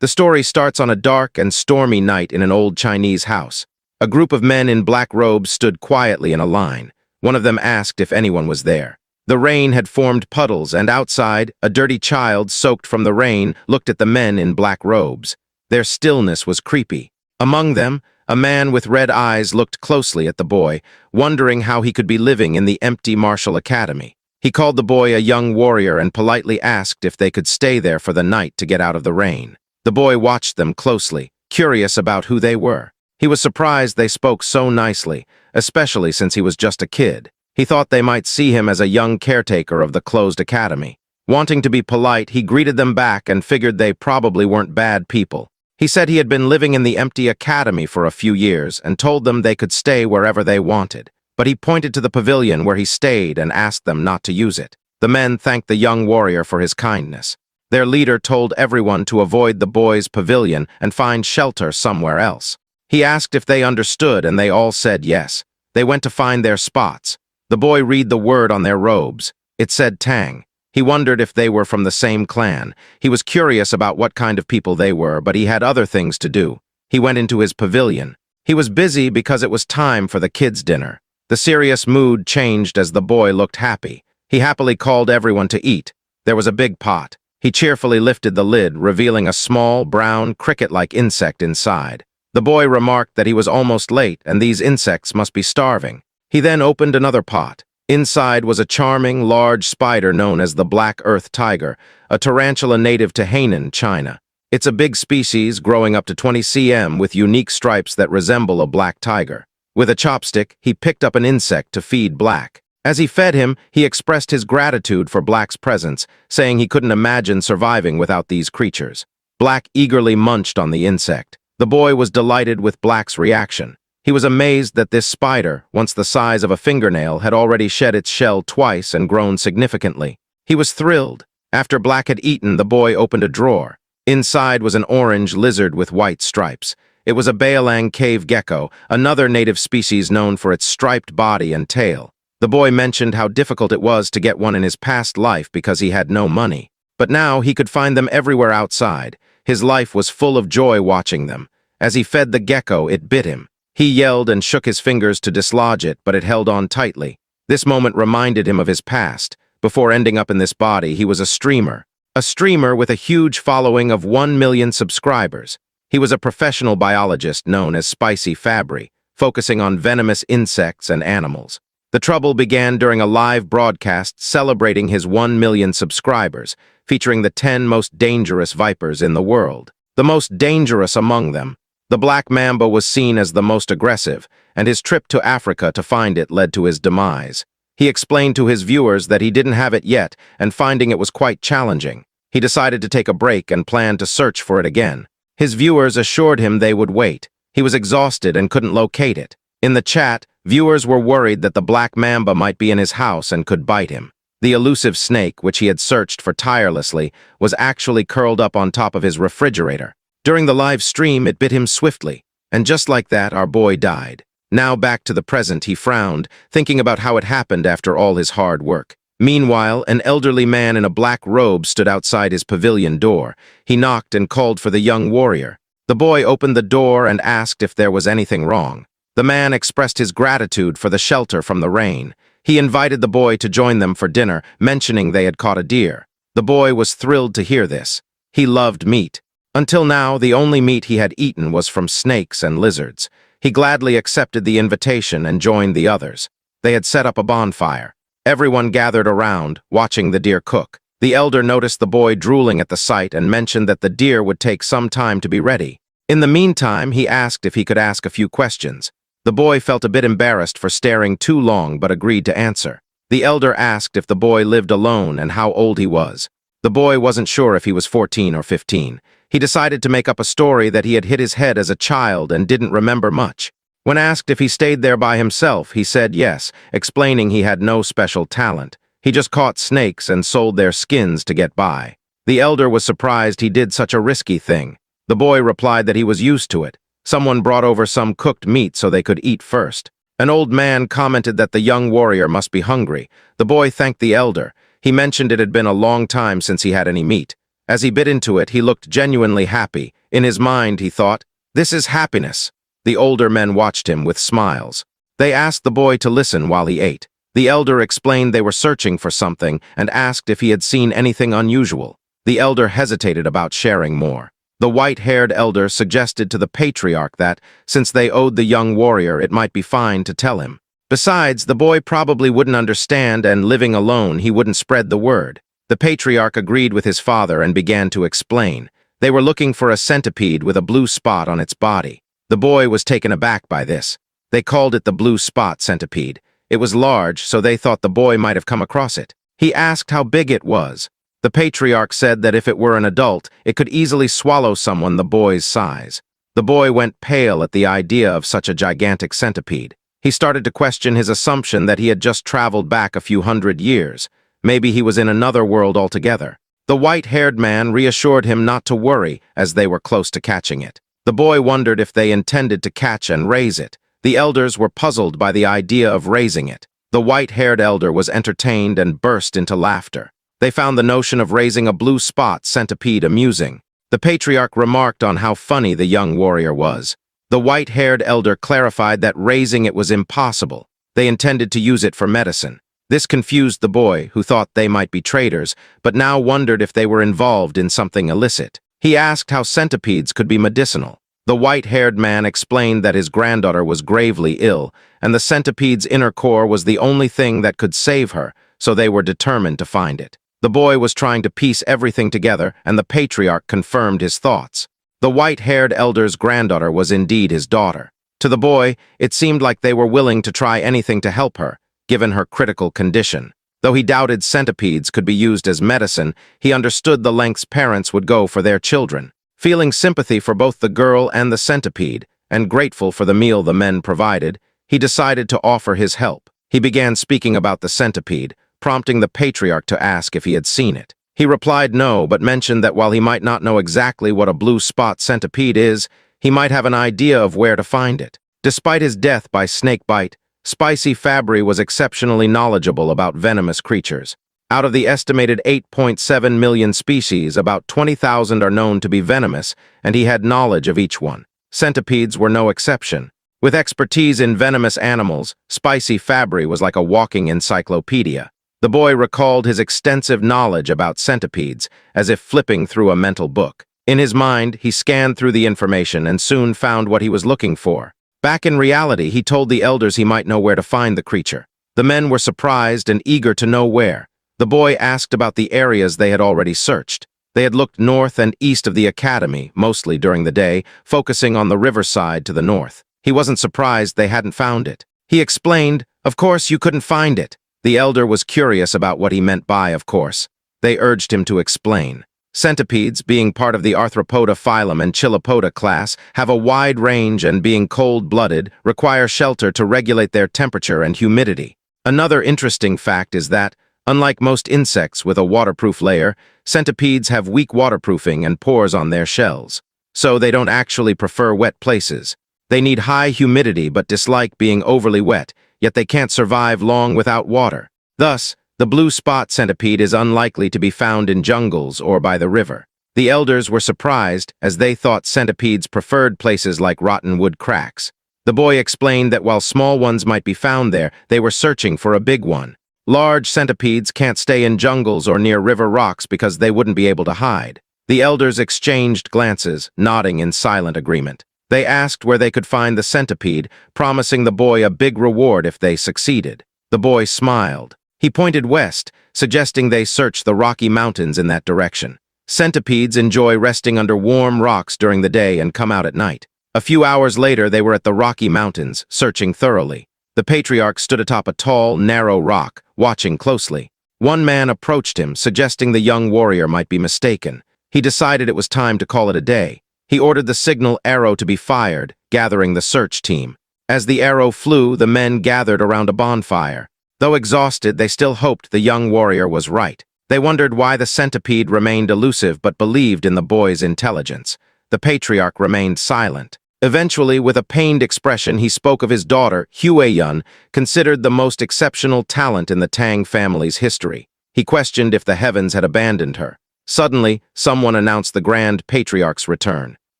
The story starts on a dark and stormy night in an old Chinese house. A group of men in black robes stood quietly in a line. One of them asked if anyone was there. The rain had formed puddles, and outside, a dirty child, soaked from the rain, looked at the men in black robes. Their stillness was creepy. Among them, a man with red eyes looked closely at the boy, wondering how he could be living in the empty martial academy. He called the boy a young warrior and politely asked if they could stay there for the night to get out of the rain. The boy watched them closely, curious about who they were. He was surprised they spoke so nicely, especially since he was just a kid. He thought they might see him as a young caretaker of the closed academy. Wanting to be polite, he greeted them back and figured they probably weren't bad people. He said he had been living in the empty academy for a few years and told them they could stay wherever they wanted. But he pointed to the pavilion where he stayed and asked them not to use it. The men thanked the young warrior for his kindness. Their leader told everyone to avoid the boys' pavilion and find shelter somewhere else. He asked if they understood, and they all said yes. They went to find their spots. The boy read the word on their robes. It said Tang. He wondered if they were from the same clan. He was curious about what kind of people they were, but he had other things to do. He went into his pavilion. He was busy because it was time for the kids' dinner. The serious mood changed as the boy looked happy. He happily called everyone to eat. There was a big pot. He cheerfully lifted the lid, revealing a small, brown, cricket-like insect inside. The boy remarked that he was almost late and these insects must be starving. He then opened another pot. Inside was a charming, large spider known as the black earth tiger, a tarantula native to Hainan, China. It's a big species growing up to 20 cm with unique stripes that resemble a black tiger. With a chopstick, he picked up an insect to feed Black. As he fed him, he expressed his gratitude for Black's presence, saying he couldn't imagine surviving without these creatures. Black eagerly munched on the insect. The boy was delighted with Black's reaction. He was amazed that this spider, once the size of a fingernail, had already shed its shell twice and grown significantly. He was thrilled. After Black had eaten, the boy opened a drawer. Inside was an orange lizard with white stripes. It was a Baolang cave gecko, another native species known for its striped body and tail. The boy mentioned how difficult it was to get one in his past life because he had no money. But now he could find them everywhere outside. His life was full of joy watching them. As he fed the gecko, it bit him. He yelled and shook his fingers to dislodge it, but it held on tightly. This moment reminded him of his past. Before ending up in this body, he was a streamer. A streamer with a huge following of 1 million subscribers. He was a professional biologist known as Spicy Fabry, focusing on venomous insects and animals. The trouble began during a live broadcast celebrating his 1 million subscribers, featuring the 10 most dangerous vipers in the world. The most dangerous among them, the black mamba, was seen as the most aggressive, and his trip to Africa to find it led to his demise. He explained to his viewers that he didn't have it yet, and finding it was quite challenging. He decided to take a break and planned to search for it again. His viewers assured him they would wait. He was exhausted and couldn't locate it. In the chat, viewers were worried that the black mamba might be in his house and could bite him. The elusive snake, which he had searched for tirelessly, was actually curled up on top of his refrigerator. During the live stream, it bit him swiftly, and just like that, our boy died. Now back to the present, he frowned, thinking about how it happened after all his hard work. Meanwhile, an elderly man in a black robe stood outside his pavilion door. He knocked and called for the young warrior. The boy opened the door and asked if there was anything wrong. The man expressed his gratitude for the shelter from the rain. He invited the boy to join them for dinner, mentioning they had caught a deer. The boy was thrilled to hear this. He loved meat. Until now, the only meat he had eaten was from snakes and lizards. He gladly accepted the invitation and joined the others. They had set up a bonfire. Everyone gathered around, watching the deer cook. The elder noticed the boy drooling at the sight and mentioned that the deer would take some time to be ready. In the meantime, he asked if he could ask a few questions. The boy felt a bit embarrassed for staring too long but agreed to answer. The elder asked if the boy lived alone and how old he was. The boy wasn't sure if he was 14 or 15. He decided to make up a story that he had hit his head as a child and didn't remember much. When asked if he stayed there by himself, he said yes, explaining he had no special talent. He just caught snakes and sold their skins to get by. The elder was surprised he did such a risky thing. The boy replied that he was used to it. Someone brought over some cooked meat so they could eat first. An old man commented that the young warrior must be hungry. The boy thanked the elder. He mentioned it had been a long time since he had any meat. As he bit into it, he looked genuinely happy. In his mind, he thought, "This is happiness." The older men watched him with smiles. They asked the boy to listen while he ate. The elder explained they were searching for something and asked if he had seen anything unusual. The elder hesitated about sharing more. The white-haired elder suggested to the patriarch that, since they owed the young warrior, it might be fine to tell him. Besides, the boy probably wouldn't understand, and living alone, he wouldn't spread the word. The patriarch agreed with his father and began to explain. They were looking for a centipede with a blue spot on its body. The boy was taken aback by this. They called it the blue spot centipede. It was large, so they thought the boy might have come across it. He asked how big it was. The patriarch said that if it were an adult, it could easily swallow someone the boy's size. The boy went pale at the idea of such a gigantic centipede. He started to question his assumption that he had just traveled back a few hundred years. Maybe he was in another world altogether. The white-haired man reassured him not to worry as they were close to catching it. The boy wondered if they intended to catch and raise it. The elders were puzzled by the idea of raising it. The white-haired elder was entertained and burst into laughter. They found the notion of raising a blue spot centipede amusing. The patriarch remarked on how funny the young warrior was. The white-haired elder clarified that raising it was impossible. They intended to use it for medicine. This confused the boy, who thought they might be traders, but now wondered if they were involved in something illicit. He asked how centipedes could be medicinal. The white-haired man explained that his granddaughter was gravely ill, and the centipede's inner core was the only thing that could save her, so they were determined to find it. The boy was trying to piece everything together, and the patriarch confirmed his thoughts. The white-haired elder's granddaughter was indeed his daughter. To the boy, it seemed like they were willing to try anything to help her, given her critical condition. Though he doubted centipedes could be used as medicine, he understood the lengths parents would go for their children. Feeling sympathy for both the girl and the centipede, and grateful for the meal the men provided, he decided to offer his help. He began speaking about the centipede, prompting the patriarch to ask if he had seen it. He replied no, but mentioned that while he might not know exactly what a blue spot centipede is, he might have an idea of where to find it. Despite his death by snakebite, Spicy Fabry was exceptionally knowledgeable about venomous creatures. Out of the estimated 8.7 million species, about 20,000 are known to be venomous, and he had knowledge of each one. Centipedes were no exception. With expertise in venomous animals, Spicy Fabry was like a walking encyclopedia. The boy recalled his extensive knowledge about centipedes, as if flipping through a mental book. In his mind, he scanned through the information and soon found what he was looking for. Back in reality, he told the elders he might know where to find the creature. The men were surprised and eager to know where. The boy asked about the areas they had already searched. They had looked north and east of the academy, mostly during the day, focusing on the riverside to the north. He wasn't surprised they hadn't found it. He explained, "Of course you couldn't find it." The elder was curious about what he meant by "of course." They urged him to explain. Centipedes, being part of the Arthropoda phylum and Chilopoda class, have a wide range and, being cold-blooded, require shelter to regulate their temperature and humidity. Another interesting fact is that, unlike most insects with a waterproof layer, centipedes have weak waterproofing and pores on their shells. So they don't actually prefer wet places. They need high humidity but dislike being overly wet, yet they can't survive long without water. Thus, the blue spot centipede is unlikely to be found in jungles or by the river. The elders were surprised, as they thought centipedes preferred places like rotten wood cracks. The boy explained that while small ones might be found there, they were searching for a big one. Large centipedes can't stay in jungles or near river rocks because they wouldn't be able to hide. The elders exchanged glances, nodding in silent agreement. They asked where they could find the centipede, promising the boy a big reward if they succeeded. The boy smiled. He pointed west, suggesting they search the Rocky Mountains in that direction. Centipedes enjoy resting under warm rocks during the day and come out at night. A few hours later, they were at the Rocky Mountains, searching thoroughly. The patriarch stood atop a tall, narrow rock, watching closely. One man approached him, suggesting the young warrior might be mistaken. He decided it was time to call it a day. He ordered the signal arrow to be fired, gathering the search team. As the arrow flew, the men gathered around a bonfire. Though exhausted, they still hoped the young warrior was right. They wondered why the centipede remained elusive but believed in the boy's intelligence. The patriarch remained silent. Eventually, with a pained expression, he spoke of his daughter, Hueyun, considered the most exceptional talent in the Tang family's history. He questioned if the heavens had abandoned her. Suddenly, someone announced the Grand Patriarch's return.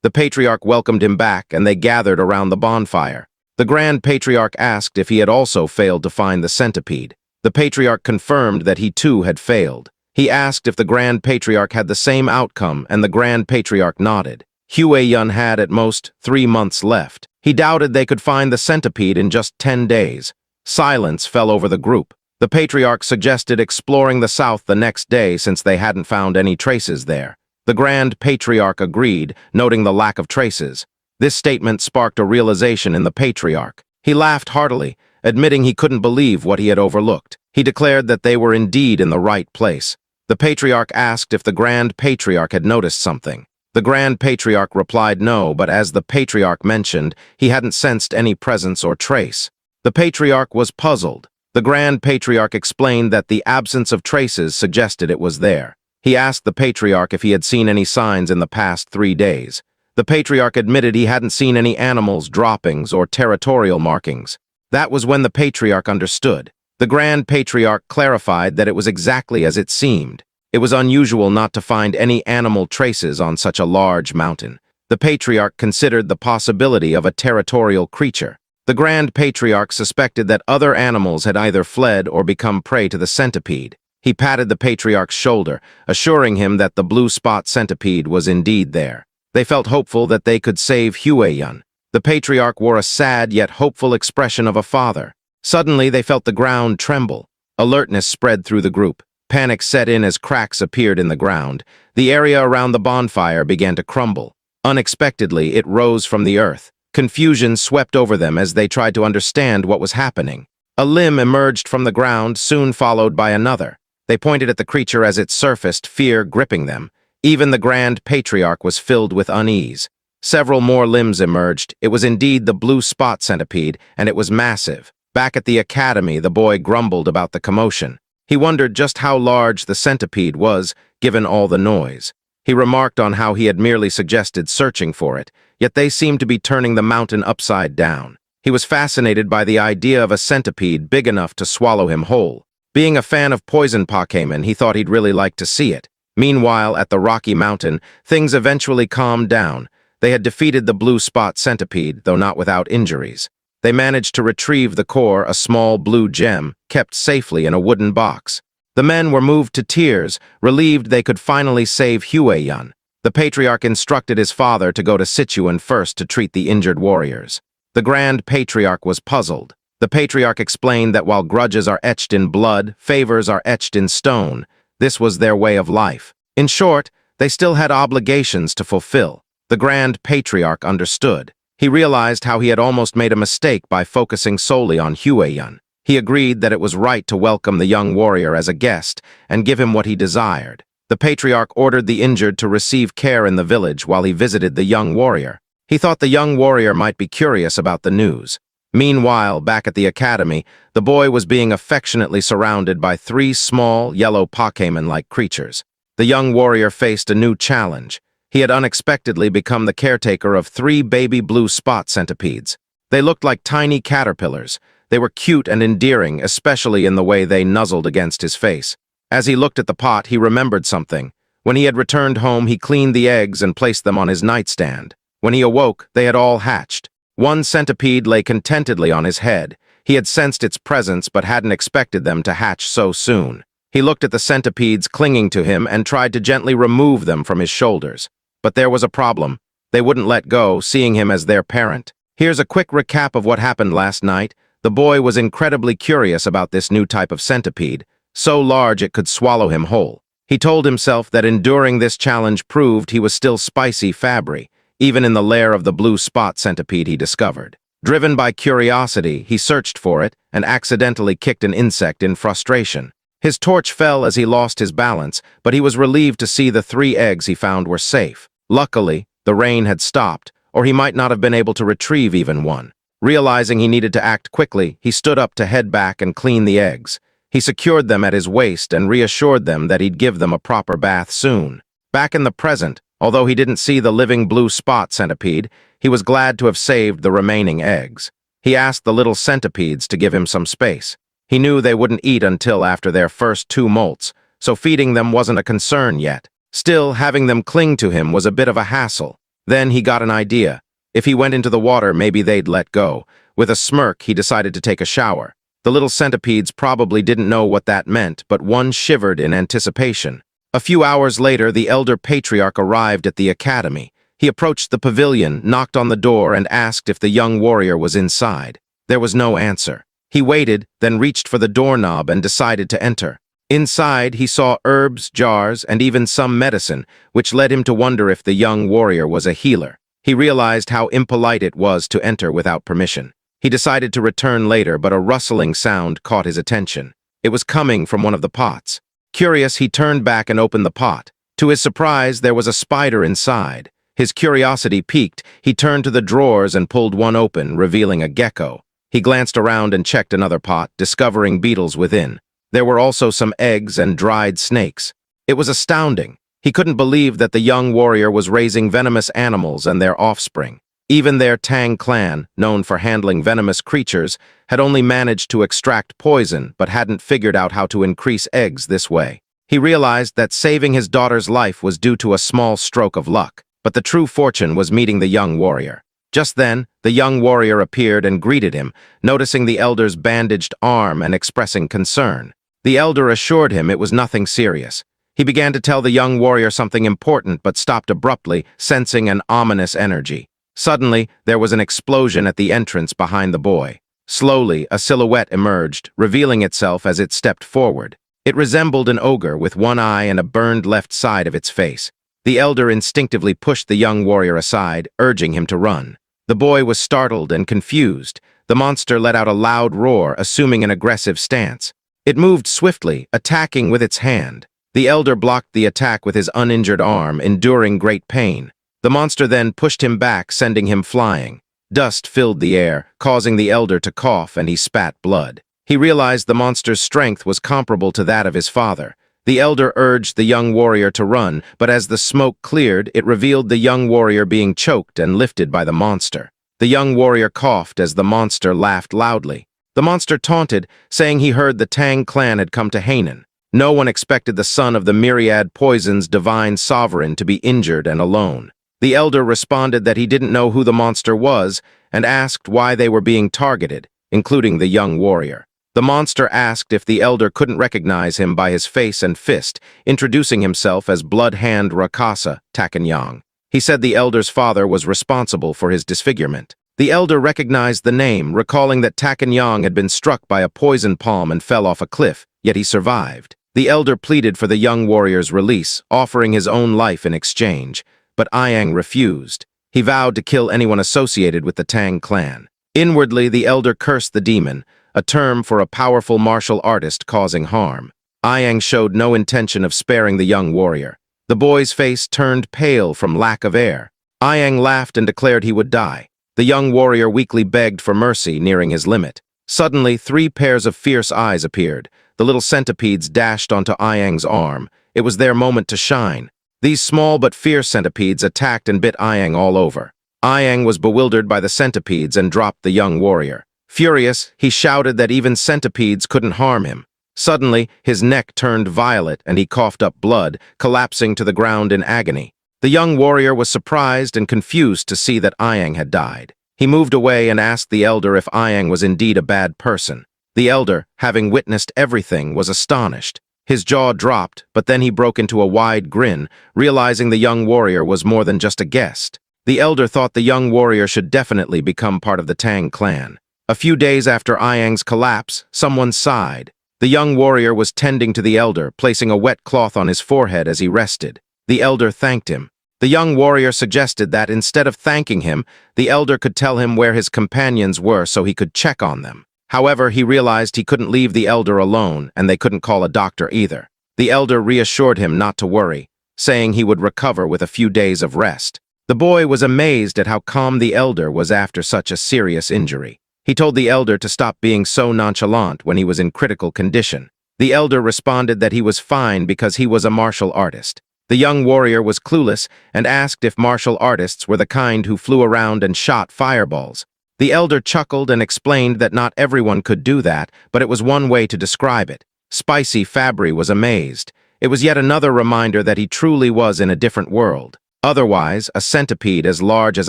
The Patriarch welcomed him back, and they gathered around the bonfire. The Grand Patriarch asked if he had also failed to find the centipede. The Patriarch confirmed that he too had failed. He asked if the Grand Patriarch had the same outcome, and the Grand Patriarch nodded. Hueyun had at most 3 months left. He doubted they could find the centipede in just 10 days. Silence fell over the group. The Patriarch suggested exploring the south the next day since they hadn't found any traces there. The Grand Patriarch agreed, noting the lack of traces. This statement sparked a realization in the Patriarch. He laughed heartily, admitting he couldn't believe what he had overlooked. He declared that they were indeed in the right place. The Patriarch asked if the Grand Patriarch had noticed something. The Grand Patriarch replied no, but as the Patriarch mentioned, he hadn't sensed any presence or trace. The Patriarch was puzzled. The Grand Patriarch explained that the absence of traces suggested it was there. He asked the Patriarch if he had seen any signs in the past 3 days. The Patriarch admitted he hadn't seen any animals, droppings, or territorial markings. That was when the Patriarch understood. The Grand Patriarch clarified that it was exactly as it seemed. It was unusual not to find any animal traces on such a large mountain. The Patriarch considered the possibility of a territorial creature. The Grand Patriarch suspected that other animals had either fled or become prey to the centipede. He patted the Patriarch's shoulder, assuring him that the blue spot centipede was indeed there. They felt hopeful that they could save Hueyun. The Patriarch wore a sad yet hopeful expression of a father. Suddenly, they felt the ground tremble. Alertness spread through the group. Panic set in as cracks appeared in the ground. The area around the bonfire began to crumble. Unexpectedly, it rose from the earth. Confusion swept over them as they tried to understand what was happening. A limb emerged from the ground, soon followed by another. They pointed at the creature as it surfaced, fear gripping them. Even the Grand Patriarch was filled with unease. Several more limbs emerged. It was indeed the blue spot centipede, and it was massive. Back at the academy, the boy grumbled about the commotion. He wondered just how large the centipede was, given all the noise. He remarked on how he had merely suggested searching for it, yet they seemed to be turning the mountain upside down. He was fascinated by the idea of a centipede big enough to swallow him whole. Being a fan of poison Pokemon, he thought he'd really like to see it. Meanwhile, at the Rocky Mountain, things eventually calmed down. They had defeated the blue spot centipede, though not without injuries. They managed to retrieve the core, a small blue gem, kept safely in a wooden box. The men were moved to tears, relieved they could finally save Hueyun. The Patriarch instructed his father to go to Sichuan first to treat the injured warriors. The Grand Patriarch was puzzled. The Patriarch explained that while grudges are etched in blood, favors are etched in stone. This was their way of life. In short, they still had obligations to fulfill. The Grand Patriarch understood. He realized how he had almost made a mistake by focusing solely on Hueyun. He agreed that it was right to welcome the young warrior as a guest and give him what he desired. The Patriarch ordered the injured to receive care in the village while he visited the young warrior. He thought the young warrior might be curious about the news. Meanwhile, back at the academy, the boy was being affectionately surrounded by 3 small, yellow Pokemon-like creatures. The young warrior faced a new challenge. He had unexpectedly become the caretaker of 3 baby blue spot centipedes. They looked like tiny caterpillars. They were cute and endearing, especially in the way they nuzzled against his face. As he looked at the pot, he remembered something. When he had returned home, he cleaned the eggs and placed them on his nightstand. When he awoke, they had all hatched. 1 centipede lay contentedly on his head. He had sensed its presence but hadn't expected them to hatch so soon. He looked at the centipedes clinging to him and tried to gently remove them from his shoulders. But there was a problem. They wouldn't let go, seeing him as their parent. Here's a quick recap of what happened last night. The boy was incredibly curious about this new type of centipede, so large it could swallow him whole. He told himself that enduring this challenge proved he was still spicy Fabry, even in the lair of the blue spot centipede he discovered. Driven by curiosity, he searched for it and accidentally kicked an insect in frustration. His torch fell as he lost his balance, but he was relieved to see the 3 eggs he found were safe. Luckily, the rain had stopped, or he might not have been able to retrieve even one. Realizing he needed to act quickly, he stood up to head back and clean the eggs. He secured them at his waist and reassured them that he'd give them a proper bath soon. Back in the present, although he didn't see the living blue spot centipede, he was glad to have saved the remaining eggs. He asked the little centipedes to give him some space. He knew they wouldn't eat until after their first 2 molts, so feeding them wasn't a concern yet. Still, having them cling to him was a bit of a hassle. Then he got an idea. If he went into the water, maybe they'd let go. With a smirk, he decided to take a shower. The little centipedes probably didn't know what that meant, but one shivered in anticipation. A few hours later, the elder patriarch arrived at the academy. He approached the pavilion, knocked on the door, and asked if the young warrior was inside. There was no answer. He waited, then reached for the doorknob and decided to enter. Inside, he saw herbs, jars, and even some medicine, which led him to wonder if the young warrior was a healer. He realized how impolite it was to enter without permission. He decided to return later, but a rustling sound caught his attention. It was coming from one of the pots. Curious, he turned back and opened the pot. To his surprise, there was a spider inside. His curiosity piqued. He turned to the drawers and pulled one open, revealing a gecko. He glanced around and checked another pot, discovering beetles within. There were also some eggs and dried snakes. It was astounding. He couldn't believe that the young warrior was raising venomous animals and their offspring. Even their Tang clan, known for handling venomous creatures, had only managed to extract poison but hadn't figured out how to increase eggs this way. He realized that saving his daughter's life was due to a small stroke of luck, but the true fortune was meeting the young warrior. Just then, the young warrior appeared and greeted him, noticing the elder's bandaged arm and expressing concern. The elder assured him it was nothing serious. He began to tell the young warrior something important but stopped abruptly, sensing an ominous energy. Suddenly, there was an explosion at the entrance behind the boy. Slowly, a silhouette emerged, revealing itself as it stepped forward. It resembled an ogre with one eye and a burned left side of its face. The elder instinctively pushed the young warrior aside, urging him to run. The boy was startled and confused. The monster let out a loud roar, assuming an aggressive stance. It moved swiftly, attacking with its hand. The elder blocked the attack with his uninjured arm, enduring great pain. The monster then pushed him back, sending him flying. Dust filled the air, causing the elder to cough, and he spat blood. He realized the monster's strength was comparable to that of his father. The elder urged the young warrior to run, but as the smoke cleared, it revealed the young warrior being choked and lifted by the monster. The young warrior coughed as the monster laughed loudly. The monster taunted, saying he heard the Tang clan had come to Hainan. No one expected the son of the myriad poison's divine sovereign to be injured and alone. The elder responded that he didn't know who the monster was and asked why they were being targeted, including the young warrior. The monster asked if the elder couldn't recognize him by his face and fist, introducing himself as Blood Hand Rakasa Takanyang. He said the elder's father was responsible for his disfigurement. The elder recognized the name, recalling that Takanyang had been struck by a poison palm and fell off a cliff, yet he survived. The elder pleaded for the young warrior's release, offering his own life in exchange, but Ayang refused. He vowed to kill anyone associated with the Tang clan. Inwardly, the elder cursed the demon, a term for a powerful martial artist causing harm. Ayang showed no intention of sparing the young warrior. The boy's face turned pale from lack of air. Ayang laughed and declared he would die. The young warrior weakly begged for mercy, nearing his limit. Suddenly, 3 pairs of fierce eyes appeared. The little centipedes dashed onto Ayang's arm. It was their moment to shine. These small but fierce centipedes attacked and bit Ayang all over. Ayang was bewildered by the centipedes and dropped the young warrior. Furious, he shouted that even centipedes couldn't harm him. Suddenly, his neck turned violet and he coughed up blood, collapsing to the ground in agony. The young warrior was surprised and confused to see that Ayang had died. He moved away and asked the elder if Ayang was indeed a bad person. The elder, having witnessed everything, was astonished. His jaw dropped, but then he broke into a wide grin, realizing the young warrior was more than just a guest. The elder thought the young warrior should definitely become part of the Tang clan. A few days after Ayang's collapse, someone sighed. The young warrior was tending to the elder, placing a wet cloth on his forehead as he rested. The elder thanked him. The young warrior suggested that instead of thanking him, the elder could tell him where his companions were so he could check on them. However, he realized he couldn't leave the elder alone, and they couldn't call a doctor either. The elder reassured him not to worry, saying he would recover with a few days of rest. The boy was amazed at how calm the elder was after such a serious injury. He told the elder to stop being so nonchalant when he was in critical condition. The elder responded that he was fine because he was a martial artist. The young warrior was clueless and asked if martial artists were the kind who flew around and shot fireballs. The elder chuckled and explained that not everyone could do that, but it was one way to describe it. Spicy Fabry was amazed. It was yet another reminder that he truly was in a different world. Otherwise, a centipede as large as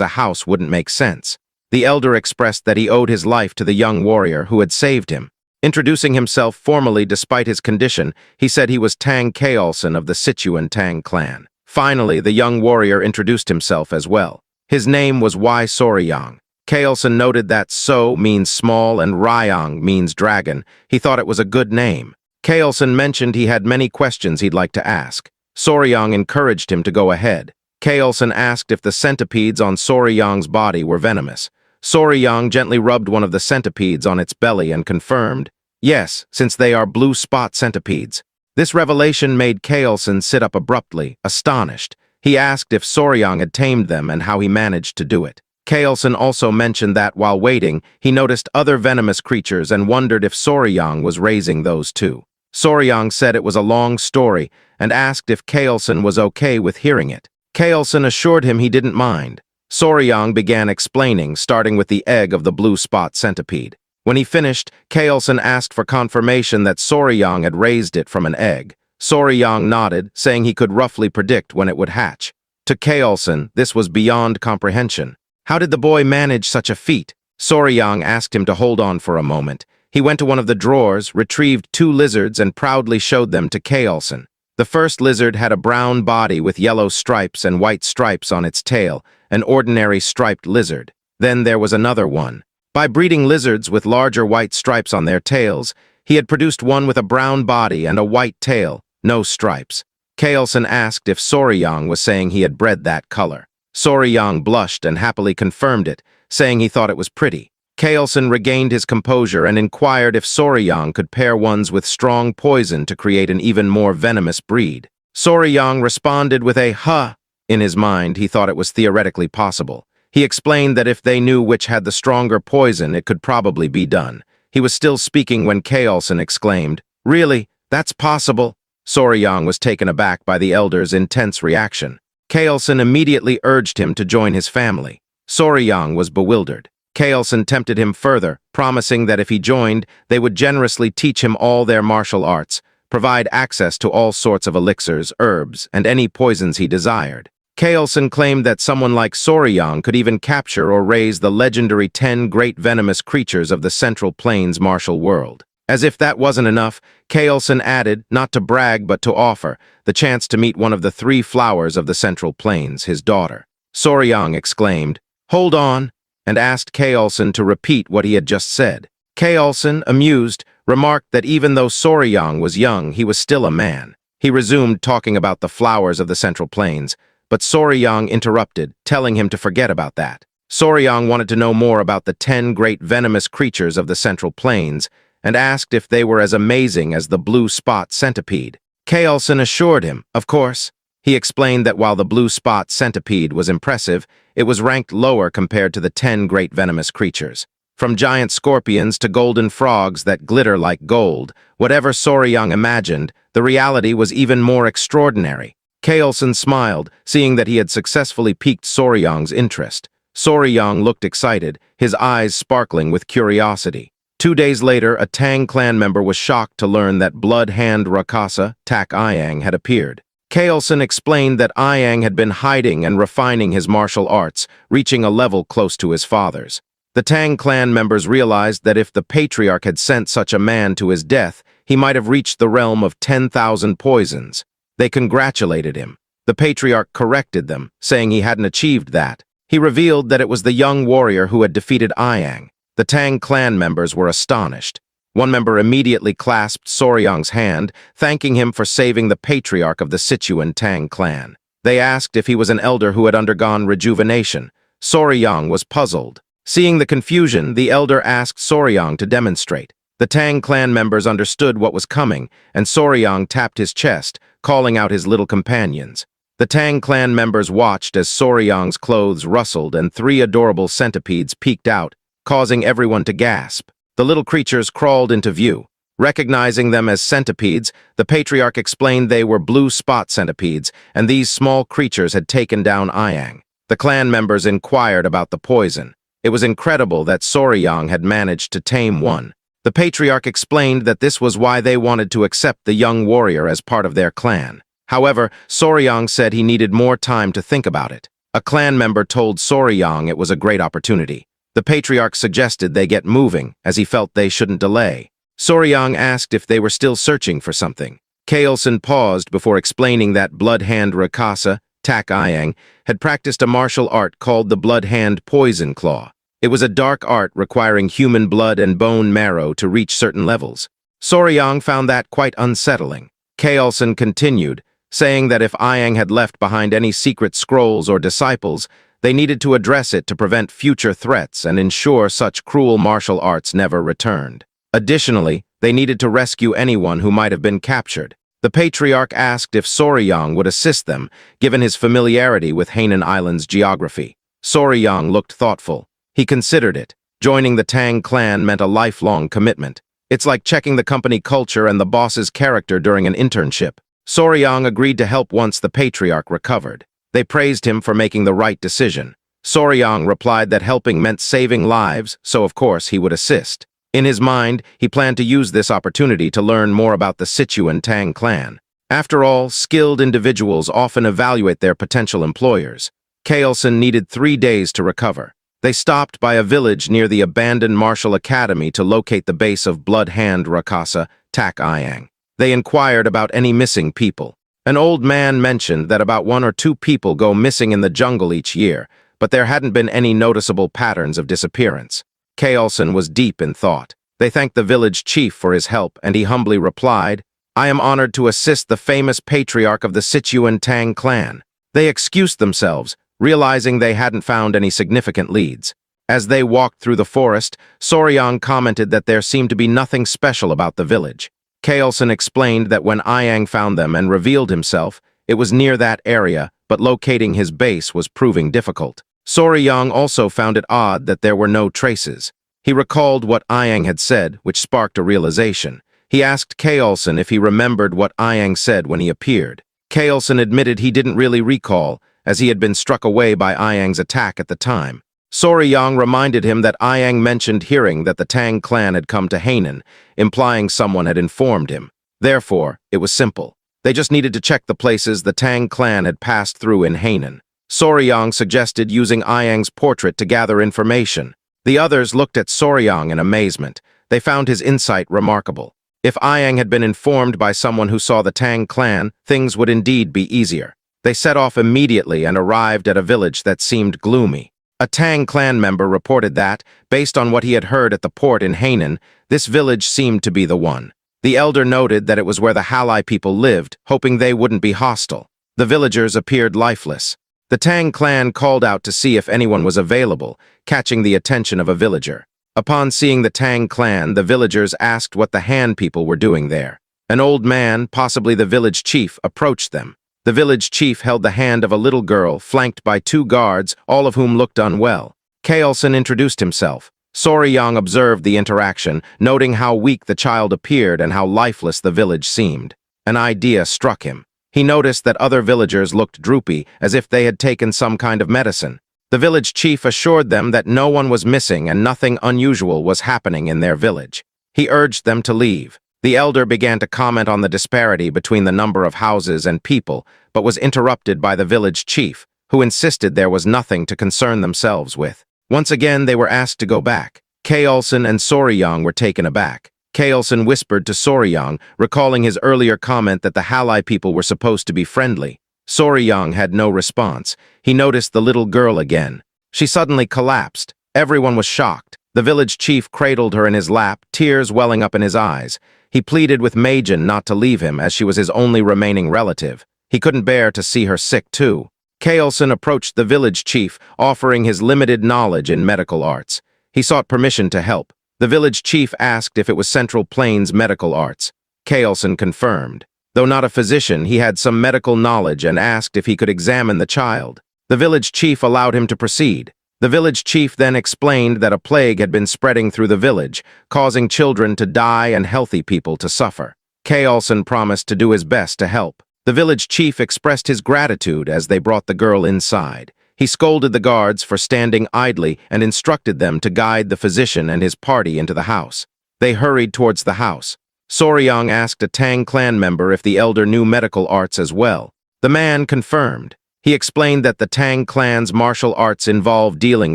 a house wouldn't make sense. The elder expressed that he owed his life to the young warrior who had saved him. Introducing himself formally despite his condition, he said he was Tang Kaolson of the Sichuan Tang clan. Finally, the young warrior introduced himself as well. His name was Y Soryang. Kaolson noted that So means small and Ryang means dragon. He thought it was a good name. Kaolson mentioned he had many questions he'd like to ask. Soryang encouraged him to go ahead. Kaolson asked if the centipedes on Soryang's body were venomous. Soryang gently rubbed one of the centipedes on its belly and confirmed, yes, since they are blue spot centipedes. This revelation made Kaolson sit up abruptly, astonished. He asked if Soryang had tamed them and how he managed to do it. Kaolson also mentioned that, while waiting, he noticed other venomous creatures and wondered if Soryang was raising those too. Soryang said it was a long story and asked if Kaolson was okay with hearing it. Kaolson assured him he didn't mind. Soryang began explaining, starting with the egg of the blue spot centipede. When he finished, Kaolson asked for confirmation that Soryang had raised it from an egg. Soryang nodded, saying he could roughly predict when it would hatch. To Kaolson, this was beyond comprehension. How did the boy manage such a feat? Soryang asked him to hold on for a moment. He went to one of the drawers, retrieved 2 lizards, and proudly showed them to Kaolson. The first lizard had a brown body with yellow stripes and white stripes on its tail, an ordinary striped lizard. Then there was another one. By breeding lizards with larger white stripes on their tails, he had produced one with a brown body and a white tail, no stripes. Kaolson asked if Soryang was saying he had bred that color. Soryang blushed and happily confirmed it, saying he thought it was pretty. Kaolson regained his composure and inquired if Soryang could pair ones with strong poison to create an even more venomous breed. Soryang responded with a huh. In his mind, he thought it was theoretically possible. He explained that if they knew which had the stronger poison, it could probably be done. He was still speaking when Kaolson exclaimed, "Really? That's possible?" Soryang was taken aback by the elder's intense reaction. Kaolson immediately urged him to join his family. Soryang was bewildered. Kaolson tempted him further, promising that if he joined, they would generously teach him all their martial arts, provide access to all sorts of elixirs, herbs, and any poisons he desired. Kaolson claimed that someone like Soryang could even capture or raise the legendary 10 great venomous creatures of the Central Plains martial world. As if that wasn't enough, Kaolson added, not to brag but to offer, the chance to meet one of the 3 flowers of the Central Plains, his daughter. Soryang exclaimed, "Hold on," and asked Kaolson to repeat what he had just said. Kaolson, amused, remarked that even though Soryang was young, he was still a man. He resumed talking about the flowers of the Central Plains, but Soryang interrupted, telling him to forget about that. Soryang wanted to know more about the 10 great venomous creatures of the Central Plains and asked if they were as amazing as the blue spot centipede. Kaolson assured him, of course. He explained that while the blue spot centipede was impressive, it was ranked lower compared to the 10 great venomous creatures. From giant scorpions to golden frogs that glitter like gold, whatever Soryang imagined, the reality was even more extraordinary. Kaolson smiled, seeing that he had successfully piqued Soryang's interest. Soryang looked excited, his eyes sparkling with curiosity. 2 days later, a Tang clan member was shocked to learn that Blood Hand Rakasa, Tak Iyang, had appeared. Kaolson explained that Iyang had been hiding and refining his martial arts, reaching a level close to his father's. The Tang clan members realized that if the patriarch had sent such a man to his death, he might have reached the realm of 10,000 poisons. They congratulated him. The patriarch corrected them, saying he hadn't achieved that. He revealed that it was the young warrior who had defeated Iyang. The Tang clan members were astonished. One member immediately clasped Soryang's hand, thanking him for saving the patriarch of the Sichuan Tang clan. They asked if he was an elder who had undergone rejuvenation. Soryang was puzzled. Seeing the confusion, the elder asked Soryang to demonstrate. The Tang clan members understood what was coming, and Soryang tapped his chest, calling out his little companions. The Tang clan members watched as Soryang's clothes rustled and 3 adorable centipedes peeked out, causing everyone to gasp. The little creatures crawled into view. Recognizing them as centipedes, the patriarch explained they were blue spot centipedes, and these small creatures had taken down Iyang. The clan members inquired about the poison. It was incredible that Soryang had managed to tame one. The patriarch explained that this was why they wanted to accept the young warrior as part of their clan. However, Soryang said he needed more time to think about it. A clan member told Soryang it was a great opportunity. The patriarch suggested they get moving, as he felt they shouldn't delay. Soryang asked if they were still searching for something. Kaelson paused before explaining that Blood Hand Rakasa, Tak Ayang, had practiced a martial art called the Blood Hand Poison Claw. It was a dark art requiring human blood and bone marrow to reach certain levels. Soryang found that quite unsettling. Kaelson continued, saying that if Ayang had left behind any secret scrolls or disciples, they needed to address it to prevent future threats and ensure such cruel martial arts never returned. Additionally, they needed to rescue anyone who might have been captured. The patriarch asked if Soryang would assist them, given his familiarity with Hainan Island's geography. Soryang looked thoughtful. He considered it. Joining the Tang clan meant a lifelong commitment. It's like checking the company culture and the boss's character during an internship. Soryang agreed to help once the patriarch recovered. They praised him for making the right decision. Soryang replied that helping meant saving lives, so of course he would assist. In his mind, he planned to use this opportunity to learn more about the Sichuan Tang clan. After all, skilled individuals often evaluate their potential employers. Kaelson needed 3 days to recover. They stopped by a village near the abandoned martial academy to locate the base of Blood Hand Rakasa, Tak Ayang. They inquired about any missing people. An old man mentioned that about 1 or 2 people go missing in the jungle each year, but there hadn't been any noticeable patterns of disappearance. Kaelson was deep in thought. They thanked the village chief for his help, and he humbly replied, "I am honored to assist the famous patriarch of the Sichuan Tang clan." They excused themselves, realizing they hadn't found any significant leads. As they walked through the forest, Soryang commented that there seemed to be nothing special about the village. Kaelson explained that when Ayang found them and revealed himself, it was near that area, but locating his base was proving difficult. Soryang also found it odd that there were no traces. He recalled what Ayang had said, which sparked a realization. He asked Kaelson if he remembered what Ayang said when he appeared. Kaelson admitted he didn't really recall, as he had been struck away by Ayang's attack at the time. Soryang reminded him that Ayang mentioned hearing that the Tang clan had come to Hainan, implying someone had informed him. Therefore, it was simple. They just needed to check the places the Tang clan had passed through in Hainan. Soryang suggested using Ayang's portrait to gather information. The others looked at Soryang in amazement. They found his insight remarkable. If Ayang had been informed by someone who saw the Tang clan, things would indeed be easier. They set off immediately and arrived at a village that seemed gloomy. A Tang clan member reported that, based on what he had heard at the port in Hainan, this village seemed to be the one. The elder noted that it was where the Halai people lived, hoping they wouldn't be hostile. The villagers appeared lifeless. The Tang clan called out to see if anyone was available, catching the attention of a villager. Upon seeing the Tang clan, the villagers asked what the Han people were doing there. An old man, possibly the village chief, approached them. The village chief held the hand of a little girl, flanked by 2 guards, all of whom looked unwell. Kaelson introduced himself. Soryang observed the interaction, noting how weak the child appeared and how lifeless the village seemed. An idea struck him. He noticed that other villagers looked droopy, as if they had taken some kind of medicine. The village chief assured them that no one was missing and nothing unusual was happening in their village. He urged them to leave. The elder began to comment on the disparity between the number of houses and people, but was interrupted by the village chief, who insisted there was nothing to concern themselves with. Once again, they were asked to go back. Kaelson and Soryang were taken aback. Kaelson whispered to Soryang, recalling his earlier comment that the Halai people were supposed to be friendly. Soryang had no response. He noticed the little girl again. She suddenly collapsed. Everyone was shocked. The village chief cradled her in his lap, tears welling up in his eyes. He pleaded with Majin not to leave him, as she was his only remaining relative. He couldn't bear to see her sick, too. Kaelson approached the village chief, offering his limited knowledge in medical arts. He sought permission to help. The village chief asked if it was Central Plains Medical Arts. Kaelson confirmed. Though not a physician, he had some medical knowledge and asked if he could examine the child. The village chief allowed him to proceed. The village chief then explained that a plague had been spreading through the village, causing children to die and healthy people to suffer. Kaelson promised to do his best to help. The village chief expressed his gratitude as they brought the girl inside. He scolded the guards for standing idly and instructed them to guide the physician and his party into the house. They hurried towards the house. Soryang asked a Tang clan member if the elder knew medical arts as well. The man confirmed. He explained that the Tang clan's martial arts involve dealing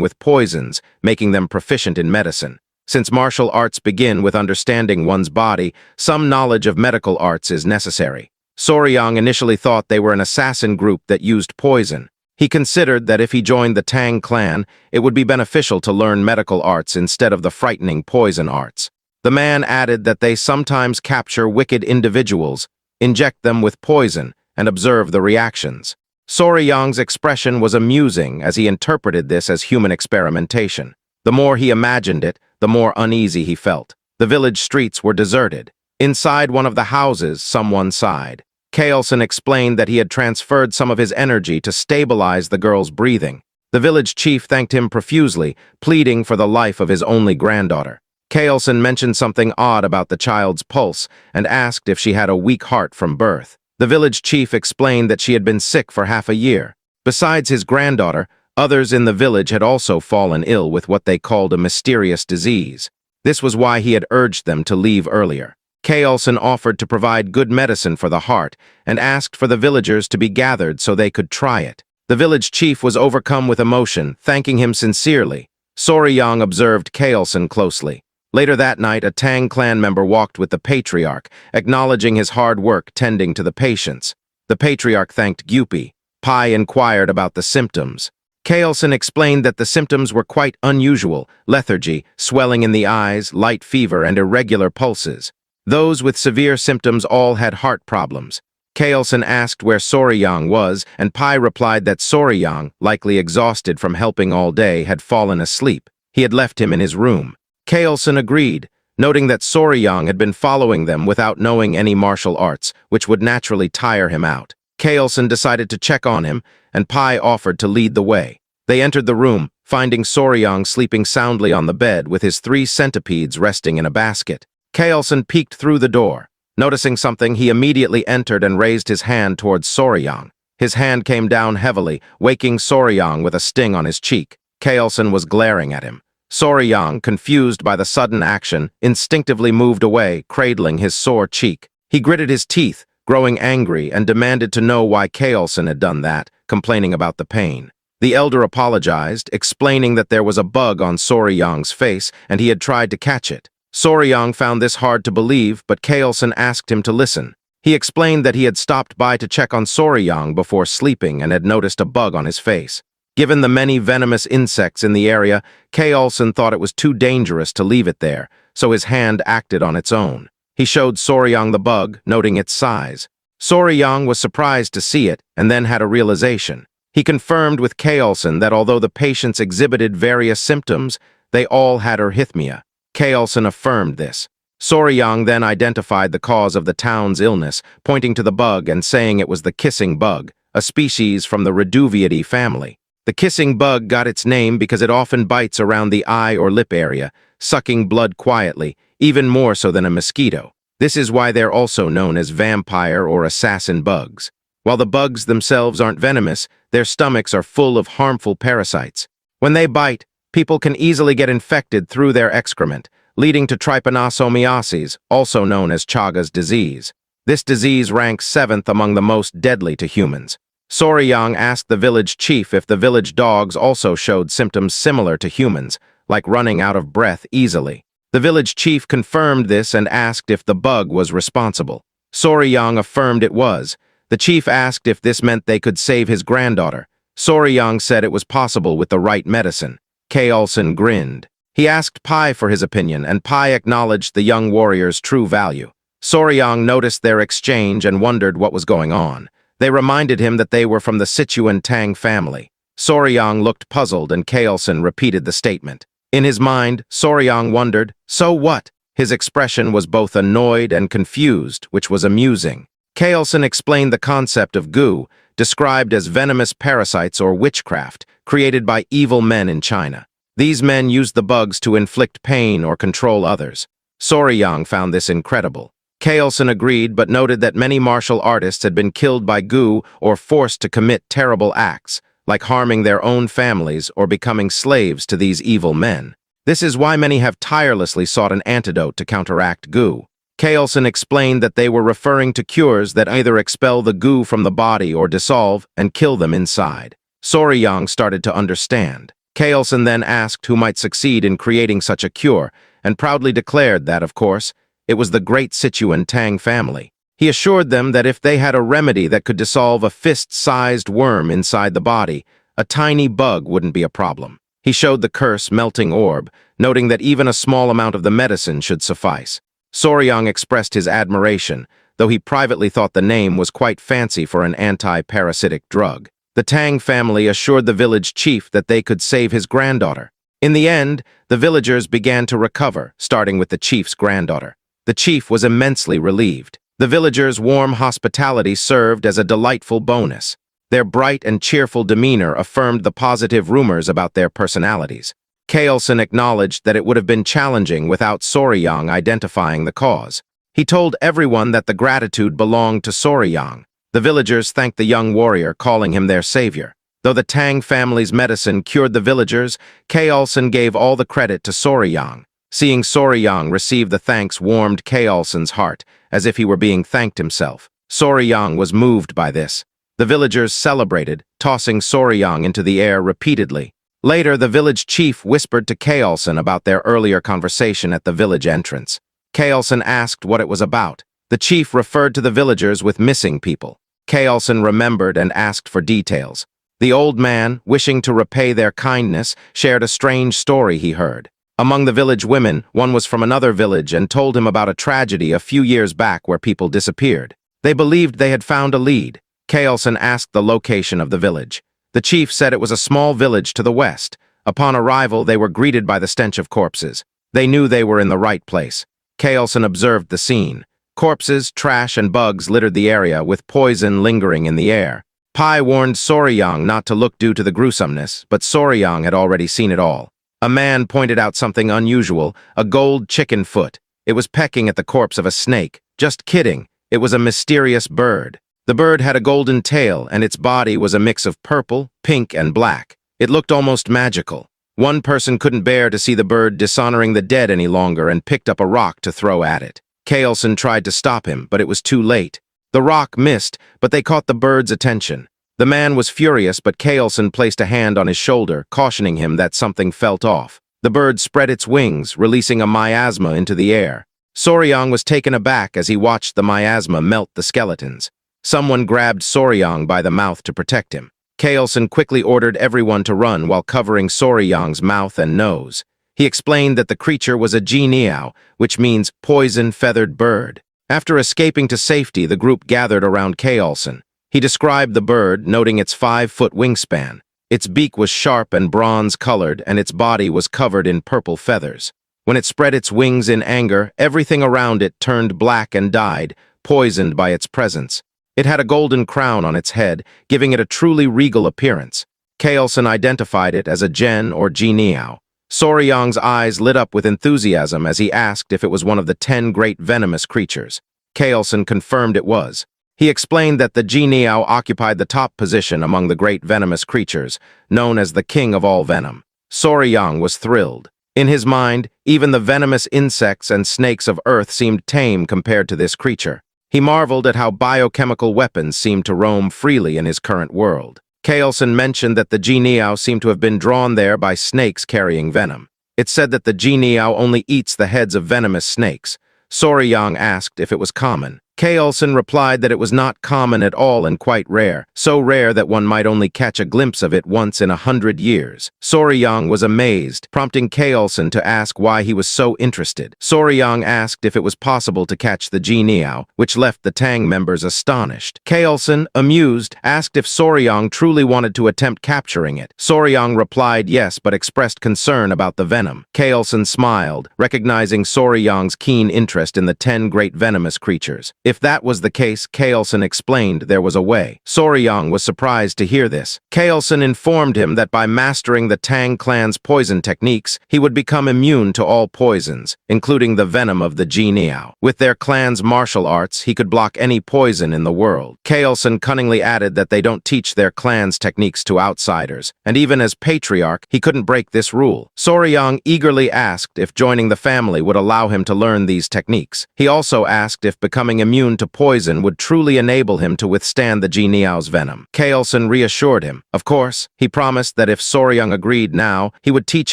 with poisons, making them proficient in medicine. Since martial arts begin with understanding one's body, some knowledge of medical arts is necessary. Soryang initially thought they were an assassin group that used poison. He considered that if he joined the Tang clan, it would be beneficial to learn medical arts instead of the frightening poison arts. The man added that they sometimes capture wicked individuals, inject them with poison, and observe the reactions. Soryang's expression was amusing as he interpreted this as human experimentation. The more he imagined it, the more uneasy he felt. The village streets were deserted. Inside one of the houses, someone sighed. Kaelson explained that he had transferred some of his energy to stabilize the girl's breathing. The village chief thanked him profusely, pleading for the life of his only granddaughter. Kaelson mentioned something odd about the child's pulse and asked if she had a weak heart from birth. The village chief explained that she had been sick for half a year. Besides his granddaughter, others in the village had also fallen ill with what they called a mysterious disease. This was why he had urged them to leave earlier. Kaelson offered to provide good medicine for the heart and asked for the villagers to be gathered so they could try it. The village chief was overcome with emotion, thanking him sincerely. Soryang observed Kaelson closely. Later that night, a Tang clan member walked with the patriarch, acknowledging his hard work tending to the patients. The patriarch thanked Gyupi. Pai inquired about the symptoms. Kaelson explained that the symptoms were quite unusual: lethargy, swelling in the eyes, light fever, and irregular pulses. Those with severe symptoms all had heart problems. Kaelson asked where Soryang was, and Pai replied that Soryang, likely exhausted from helping all day, had fallen asleep. He had left him in his room. Kaelson agreed, noting that Soryang had been following them without knowing any martial arts, which would naturally tire him out. Kaelson decided to check on him, and Pai offered to lead the way. They entered the room, finding Soryang sleeping soundly on the bed with his 3 centipedes resting in a basket. Kaelson peeked through the door. Noticing something, he immediately entered and raised his hand towards Soryang. His hand came down heavily, waking Soryang with a sting on his cheek. Kaelson was glaring at him. Soryang, confused by the sudden action, instinctively moved away, cradling his sore cheek. He gritted his teeth, growing angry, and demanded to know why Kaelson had done that, complaining about the pain. The elder apologized, explaining that there was a bug on Soryang's face and he had tried to catch it. Soryang found this hard to believe, but Kaelson asked him to listen. He explained that he had stopped by to check on Soryang before sleeping and had noticed a bug on his face. Given the many venomous insects in the area, Kaelson thought it was too dangerous to leave it there, so his hand acted on its own. He showed Soryang the bug, noting its size. Soryang was surprised to see it, and then had a realization. He confirmed with Kaelson that although the patients exhibited various symptoms, they all had arrhythmia. Kaelson affirmed this. Soryang then identified the cause of the town's illness, pointing to the bug and saying it was the kissing bug, a species from the Reduviidae family. The kissing bug got its name because it often bites around the eye or lip area, sucking blood quietly, even more so than a mosquito. This is why they're also known as vampire or assassin bugs. While the bugs themselves aren't venomous, their stomachs are full of harmful parasites. When they bite, people can easily get infected through their excrement, leading to trypanosomiasis, also known as Chagas disease. This disease ranks 7th among the most deadly to humans. Soryang asked the village chief if the village dogs also showed symptoms similar to humans, like running out of breath easily. The village chief confirmed this and asked if the bug was responsible. Soryang affirmed it was. The chief asked if this meant they could save his granddaughter. Soryang said it was possible with the right medicine. Kaelson grinned. He asked Pai for his opinion, and Pai acknowledged the young warrior's true value. Soryang noticed their exchange and wondered what was going on. They reminded him that they were from the Sichuan Tang family. Soryang looked puzzled, and Kaelson repeated the statement. In his mind, Soryang wondered, so what? His expression was both annoyed and confused, which was amusing. Kaelson explained the concept of gu, described as venomous parasites or witchcraft, created by evil men in China. These men used the bugs to inflict pain or control others. Soryang found this incredible. Kaelson agreed, but noted that many martial artists had been killed by gu or forced to commit terrible acts, like harming their own families or becoming slaves to these evil men. This is why many have tirelessly sought an antidote to counteract goo. Kaelson explained that they were referring to cures that either expel the goo from the body or dissolve and kill them inside. Soryang started to understand. Kaelson then asked who might succeed in creating such a cure, and proudly declared that, of course, it was the great Sichuan Tang family. He assured them that if they had a remedy that could dissolve a fist-sized worm inside the body, a tiny bug wouldn't be a problem. He showed the curse melting orb, noting that even a small amount of the medicine should suffice. Soryang expressed his admiration, though he privately thought the name was quite fancy for an anti-parasitic drug. The Tang family assured the village chief that they could save his granddaughter. In the end, the villagers began to recover, starting with the chief's granddaughter. The chief was immensely relieved. The villagers' warm hospitality served as a delightful bonus. Their bright and cheerful demeanor affirmed the positive rumors about their personalities. Kaelson acknowledged that it would have been challenging without Soryang identifying the cause. He told everyone that the gratitude belonged to Soryang. The villagers thanked the young warrior, calling him their savior. Though the Tang family's medicine cured the villagers, Kaelson gave all the credit to Soryang. Seeing Soryang receive the thanks warmed Kaelson's heart, as if he were being thanked himself. Soryang was moved by this. The villagers celebrated, tossing Soryang into the air repeatedly. Later, the village chief whispered to Kaelson about their earlier conversation at the village entrance. Kaelson asked what it was about. The chief referred to the villagers with missing people. Kaelson remembered and asked for details. The old man, wishing to repay their kindness, shared a strange story he heard. Among the village women, one was from another village and told him about a tragedy a few years back where people disappeared. They believed they had found a lead. Kaelson asked the location of the village. The chief said it was a small village to the west. Upon arrival, they were greeted by the stench of corpses. They knew they were in the right place. Kaelson observed the scene. Corpses, trash, and bugs littered the area, with poison lingering in the air. Pai warned Soryang not to look due to the gruesomeness, but Soryang had already seen it all. A man pointed out something unusual, a gold chicken foot. It was pecking at the corpse of a snake. Just kidding, it was a mysterious bird. The bird had a golden tail, and its body was a mix of purple, pink, and black. It looked almost magical. One person couldn't bear to see the bird dishonoring the dead any longer and picked up a rock to throw at it. Kaelson tried to stop him, but it was too late. The rock missed, but they caught the bird's attention. The man was furious, but Kaelson placed a hand on his shoulder, cautioning him that something felt off. The bird spread its wings, releasing a miasma into the air. Soryang was taken aback as he watched the miasma melt the skeletons. Someone grabbed Soryang by the mouth to protect him. Kaelson quickly ordered everyone to run while covering Soryang's mouth and nose. He explained that the creature was a jianiao, which means poison-feathered bird. After escaping to safety, the group gathered around Kaelson. He described the bird, noting its 5-foot wingspan. Its beak was sharp and bronze-colored, and its body was covered in purple feathers. When it spread its wings in anger, everything around it turned black and died, poisoned by its presence. It had a golden crown on its head, giving it a truly regal appearance. Kaelson identified it as a Gen or Jianiao. Soryang's eyes lit up with enthusiasm as he asked if it was one of the 10 great venomous creatures. Kaelson confirmed it was. He explained that the Jianiao occupied the top position among the great venomous creatures, known as the king of all venom. Soryang was thrilled. In his mind, even the venomous insects and snakes of Earth seemed tame compared to this creature. He marveled at how biochemical weapons seemed to roam freely in his current world. Kaelson mentioned that the Jianiao seemed to have been drawn there by snakes carrying venom. It said that the Jianiao only eats the heads of venomous snakes. Soryang asked if it was common. Kaelson replied that it was not common at all and quite rare, so rare that one might only catch a glimpse of it once in 100 years. Soryang was amazed, prompting Kaelson to ask why he was so interested. Soryang asked if it was possible to catch the Jianiao, which left the Tang members astonished. Kaelson, amused, asked if Soryang truly wanted to attempt capturing it. Soryang replied yes, but expressed concern about the venom. Kaelson smiled, recognizing Soryang's keen interest in the 10 great venomous creatures. If that was the case, Kaelson explained there was a way. Soryang was surprised to hear this. Kaelson informed him that by mastering the Tang clan's poison techniques, he would become immune to all poisons, including the venom of the Jianiao. With their clan's martial arts, he could block any poison in the world. Kaelson cunningly added that they don't teach their clan's techniques to outsiders, and even as patriarch, he couldn't break this rule. Soryang eagerly asked if joining the family would allow him to learn these techniques. He also asked if becoming immune to poison would truly enable him to withstand the Jianiao's venom. Kaelson reassured him. Of course, he promised that if Soryang agreed now, he would teach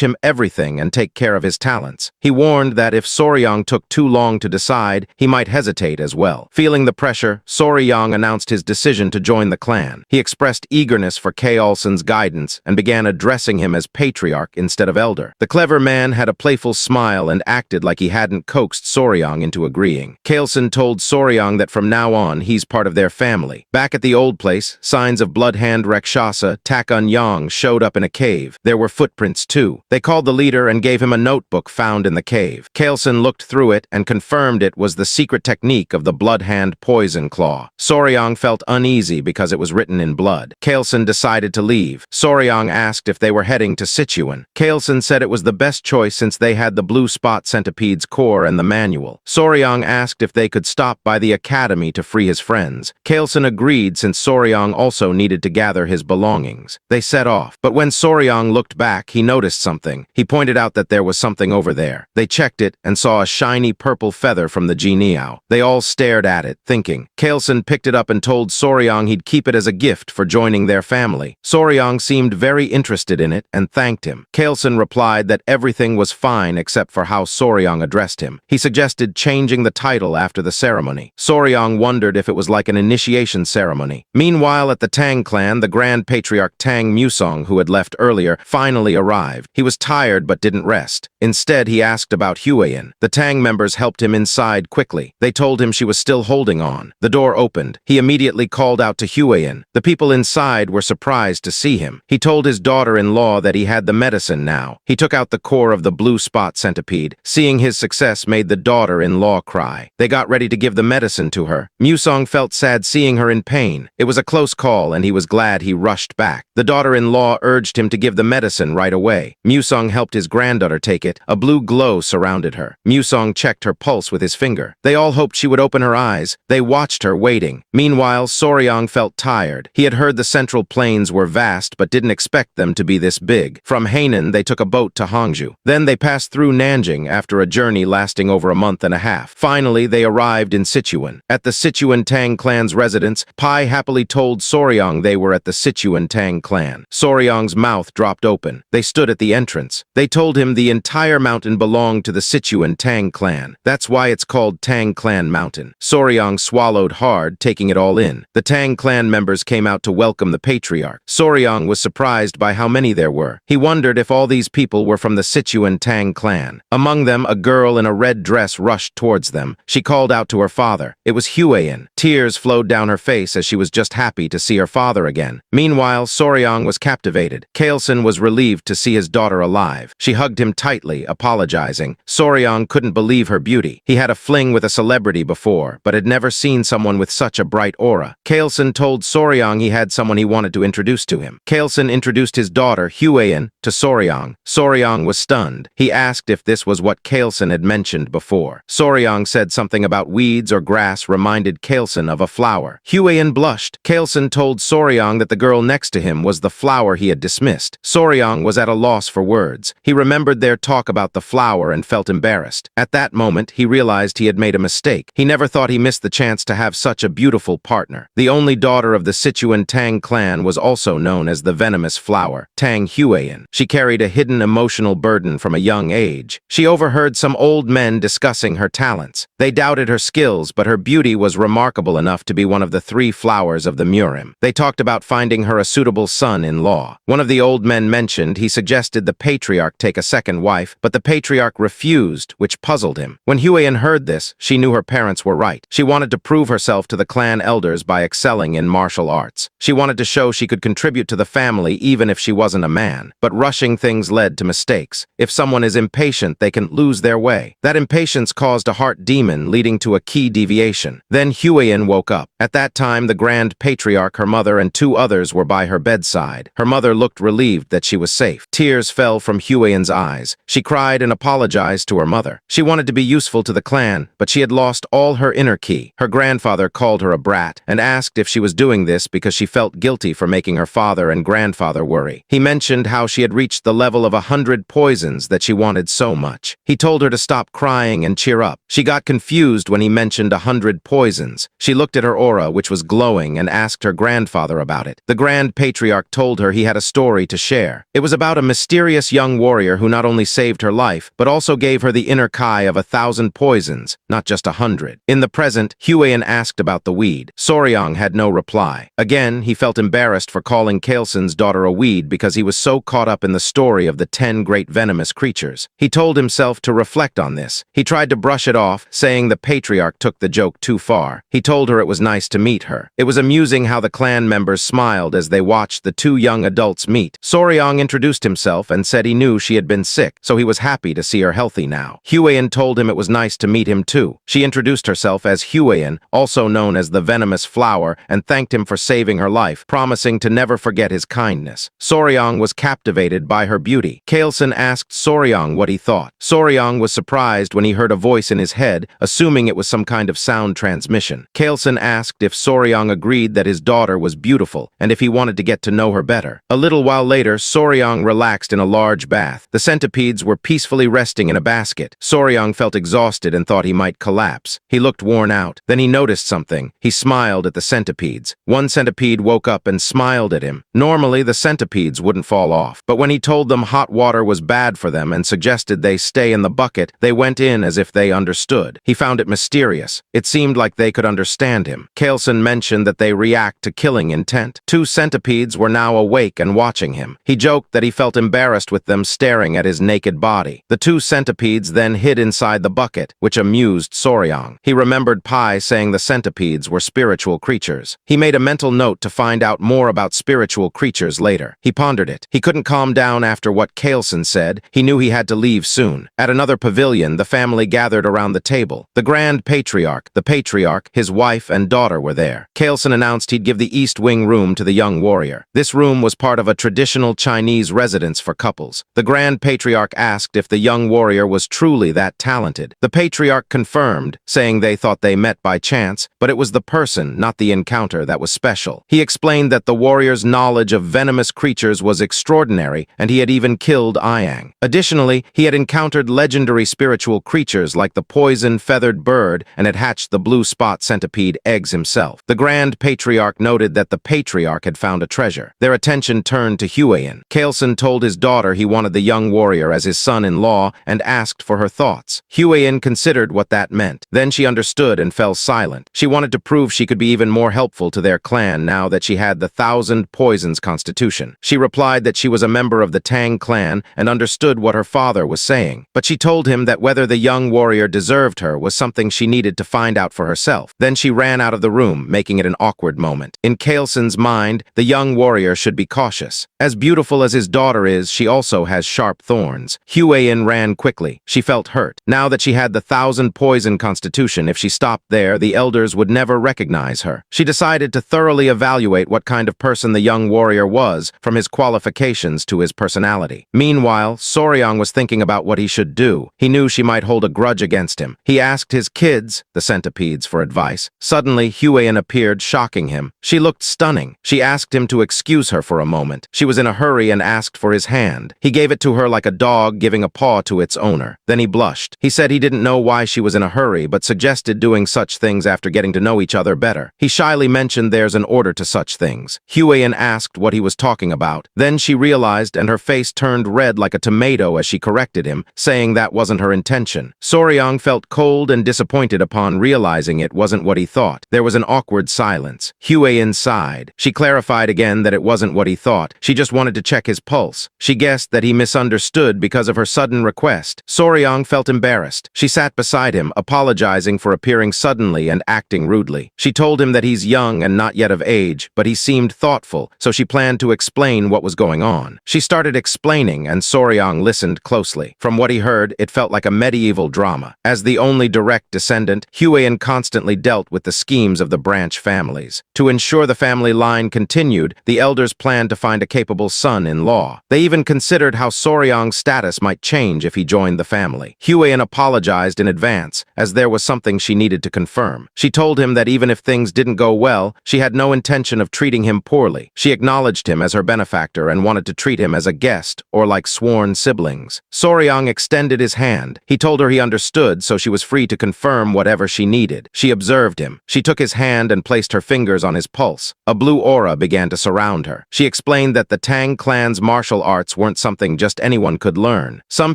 him everything and take care of his talents. He warned that if Soryang took too long to decide, he might hesitate as well. Feeling the pressure, Soryang announced his decision to join the clan. He expressed eagerness for Kaelson's guidance and began addressing him as patriarch instead of elder. The clever man had a playful smile and acted like he hadn't coaxed Soryang into agreeing. Kaelson told Soryang that from now on, he's part of their family. Back at the old place, signs of blood-hand Rakshasa Takun Yang showed up in a cave. There were footprints too. They called the leader and gave him a notebook found in the cave. Kaelson looked through it and confirmed it was the secret technique of the blood-hand poison claw. Soryang felt uneasy because it was written in blood. Kaelson decided to leave. Soryang asked if they were heading to Sichuan. Kaelson said it was the best choice since they had the blue spot centipede's core and the manual. Soryang asked if they could stop by the academy to free his friends. Kaelson agreed since Soryang also needed to gather his belongings. They set off, but when Soryang looked back, he noticed something. He pointed out that there was something over there. They checked it and saw a shiny purple feather from the Jianiao. They all stared at it, thinking. Kaelson picked it up and told Soryang he'd keep it as a gift for joining their family. Soryang seemed very interested in it and thanked him. Kaelson replied that everything was fine except for how Soryang addressed him. He suggested changing the title after the ceremony. Soryang wondered if it was like an initiation ceremony. Meanwhile, at the Tang clan, the Grand Patriarch Tang Musong, who had left earlier, finally arrived. He was tired but didn't rest. Instead, he asked about Huayin. The Tang members helped him inside quickly. They told him she was still holding on. The door opened. He immediately called out to Huayin. The people inside were surprised to see him. He told his daughter-in-law that he had the medicine now. He took out the core of the blue spot centipede. Seeing his success made the daughter-in-law cry. They got ready to give the medicine to her. Musong felt sad seeing her in pain. It was a close call and he was glad he rushed back. The daughter-in-law urged him to give the medicine right away. Musong helped his granddaughter take it. A blue glow surrounded her. Musong checked her pulse with his finger. They all hoped she would open her eyes. They watched her, waiting. Meanwhile, Soryang felt tired. He had heard the Central Plains were vast but didn't expect them to be this big. From Hainan, they took a boat to Hangzhou. Then they passed through Nanjing after a journey lasting over a month and a half. Finally, they arrived in Sichuan. At the Sichuan Tang clan's residence, Pai happily told Soryang they were at the Sichuan Tang clan. Soryang's mouth dropped open. They stood at the entrance. They told him the entire mountain belonged to the Sichuan Tang clan. That's why it's called Tang Clan Mountain. Soryang swallowed hard, taking it all in. The Tang clan members came out to welcome the patriarch. Soryang was surprised by how many there were. He wondered if all these people were from the Sichuan Tang clan. Among them, a girl in a red dress rushed towards them. She called out to her father. It was Huayin. Tears flowed down her face as she was just happy to see her father again. Meanwhile, Soryang was captivated. Kaelson was relieved to see his daughter alive. She hugged him tightly, apologizing. Soryang couldn't believe her beauty. He had a fling with a celebrity before, but had never seen someone with such a bright aura. Kaelson told Soryang he had someone he wanted to introduce to him. Kaelson introduced his daughter, Huayin, to Soryang. Soryang was stunned. He asked if this was what Kaelson had mentioned before. Soryang said something about weeds or grass reminded Kaelson of a flower. Huayin blushed. Kaelson told Soryang that the girl next to him was the flower he had dismissed. Soryang was at a loss for words. He remembered their talk about the flower and felt embarrassed. At that moment, he realized he had made a mistake. He never thought he missed the chance to have such a beautiful partner. The only daughter of the Sichuan Tang clan was also known as the venomous flower, Tang Huayin. She carried a hidden emotional burden from a young age. She overheard some old men discussing her talents. They doubted her skills, but her beauty was remarkable remarkable enough to be one of the 3 flowers of the Murim. They talked about finding her a suitable son-in-law. One of the old men mentioned he suggested the patriarch take a second wife, but the patriarch refused, which puzzled him. When Huiyin heard this, she knew her parents were right. She wanted to prove herself to the clan elders by excelling in martial arts. She wanted to show she could contribute to the family even if she wasn't a man. But rushing things led to mistakes. If someone is impatient, they can lose their way. That impatience caused a heart demon, leading to a key deviation. Then Huiyin woke up. At that time, the Grand Patriarch, her mother, and 2 others were by her bedside. Her mother looked relieved that she was safe. Tears fell from Huiyin's eyes. She cried and apologized to her mother. She wanted to be useful to the clan, but she had lost all her inner ki. Her grandfather called her a brat and asked if she was doing this because she felt guilty for making her father and grandfather worry. He mentioned how she had reached the level of 100 poisons that she wanted so much. He told her to stop crying and cheer up. She got confused when he mentioned 100 poisons. She looked at her aura, which was glowing, and asked her grandfather about it. The Grand Patriarch told her he had a story to share. It was about a mysterious young warrior who not only saved her life, but also gave her the inner kai of 1,000 poisons, not just 100. In the present, Huiyin asked about the weed. Soryang had no reply. Again, he felt embarrassed for calling Kailson's daughter a weed because he was so caught up in the story of the 10 great venomous creatures. He told himself to reflect on this. He tried to brush it off, saying the patriarch took the joke too far. He told her it was nice to meet her. It was amusing how the clan members smiled as they watched the 2 young adults meet. Soryang introduced himself and said he knew she had been sick, so he was happy to see her healthy now. Huiyin told him it was nice to meet him too. She introduced herself as Huiyin, also known as the venomous flower, and thanked him for saving her life, promising to never forget his kindness. Soryang was captivated by her beauty. Kailson asked Soryang what he thought. Soryang was surprised when he heard a voice in his head, assuming it was some kind of sound transmission. Kailson asked if Soryang agreed that his daughter was beautiful, and if he wanted to get to know her better. A little while later, Soryang relaxed in a large bath. The centipedes were peacefully resting in a basket. Soryang felt exhausted and thought he might collapse. He looked worn out. Then he noticed something. He smiled at the centipedes. One centipede woke up and smiled at him. Normally, the centipedes wouldn't fall off, but when he told them hot water was bad for them and suggested they stay in the bucket, they went in as if they understood. He found it mysterious. It seemed like they could understand him. Kailson mentioned that they react to killing intent. 2 centipedes were now awake and watching him. He joked that he felt embarrassed with them staring at his naked body. The 2 centipedes then hid inside the bucket, which amused Soryang. He remembered Pai saying the centipedes were spiritual creatures. He made a mental note to find out more about spiritual creatures later. He pondered it. He couldn't calm down after what Kailson said. He knew he had to leave soon. At another pavilion, the family gathered around the table. The Grand Patriarch, the Patriarch, his wife, and daughter were there. Kailson announced he'd give the East Wing room to the young warrior. This room was part of a traditional Chinese residence for couples. The Grand Patriarch asked if the young warrior was truly that talented. The Patriarch confirmed, saying they thought they met by chance, but it was the person, not the encounter, that was special. He explained that the warrior's knowledge of venomous creatures was extraordinary, and he had even killed Ayang. Additionally, he had encountered legendary spiritual creatures like the poison-feathered bird and had hatched the blue spot centipede eggs himself. The Grand Patriarch noted that the Patriarch had found a treasure. Their attention turned to Huiyin. Kailson told his daughter he wanted the young warrior as his son-in-law and asked for her thoughts. Huiyin considered what that meant. Then she understood and fell silent. She wanted to prove she could be even more helpful to their clan now that she had the 1,000 poisons constitution. She replied that she was a member of the Tang clan and understood what her father was saying. But she told him that whether the young warrior deserved her was something she needed to find out for herself. Then she ran out of the room, making it an awkward moment. In Kailson's mind, the young warrior should be cautious. As beautiful as his daughter is, she also has sharp thorns. Huiyin ran quickly. She felt hurt. Now that she had the 1,000 poison constitution, if she stopped there, the elders would never recognize her. She decided to thoroughly evaluate what kind of person the young warrior was, from his qualifications to his personality. Meanwhile, Soryang was thinking about what he should do. He knew she might hold a grudge against him. He asked his kids, the centipedes, for advice. Suddenly, Huiyin appeared, shocking him. She looked stunning. She asked him to excuse her for a moment. She was in a hurry and asked for his hand. He gave it to her like a dog giving a paw to its owner. Then he blushed. He said he didn't know why she was in a hurry, but suggested doing such things after getting to know each other better. He shyly mentioned there's an order to such things. Huiyin asked what he was talking about. Then she realized, and her face turned red like a tomato as she corrected him, saying that wasn't her intention. Soryang felt cold and disappointed upon realizing it wasn't what what he thought. There was an awkward silence. Hue sighed. She clarified again that it wasn't what he thought. She just wanted to check his pulse. She guessed that he misunderstood because of her sudden request. Soryang felt embarrassed. She sat beside him, apologizing for appearing suddenly and acting rudely. She told him that he's young and not yet of age, but he seemed thoughtful, so she planned to explain what was going on. She started explaining, and Soryang listened closely. From what he heard, it felt like a medieval drama. As the only direct descendant, Hue constantly dealt with the schemes of the branch families. To ensure the family line continued, the elders planned to find a capable son-in-law. They even considered how Soryang's status might change if he joined the family. Hue apologized in advance, as there was something she needed to confirm. She told him that even if things didn't go well, she had no intention of treating him poorly. She acknowledged him as her benefactor and wanted to treat him as a guest or like sworn siblings. Soryang extended his hand. He told her he understood, so she was free to confirm whatever she needed. She observed him. She took his hand and placed her fingers on his pulse. A blue aura began to surround her. She explained that the Tang clan's martial arts weren't something just anyone could learn. Some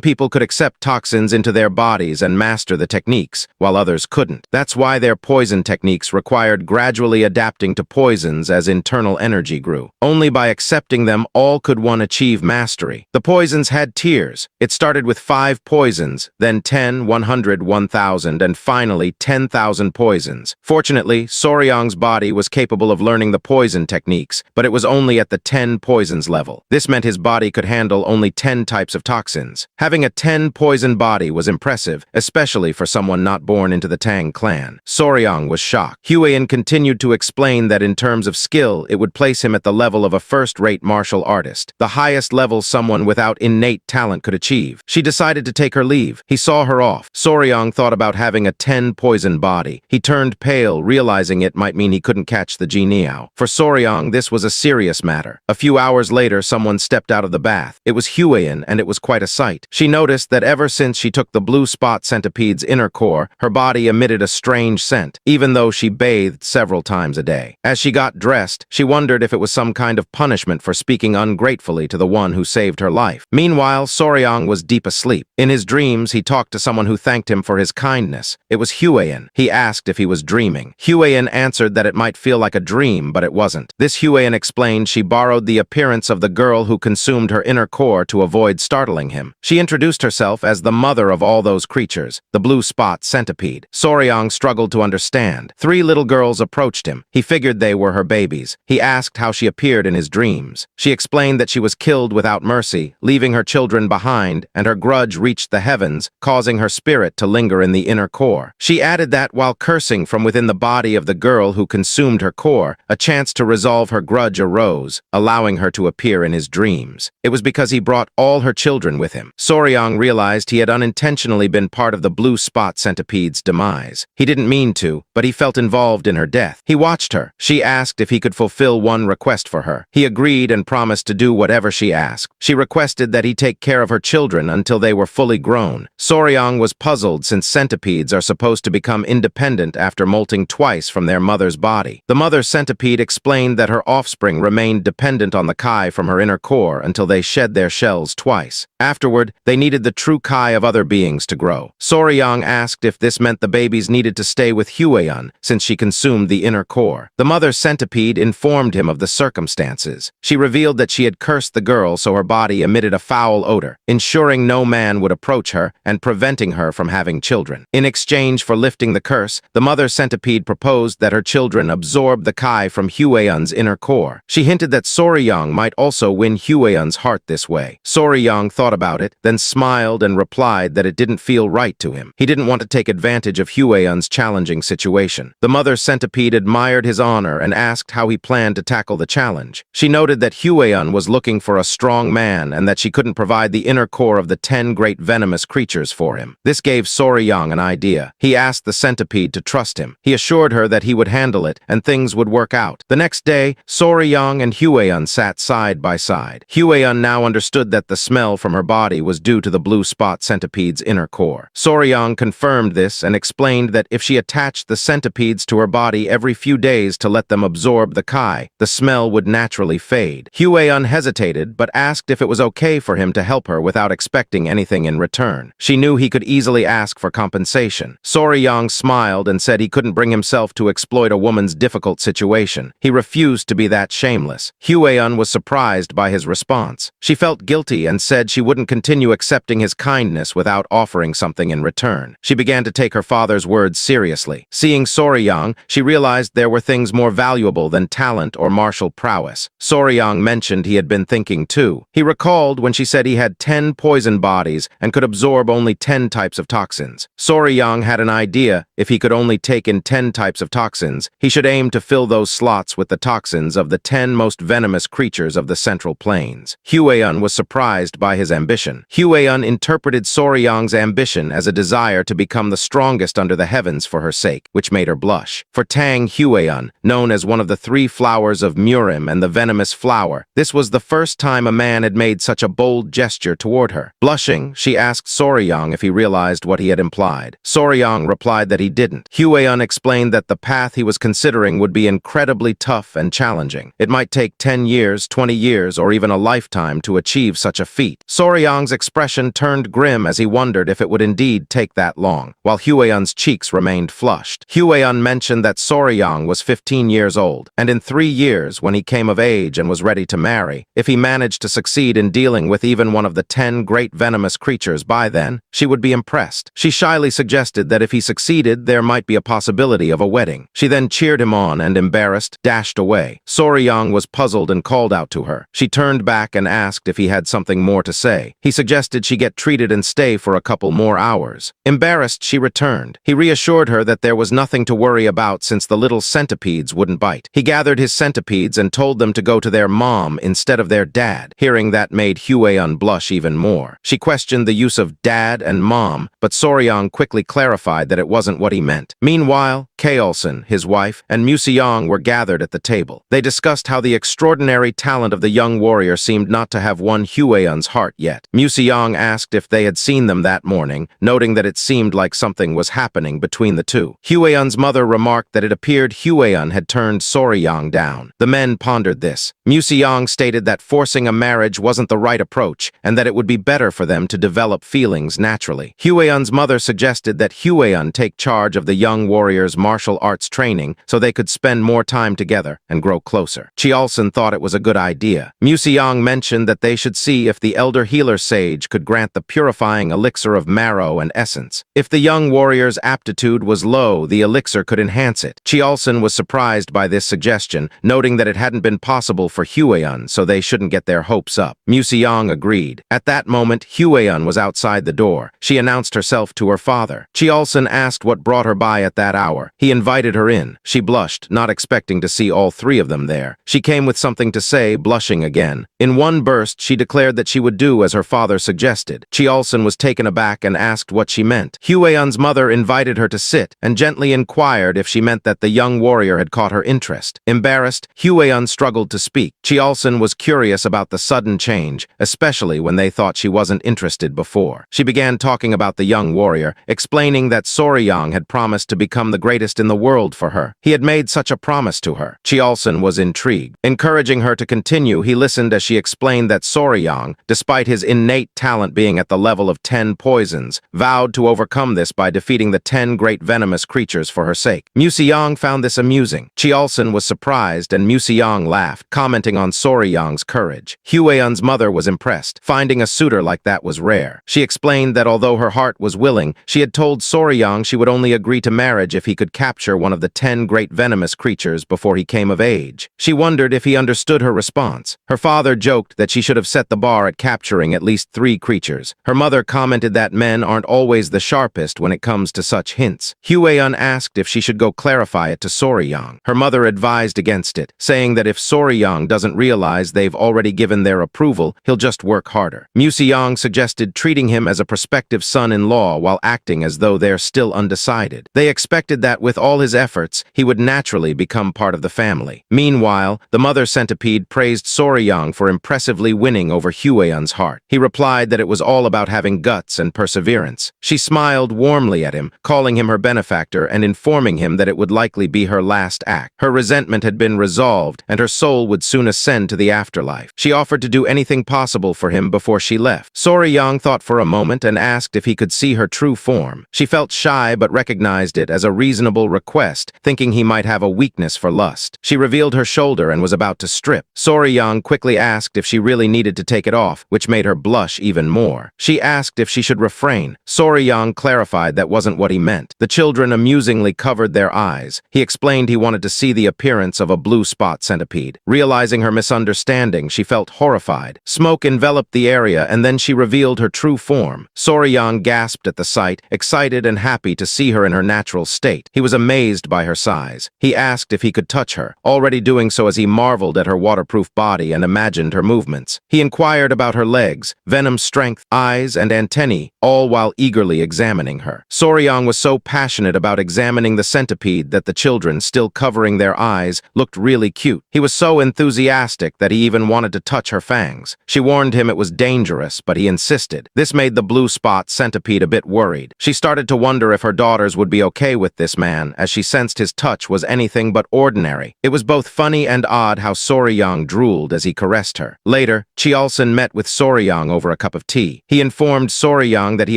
people could accept toxins into their bodies and master the techniques, while others couldn't. That's why their poison techniques required gradually adapting to poisons as internal energy grew. Only by accepting them all could one achieve mastery. The poisons had tiers. It started with 5 poisons, then 10, 100, 1,000, and finally 10,000 poisons. Fortunately, Soryang's body was capable of learning the poison techniques, but it was only at the 10 poisons level. This meant his body could handle only 10 types of toxins. Having a 10 poison body was impressive, especially for someone not born into the Tang clan. Soryang was shocked. Hue continued to explain that in terms of skill, it would place him at the level of a first-rate martial artist, the highest level someone without innate talent could achieve. She decided to take her leave. He saw her off. Soryang thought about having a 10 poison body. He turned pale, realizing it might mean he couldn't catch the Jianiao. For Soryang, this was a serious matter. A few hours later, someone stepped out of the bath. It was Hueyin, and it was quite a sight. She noticed that ever since she took the blue spot centipede's inner core, her body emitted a strange scent, even though she bathed several times a day. As she got dressed, she wondered if it was some kind of punishment for speaking ungratefully to the one who saved her life. Meanwhile, Soryang was deep asleep. In his dreams, he talked to someone who thanked him for his kindness. It was Hueyin. He asked if he was dreaming. Hueyin answered that it might feel like a dream, but it wasn't. This Hueyin explained she borrowed the appearance of the girl who consumed her inner core to avoid startling him. She introduced herself as the mother of all those creatures, the blue spot centipede. Soryang struggled to understand. 3 little girls approached him. He figured they were her babies. He asked how she appeared in his dreams. She explained that she was killed without mercy, leaving her children behind, and her grudge reached the heavens, causing her spirit to linger in the inner core. She added that while cursing from within the body of the girl who consumed her core, a chance to resolve her grudge arose, allowing her to appear in his dreams. It was because he brought all her children with him. Soryang realized he had unintentionally been part of the blue spot centipede's demise. He didn't mean to, but he felt involved in her death. He watched her. She asked if he could fulfill one request for her. He agreed and promised to do whatever she asked. She requested that he take care of her children until they were fully grown. Soryang was puzzled since centipedes are supposed to become independent after molting twice from their mother's body. The mother centipede explained that her offspring remained dependent on the kai from her inner core until they shed their shells twice. Afterward, they needed the true kai of other beings to grow. Soryang asked if this meant the babies needed to stay with Hueyin since she consumed the inner core. The mother centipede informed him of the circumstances. She revealed that she had cursed the girl so her body emitted a foul odor, ensuring no man would approach her and preventing her from having children. In exchange for lifting the curse, the mother centipede proposed that her children absorb the kai from Hueyun's inner core. She hinted that Soryang might also win Hueyun's heart this way. Soryang thought about it, then smiled and replied that it didn't feel right to him. He didn't want to take advantage of Hueyun's challenging situation. The mother centipede admired his honor and asked how he planned to tackle the challenge. She noted that Hueyin was looking for a strong man and that she couldn't provide the inner core of the 10 great venomous creatures for him. This gave Soryang an idea. He asked the centipede to trust him. He assured her that he would handle it and things would work out. The next day, Soryang and Hueyin sat side by side. Hueyin now understood that the smell from her body was due to the blue spot centipede's inner core. Soryang confirmed this and explained that if she attached the centipedes to her body every few days to let them absorb the kai, the smell would naturally fade. Hueyin hesitated but asked if it was okay for him to help her without expecting anything in return. She knew he could easily ask for compensation. Soryang smiled and said he he couldn't bring himself to exploit a woman's difficult situation. He refused to be that shameless. Hwee-eun was surprised by his response. She felt guilty and said she wouldn't continue accepting his kindness without offering something in return. She began to take her father's words seriously. Seeing Soryang, she realized there were things more valuable than talent or martial prowess. Soryang mentioned he had been thinking too. He recalled when she said he had 10 poison bodies and could absorb only 10 types of toxins. Soryang had an idea: if he could only take in 10 types of toxins, he should aim to fill those slots with the toxins of the 10 most venomous creatures of the Central Plains. Hwee-eun was surprised by his ambition. Hwee-eun interpreted Soryang's ambition as a desire to become the strongest under the heavens for her sake, which made her blush. For Tang Hwee-eun, known as one of the 3 flowers of Murim and the venomous flower, this was the first time a man had made such a bold gesture toward her. Blushing, she asked Soryang if he realized what he had implied. Soryang replied that he didn't. Hwee-eun explained that the path he was considering would be incredibly tough and challenging. It might take 10 years, 20 years, or even a lifetime to achieve such a feat. Soryang's expression turned grim as he wondered if it would indeed take that long, while Hwee-eun's cheeks remained flushed. Hwee-eun mentioned that Soryang was 15 years old, and in 3 years, when he came of age and was ready to marry, if he managed to succeed in dealing with even one of the 10 great venomous creatures by then, she would be impressed. She shyly suggested that if he succeeded, there might be a possibility of a wedding. She then cheered him on and, embarrassed, dashed away. Soryang was puzzled and called out to her. She turned back and asked if he had something more to say. He suggested she get treated and stay for a couple more hours. Embarrassed, she returned. He reassured her that there was nothing to worry about since the little centipedes wouldn't bite. He gathered his centipedes and told them to go to their mom instead of their dad. Hearing that made Hwee-eun blush even more. She questioned the use of dad and mom, but Soryang quickly clarified that it wasn't what he meant. Meanwhile, Kaolson, his wife, and Museong were gathered at the table. They discussed how the extraordinary talent of the young warrior seemed not to have won Hwee-eun's heart yet. Museong asked if they had seen them that morning, noting that it seemed like something was happening between the two. Hwee-eun's mother remarked that it appeared Hwee-eun had turned Soryang down. The men pondered this. Museong stated that forcing a marriage wasn't the right approach, and that it would be better for them to develop feelings naturally. Hwee-eun's mother suggested that Hwee-eun take charge of the young warrior's martial arts training so they could spend more time together and grow closer. Cheolson thought it was a good idea. Museong mentioned that they should see if the elder healer sage could grant the purifying elixir of marrow and essence. If the young warrior's aptitude was low, the elixir could enhance it. Cheolson was surprised by this suggestion, noting that it hadn't been possible for Hwee-eun, so they shouldn't get their hopes up. Museong agreed. At that moment, Hwee-eun was outside the door. She announced herself to her father. Cheolson asked what brought her by at that hour. He invited her in. She blushed, not expecting to see all 3 of them there. She came with something to say, blushing again. In one burst, she declared that she would do as her father suggested. Cheolson was taken aback and asked what she meant. Hwee-eun's mother invited her to sit and gently inquired if she meant that the young warrior had caught her interest. Embarrassed, Hwee-eun struggled to speak. Cheolson was curious about the sudden change, especially when they thought she wasn't interested before. She began talking about the young warrior, explaining that Soryang had promised to become the greatest in the world for her. He had made such a promise to her. Cheolson was intrigued. Encouraging her to continue, he listened as she explained that Soryang, despite his innate talent being at the level of 10 poisons, vowed to overcome this by defeating the 10 great venomous creatures for her sake. Museong found this amusing. Cheolson was surprised and Museong laughed, commenting on Soryang's courage. Hwee-eun's mother was impressed. Finding a suitor like that was rare. She explained that although her heart was willing, she had told Soryang she would only agree to marriage if he could capture one of the 10 great venomous creatures before he came of age. She wondered if he understood her response. Her father joked that she should have set the bar at capturing at least 3 creatures. Her mother commented that men aren't always the sharpest when it comes to such hints. Hwee-eun asked if she should go clarify it to Soryang. Her mother advised against it, saying that if Soryang doesn't realize they've already given their approval, he'll just work harder. Museong suggested treating him as a prospective son-in-law while acting as though they're still undecided. They expected that with all his efforts, he would naturally become part of the family. Meanwhile, the mother centipede praised Soryang for impressively winning over Hwee-eun's heart. He replied that it was all about having guts and perseverance. She smiled warmly at him, calling him her benefactor and informing him that it would likely be her last act. Her resentment had been resolved, and her soul would soon ascend to the afterlife. She offered to do anything possible for him before she left. Soryang thought for a moment and asked if he could see her true form. She felt shy but recognized it as a reasonable reasonable request, thinking he might have a weakness for lust. She revealed her shoulder and was about to strip. Soryang quickly asked if she really needed to take it off, which made her blush even more. She asked if she should refrain. Soryang clarified that wasn't what he meant. The children amusingly covered their eyes. He explained he wanted to see the appearance of a blue spot centipede. Realizing her misunderstanding, she felt horrified. Smoke enveloped the area, and then she revealed her true form. Soryang gasped at the sight, excited and happy to see her in her natural state. He was amazed by her size. He asked if he could touch her, already doing so as he marveled at her waterproof body and imagined her movements. He inquired about her legs, venom strength, eyes, and antennae, all while eagerly examining her. Soryang was so passionate about examining the centipede that the children, still covering their eyes, looked really cute. He was so enthusiastic that he even wanted to touch her fangs. She warned him it was dangerous, but he insisted. This made the blue spot centipede a bit worried. She started to wonder if her daughters would be okay with this man, as she sensed his touch was anything but ordinary. It was both funny and odd how Soryang drooled as he caressed her. Later, Cheolson met with Soryang over a cup of tea. He informed Soryang that he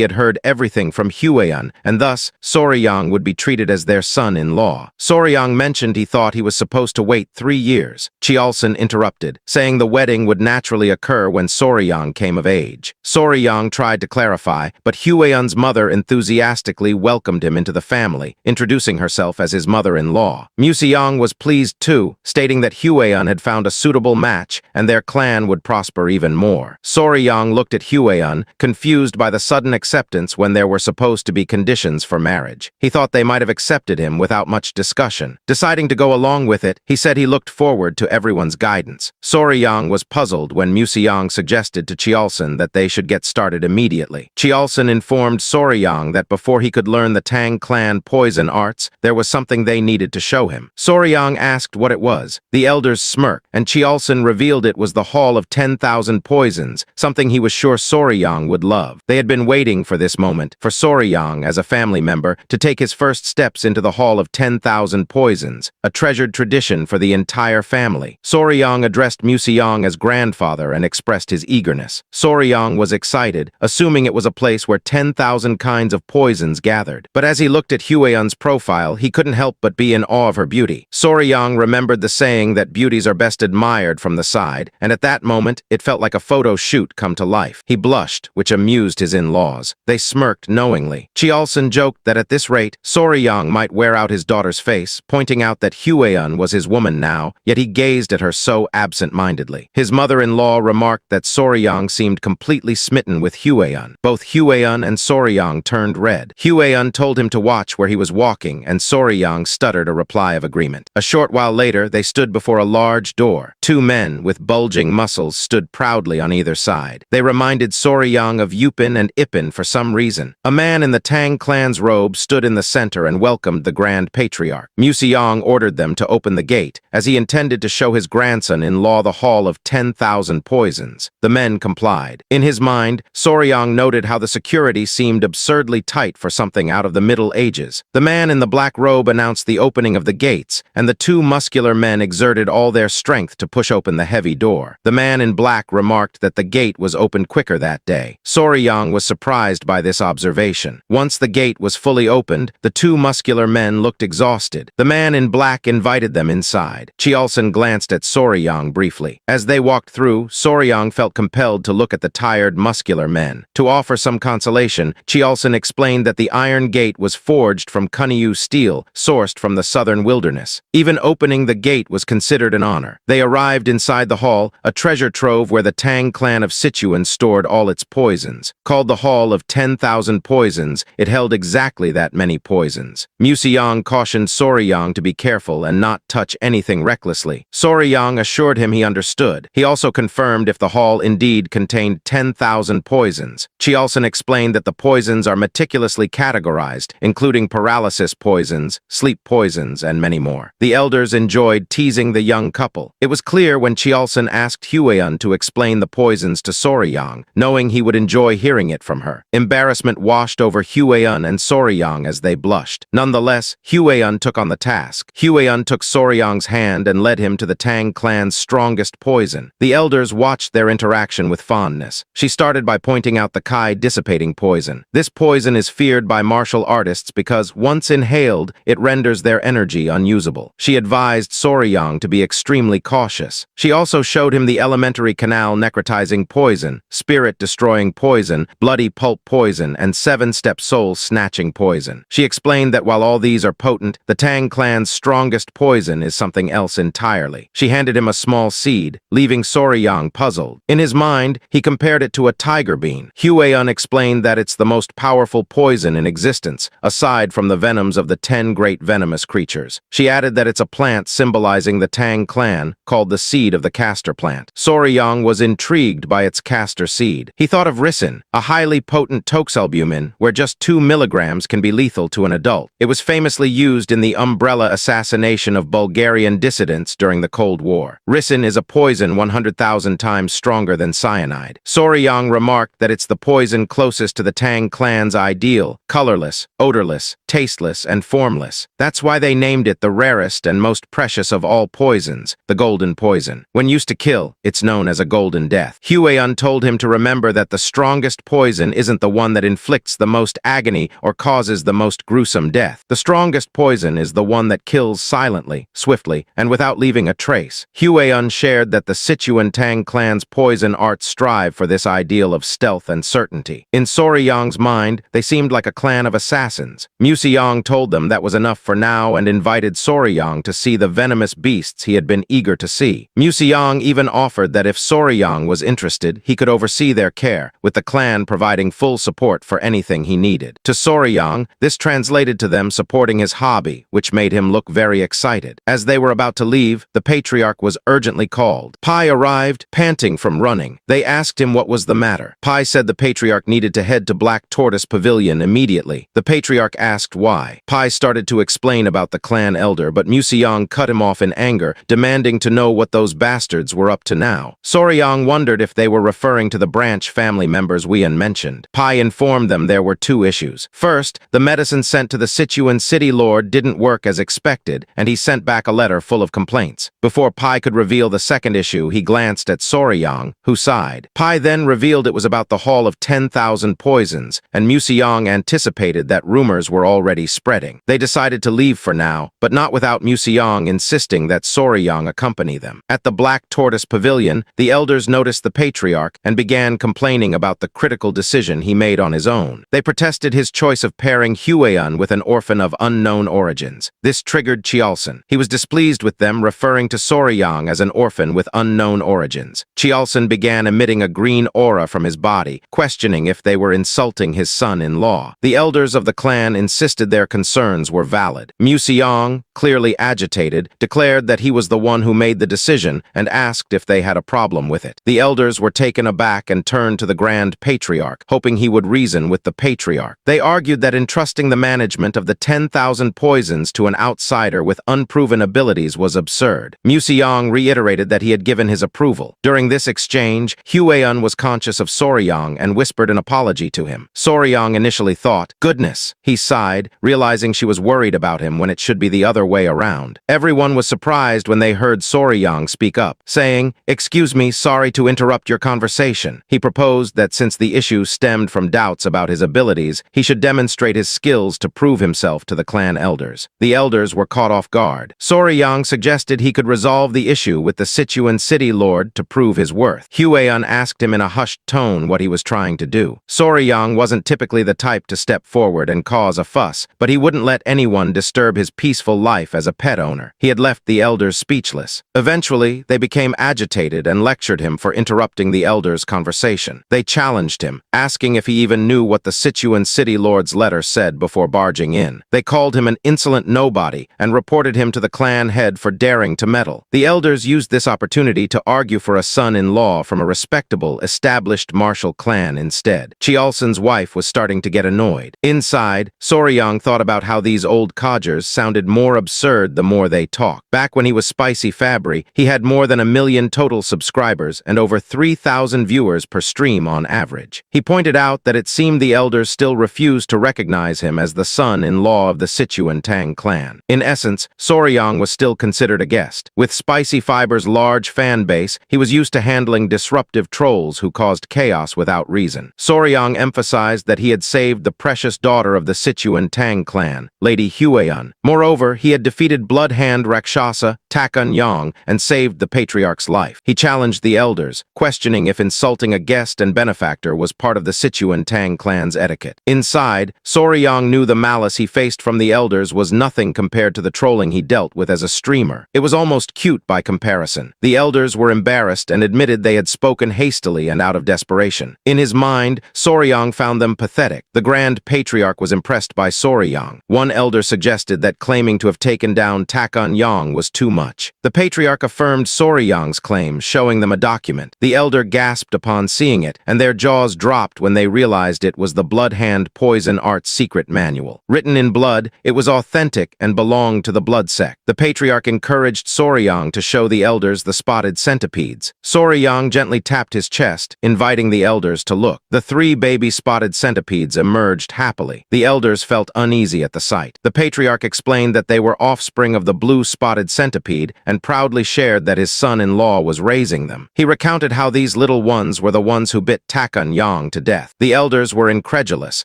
had heard everything from Hwaeun, and thus Soryang would be treated as their son-in-law. Soryang mentioned he thought he was supposed to wait 3 years. Cheolson interrupted, saying the wedding would naturally occur when Soryang came of age. Soryang tried to clarify, but Hwaeun's mother enthusiastically welcomed him into the family, introducing herself as his mother-in-law. Museong was pleased too, stating that Hwaeun had found a suitable match and their clan would prosper even more. Soryang looked at Hwaeun, confused by the sudden acceptance when there were supposed to be conditions for marriage. He thought they might have accepted him without much discussion. Deciding to go along with it, he said he looked forward to everyone's guidance. Soryang was puzzled when Museong suggested to Cheolson that they should get started immediately. Cheolson informed Soryang that before he could learn the Tang clan poison arts, there was something they needed to show him. Soryang asked what it was. The elders smirked, and Cheolson revealed it was the Hall of 10,000 Poisons, something he was sure Soryang would love. They had been waiting for this moment, for Soryang, as a family member, to take his first steps into the Hall of 10,000 Poisons, a treasured tradition for the entire family. Soryang addressed Museong as grandfather and expressed his eagerness. Soryang was excited, assuming it was a place where 10,000 kinds of poisons gathered. But as he looked at Hwaeun's profile, he couldn't help but be in awe of her beauty. Soryang remembered the saying that beauties are best admired from the side, and at that moment, it felt like a photo shoot come to life. He blushed, which amused his in-laws. They smirked knowingly. Cheolson joked that at this rate, Soryang might wear out his daughter's face, pointing out that Hwaeun was his woman now, yet he gazed at her so absent-mindedly. His mother-in-law remarked that Soryang seemed completely smitten with Hwaeun. Both Hwaeun and Soryang turned red. Hwaeun told him to watch where he was walking, and Soryang stuttered a reply of agreement. A short while later, they stood before a large door. 2 men with bulging muscles stood proudly on either side. They reminded Soryang of Yupin and Ipin for some reason. A man in the Tang clan's robe stood in the center and welcomed the Grand Patriarch. Museong ordered them to open the gate, as he intended to show his grandson-in-law the Hall of 10,000 Poisons. The men complied. In his mind, Soryang noted how the security seemed absurdly tight for something out of the Middle Ages. The man in the black robe announced the opening of the gates, and the 2 muscular men exerted all their strength to push open the heavy door. The man in black remarked that the gate was opened quicker that day. Soryang was surprised by this observation. Once the gate was fully opened, the 2 muscular men looked exhausted. The man in black invited them inside. Cheolson glanced at Soryang briefly. As they walked through, Soryang felt compelled to look at the tired, muscular men. To offer some consolation, Cheolson explained that the iron gate was forged from Kunyu steel, sourced from the southern wilderness. Even opening the gate was considered an honor. They arrived inside the hall, a treasure trove where the Tang clan of Sichuan stored all its poisons. Called the Hall of 10,000 Poisons, it held exactly that many poisons. Museong cautioned Soryang to be careful and not touch anything recklessly. Soryang assured him he understood. He also confirmed if the hall indeed contained 10,000 poisons. Cheolson explained that the poisons are meticulously categorized, including paralysis poisons, sleep poisons, and many more. The elders enjoyed teasing the young couple. It was clear when Cheolson asked Hwaeun to explain the poisons to Soryang, knowing he would enjoy hearing it from her. Embarrassment washed over Hwaeun and Soryang as they blushed. Nonetheless, Hwaeun took on the task. Hwaeun took Soryang's hand and led him to the Tang clan's strongest poison. The elders watched their interaction with fondness. She started by pointing out the Kai dissipating poison. This poison is feared by martial artists because, once inhaled, inhaled, it renders their energy unusable. She advised Soryang to be extremely cautious. She also showed him the elementary canal necrotizing poison, spirit-destroying poison, bloody pulp poison, and seven-step soul-snatching poison. She explained that while all these are potent, the Tang clan's strongest poison is something else entirely. She handed him a small seed, leaving Soryang puzzled. In his mind, he compared it to a tiger bean. Hueun explained that it's the most powerful poison in existence, aside from the venoms of the 10 great venomous creatures. She added that it's a plant symbolizing the Tang clan, called the seed of the castor plant. Soryang was intrigued by its castor seed. He thought of ricin, a highly potent toxalbumin, where just 2 milligrams can be lethal to an adult. It was famously used in the umbrella assassination of Bulgarian dissidents during the Cold War. Ricin is a poison 100,000 times stronger than cyanide. Soryang remarked that it's the poison closest to the Tang clan's ideal, colorless, odorless, tasteless, and formless. That's why they named it the rarest and most precious of all poisons, the golden poison. When used to kill, it's known as a golden death. Hueun told him to remember that the strongest poison isn't the one that inflicts the most agony or causes the most gruesome death. The strongest poison is the one that kills silently, swiftly, and without leaving a trace. Hueun shared that the Sichuan Tang clan's poison arts strive for this ideal of stealth and certainty. In Soryang's mind, they seemed like a clan of assassins. Museong told them that was enough for now and invited Soryang to see the venomous beasts he had been eager to see. Museong even offered that if Soryang was interested, he could oversee their care, with the clan providing full support for anything he needed. To Soryang, this translated to them supporting his hobby, which made him look very excited. As they were about to leave, the patriarch was urgently called. Pai arrived, panting from running. They asked him what was the matter. Pai said the patriarch needed to head to Black Tortoise Pavilion immediately. The patriarch asked why. Pai started to explain about the clan elder, but Museong cut him off in anger, demanding to know what those bastards were up to now. Soryang wondered if they were referring to the branch family members Wean mentioned. Pai informed them there were 2 issues. First, the medicine sent to the Sichuan city lord didn't work as expected, and he sent back a letter full of complaints. Before Pai could reveal the second issue, he glanced at Soryang, who sighed. Pai then revealed it was about the Hall of 10,000 Poisons, and Museong anticipated that rumors were already spreading. They decided to leave for now, but not without Museong insisting that Soryang accompany them. At the Black Tortoise Pavilion, the elders noticed the patriarch and began complaining about the critical decision he made on his own. They protested his choice of pairing Hueun with an orphan of unknown origins. This triggered Chialson. He was displeased with them, referring to Soryang as an orphan with unknown origins. Chialson began emitting a green aura from his body, questioning if they were insulting his son-in-law. The elders of the clan insisted their concerns were valid. Museong, clearly agitated, declared that he was the one who made the decision and asked if they had a problem with it. The elders were taken aback and turned to the Grand Patriarch, hoping he would reason with the patriarch. They argued that entrusting the management of the 10,000 poisons to an outsider with unproven abilities was absurd. Museong reiterated that he had given his approval. During this exchange, Hueun was conscious of Soryang and whispered an apology to him. Soryang initially thought, "Goodness," he sighed, realizing she was worried about him when it should be the other way around. Everyone was surprised when they heard Soryang speak up, saying, "Excuse me, sorry to interrupt your conversation." He proposed that since the issue stemmed from doubts about his abilities, he should demonstrate his skills to prove himself to the clan elders. The elders were caught off guard. Soryang suggested he could resolve the issue with the Sichuan city lord to prove his worth. Hueun asked him in a hushed tone what he was trying to do. Soryang wasn't typically the type to step forward and cause a fuss, but he wouldn't let anyone disturb his peaceful life as a pet owner. He had left the elders speechless. Eventually, they became agitated and lectured him for interrupting the elders' conversation. They challenged him, asking if he even knew what the Sichuan city lord's letter said before barging in. They called him an insolent nobody and reported him to the clan head for daring to meddle. The elders used this opportunity to argue for a son-in-law from a respectable, established martial clan instead. Chialson's wife was starting to get annoyed. Inside, Soryang thought about how these old codgers sounded more absurd the more they talked. Back when he was Spicy Fabry, he had more than 1 million total subscribers and over 3,000 viewers per stream on average. He pointed out that it seemed the elders still refused to recognize him as the son-in-law of the Sichuan Tang clan. In essence, Soryang was still considered a guest. With Spicy Fiber's large fan base, he was used to handling disruptive trolls who caused chaos without reason. Soryang emphasized that he had saved the precious daughter of the Sichuan Tang clan clan, Lady Huayan. Moreover, he had defeated Bloodhand Rakshasa, Takun Yang, and saved the patriarch's life. He challenged the elders, questioning if insulting a guest and benefactor was part of the Sichuan Tang clan's etiquette. Inside, Soryang knew the malice he faced from the elders was nothing compared to the trolling he dealt with as a streamer. It was almost cute by comparison. The elders were embarrassed and admitted they had spoken hastily and out of desperation. In his mind, Soryang found them pathetic. The Grand Patriarch was impressed by Soryang. One elder suggested that claiming to have taken down Takun Yang was too much. The Patriarch affirmed Soryang's claims, showing them a document. The elder gasped upon seeing it, and their jaws dropped when they realized it was the Bloodhand Poison Art's secret manual. Written in blood, it was authentic and belonged to the blood sect. The Patriarch encouraged Soryang to show the elders the spotted centipedes. Soryang gently tapped his chest, inviting the elders to look. The 3 baby spotted centipedes emerged happily. The elders felt uneasy at the sight. The Patriarch explained that they were offspring of the blue spotted centipede and proudly shared that his son-in-law was raising them. He recounted how these little ones were the ones who bit Takun Yang to death. The elders were incredulous,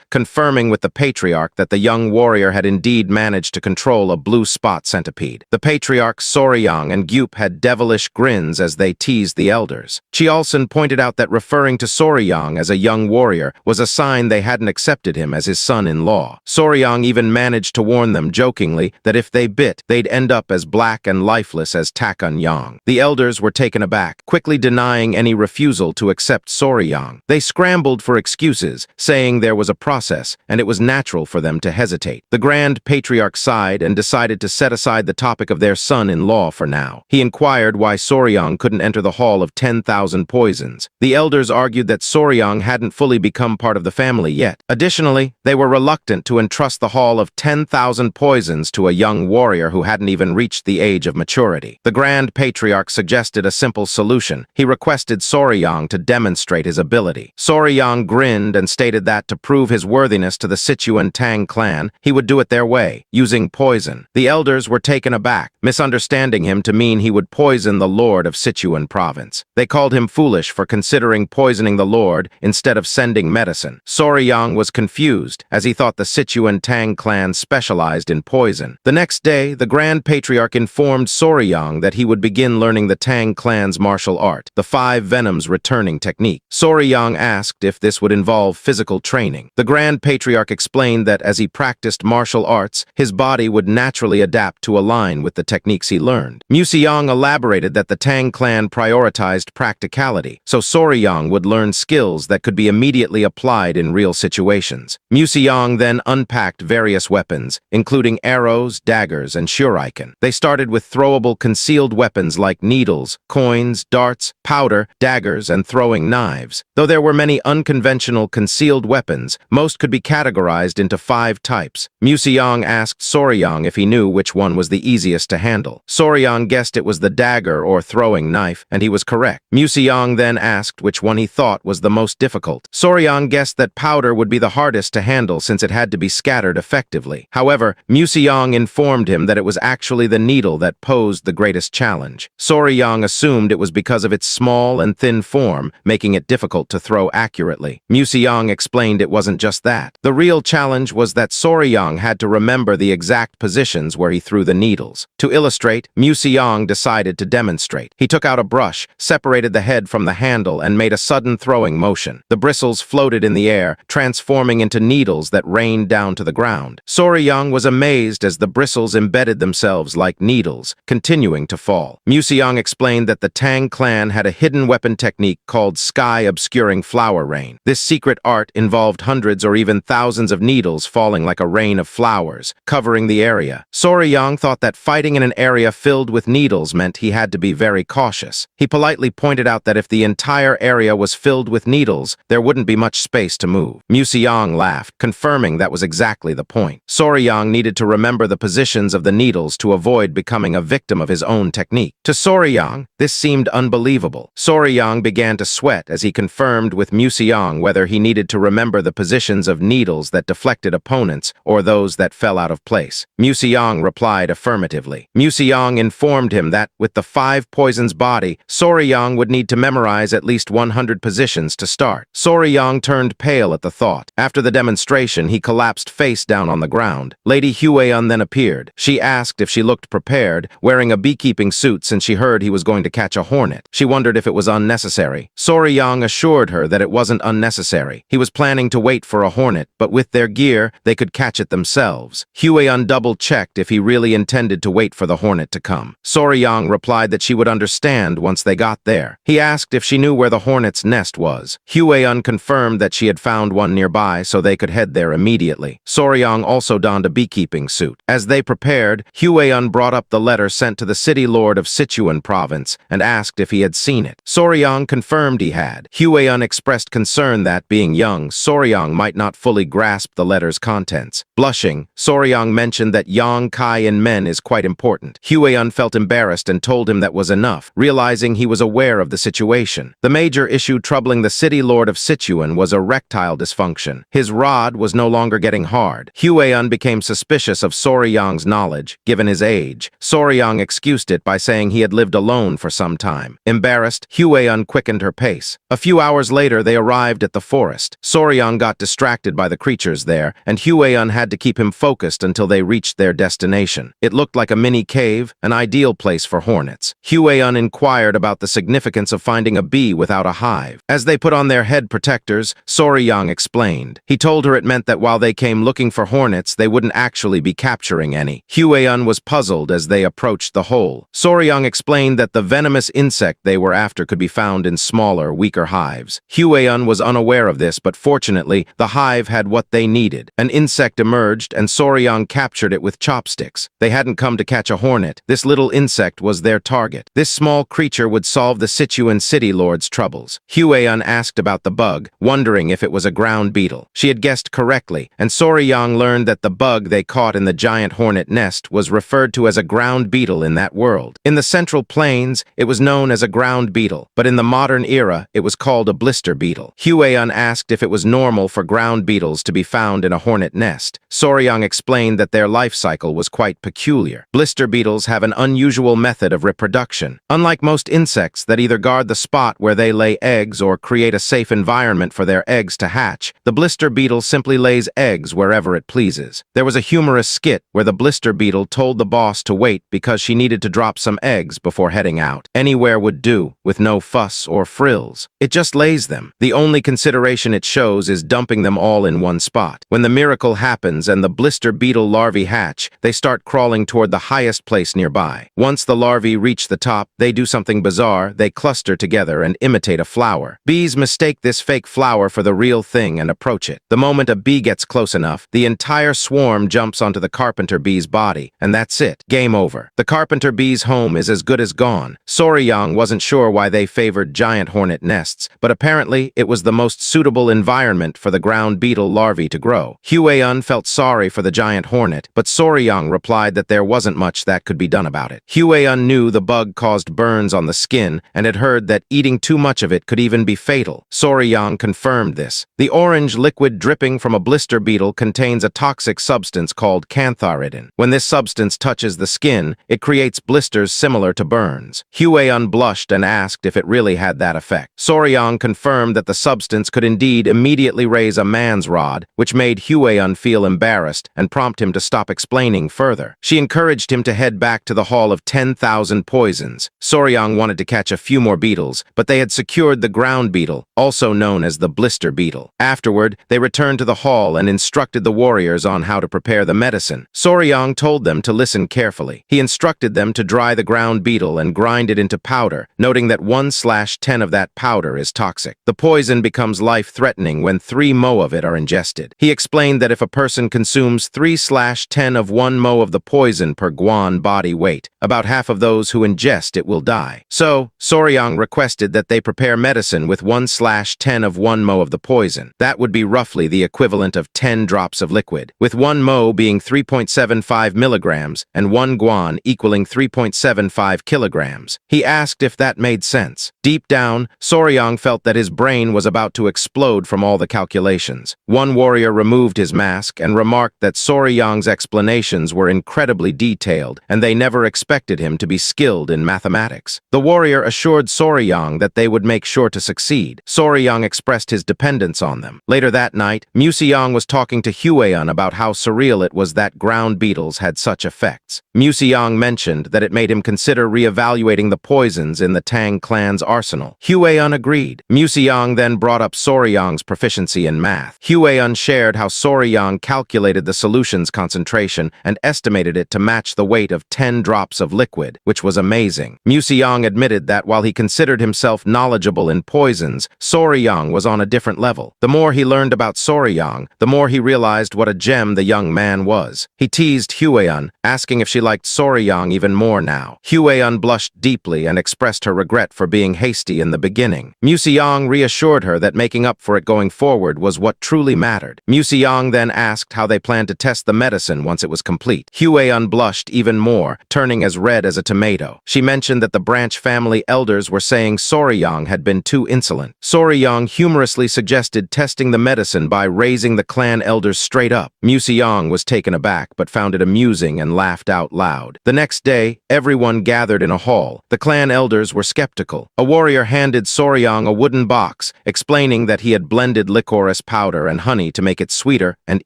confirming with the Patriarch that the young warrior had indeed managed to control a blue spot centipede. The Patriarchs Soryang and Gyup had devilish grins as they teased the elders. Chiolson pointed out that referring to Soryang as a young warrior was a sign they hadn't accepted him as his son-in-law. Soryang even managed to warn them jokingly that if they bit, they'd end up as black and lifeless as Takun Yang. The elders were taken aback, quickly denying any refusal to accept Soryang. They scrambled for excuses, saying there was a process and it was natural for them to hesitate. The Grand Patriarch sighed and decided to set aside the topic of their son-in-law for now. He inquired why Soryang couldn't enter the Hall of 10,000 Poisons. The elders argued that Soryang hadn't fully become part of the family yet. Additionally, they were reluctant to entrust the Hall of 10,000 Poisons to a young warrior who hadn't even reached the age of maturity. The Grand Patriarch suggested a simple solution. He requested Soryang to demonstrate his ability. Soryang grinned and stated that to prove his worthiness to the Sichuan Tang clan, he would do it their way, using poison. The elders were taken aback, misunderstanding him to mean he would poison the Lord of Sichuan province. They called him foolish for considering poisoning the Lord instead of sending medicine. Soryang was confused, as he thought the Sichuan Tang clan specialized in poison. The next day, the Grand Patriarch informed Soryang that he would begin learning the Tang clan's martial art, the 5 Venoms returning technique. Soryang asked if this would involve physical training. The Grand Patriarch explained that as he practiced martial arts, his body would naturally adapt to align with the techniques he learned. Museong elaborated that the Tang clan prioritized practicality, so Soryang would learn skills that could be immediately applied in real situations. Museong then unpacked various weapons, including arrows, daggers, and shuriken. They started with throwable concealed weapons like needles, coins, darts, powder, daggers, and throwing knives. Though there were many unconventional concealed weapons, most could be categorized into 5 types. Museong asked Soryang if he knew which one was the easiest to handle. Soryang guessed it was the dagger or throwing knife, and he was correct. Museong then asked which one he thought was the most difficult. Soryang guessed that powder would be the hardest to handle since it had to be scattered effectively. However, Museong informed him that it was actually the needle that posed the greatest challenge. Soryang assumed it was because of its small and thin form, making it difficult to throw accurately. Museong explained it wasn't just that. The real challenge was that Soryang had to remember the exact positions where he threw the needles. To illustrate, Museong decided to demonstrate. He took out a brush, separated the head from the handle, and made a sudden throwing motion. The bristles floated in the air, transforming into needles that rained down to the ground. Soryang was amazed as the bristles embedded themselves like needles, continuing to fall. Museong explained that the Tang clan had a hidden weapon technique called sky-obscuring flower rain. This secret art involved hundreds or even thousands of needles falling like a rain of flowers, covering the area. Soryang thought that fighting in an area filled with needles meant he had to be very cautious. He politely pointed out that if the entire area was filled with needles, there wouldn't be much space to move. Museong laughed, confirming that was exactly the point. Soryang needed to remember the positions of the needles to avoid becoming a victim of his own technique. To Soryang, this seemed unbelievable. Soryang began to sweat as he confirmed with Museong whether he needed to remember the positions of needles that deflected opponents or those that fell out of place. Museong replied affirmatively. Museong informed him that, with the 5 poisons body, Soryang would need to memorize at least 100 positions to start. Soryang turned pale at the thought. After the demonstration, he collapsed face down on the ground. Lady Hueon then appeared. She asked if she looked prepared, wearing a beekeeping suit since she heard he was going to catch a hornet. She wondered if it was unnecessary. Soryang assured her that it wasn't unnecessary. He was planning to wait for a hornet, but with their gear, they could catch it themselves. Hueon double-checked if he really intended to wait for the hornet to come. Soryang replied that she would understand once they got there. He asked if she knew where the hornet's nest was. Hueon confirmed that she had found one nearby so they could head there immediately. Soryang also donned a beekeeping suit. As they prepared, Hueon brought up the letter sent to the city lord of Sichuan province and asked if he had seen it. Soryang confirmed he had. Hueon expressed concern that, being young, Soryang might not fully grasp the letter's contents. Blushing, Soryang mentioned that yang kai in men is quite important. Hueon felt embarrassed and told him that was enough, realizing he was aware of the situation. The major issue troubling the city lord of Sichuan was erectile dysfunction. His rod was no longer getting hard. Hueon became suspicious of Soryang's knowledge, given his age. Soryang excused it by saying he had lived alone for some time. Embarrassed, Hueon quickened her pace. A few hours later, they arrived at the forest. Soryang got distracted by the creatures there, and Hueon had to keep him focused until they reached their destination. It looked like a mini cave, an ideal place for hornets. Hueon inquired about the significance of finding a bee without a hive. As they put on their head protectors, Soryang explained. He told her it meant that while they came looking for hornets, they wouldn't actually be capturing any. Hueon was puzzled as they approached the hole. Soryang explained that the venomous insect they were after could be found in smaller, weaker hives. Hueon was unaware of this, but fortunately, the hive had what they needed. An insect emerged, and Soryang captured it with chopsticks. They hadn't come to catch a hornet. This little insect was their target. This small creature would solve the Sichuan city lord's troubles. Hueon asked about the bug, wondering if it was a ground beetle. She had guessed correctly, and Soryang learned that the bug they caught in the giant hornet nest was referred to as a ground beetle in that world. In the Central Plains, it was known as a ground beetle, but in the modern era, it was called a blister beetle. Hueon asked if it was normal for ground beetles to be found in a hornet nest. Soryang explained that their life cycle was quite peculiar. Blister beetles have an unusual method of reproduction. Unlike most insects that either guard the spot where they lay eggs or create a safe environment for their eggs to hatch, the blister beetle simply lays eggs wherever it pleases. There was a humorous skit where the blister beetle told the boss to wait because she needed to drop some eggs before heading out. Anywhere would do, with no fuss or frills. It just lays them. The only consideration it shows is dumping them all in one spot. When the miracle happens and the blister beetle larvae hatch, they start crawling toward the highest place nearby. Once the larvae reach the top, they do something bizarre. They cluster together and imitate a flower. Bees mistake this fake flower for the real thing and approach it. The moment a bee gets close enough, the entire swarm jumps onto the carpenter bee's body, and that's it. Game over. The carpenter bee's home is as good as gone. Soryang wasn't sure why they favored giant hornet nests, but apparently it was the most suitable environment for the ground beetle larvae to grow. Hueon felt sorry for the giant hornet, but Soryang replied that there wasn't much that could be done about it. Hueon knew the bug caused burns on the skin and had heard that eating too much of it could even be fatal. Soryang confirmed this. The orange liquid dripping from a blister beetle contains a toxic substance called cantharidin. When this substance touches the skin, it creates blisters similar to burns. Hueon blushed and asked if it really had that effect. Soryang confirmed that the substance could indeed immediately raise a man's rod, which made Hueon feel embarrassed and prompt him to stop explaining further. She encouraged him to head back to the Hall of 10,000 Poisons. Soryang wanted to catch a few more beetles, but they had secured the ground beetle, also known as the blister beetle. Afterward, they returned to the hall and instructed the warriors on how to prepare the medicine. Soryang told them to listen carefully. He instructed them to dry the ground beetle and grind it into powder, noting that 1/10 of that powder is toxic. The poison becomes life-threatening when 3 mo of it are ingested. He explained that if a person consumes 3/10 of 1 mo of the poison per guan body weight, about half of those who ingest it will die. So, Soryang requested that they prepare medicine with 1/10 of 1 mo of the poison. That would be roughly the equivalent of 10 drops of liquid, with 1 mo being 3.75 milligrams and 1 guan 1 equaling 3.75 kilograms. He asked if that made sense. Deep down, Soryang felt that his brain was about to explode from all the calculations. One warrior removed his mask and remarked that Soryang's explanations were incredibly detailed, and they never expected him to be skilled in mathematics. The warrior assured Soryang that they would make sure to succeed. Soryang expressed his dependence on them. Later that night, Museong was talking to Hueon about how surreal it was that ground beetles had such effects. Museong mentioned that it made him consider re-evaluating the poisons in the Tang clan's arsenal. Hueon agreed. Museong then brought up Soryang's proficiency in math. Hueon shared how Soryang calculated the solution's concentration and estimated it to match the weight of 10 drops of liquid, which was amazing. Museong admitted that while he considered himself knowledgeable in poisons, Soryang was on a different level. The more he learned about Soryang, the more he realized what a gem the young man was. He teased Hueon, asking if she liked Soryang even more now. Hueon blushed deeply and expressed her regret for being hasty in the beginning. Museong reassured her that making up for it going forward was what truly mattered. Museong then asked how they planned to test the medicine once it was complete. Hueon blushed even more, turning as red as a tomato. She mentioned that the branch family elders were saying Soryang had been too insolent. Soryang humorously suggested testing the medicine by raising the clan elders straight up. Museong was taken aback but found it amusing and laughed out loud. The next day, everyone gathered in a hall. The clan elders were skeptical. A warrior handed Soryang a wooden box, explaining that he had blended licorice powder and honey to make it sweeter and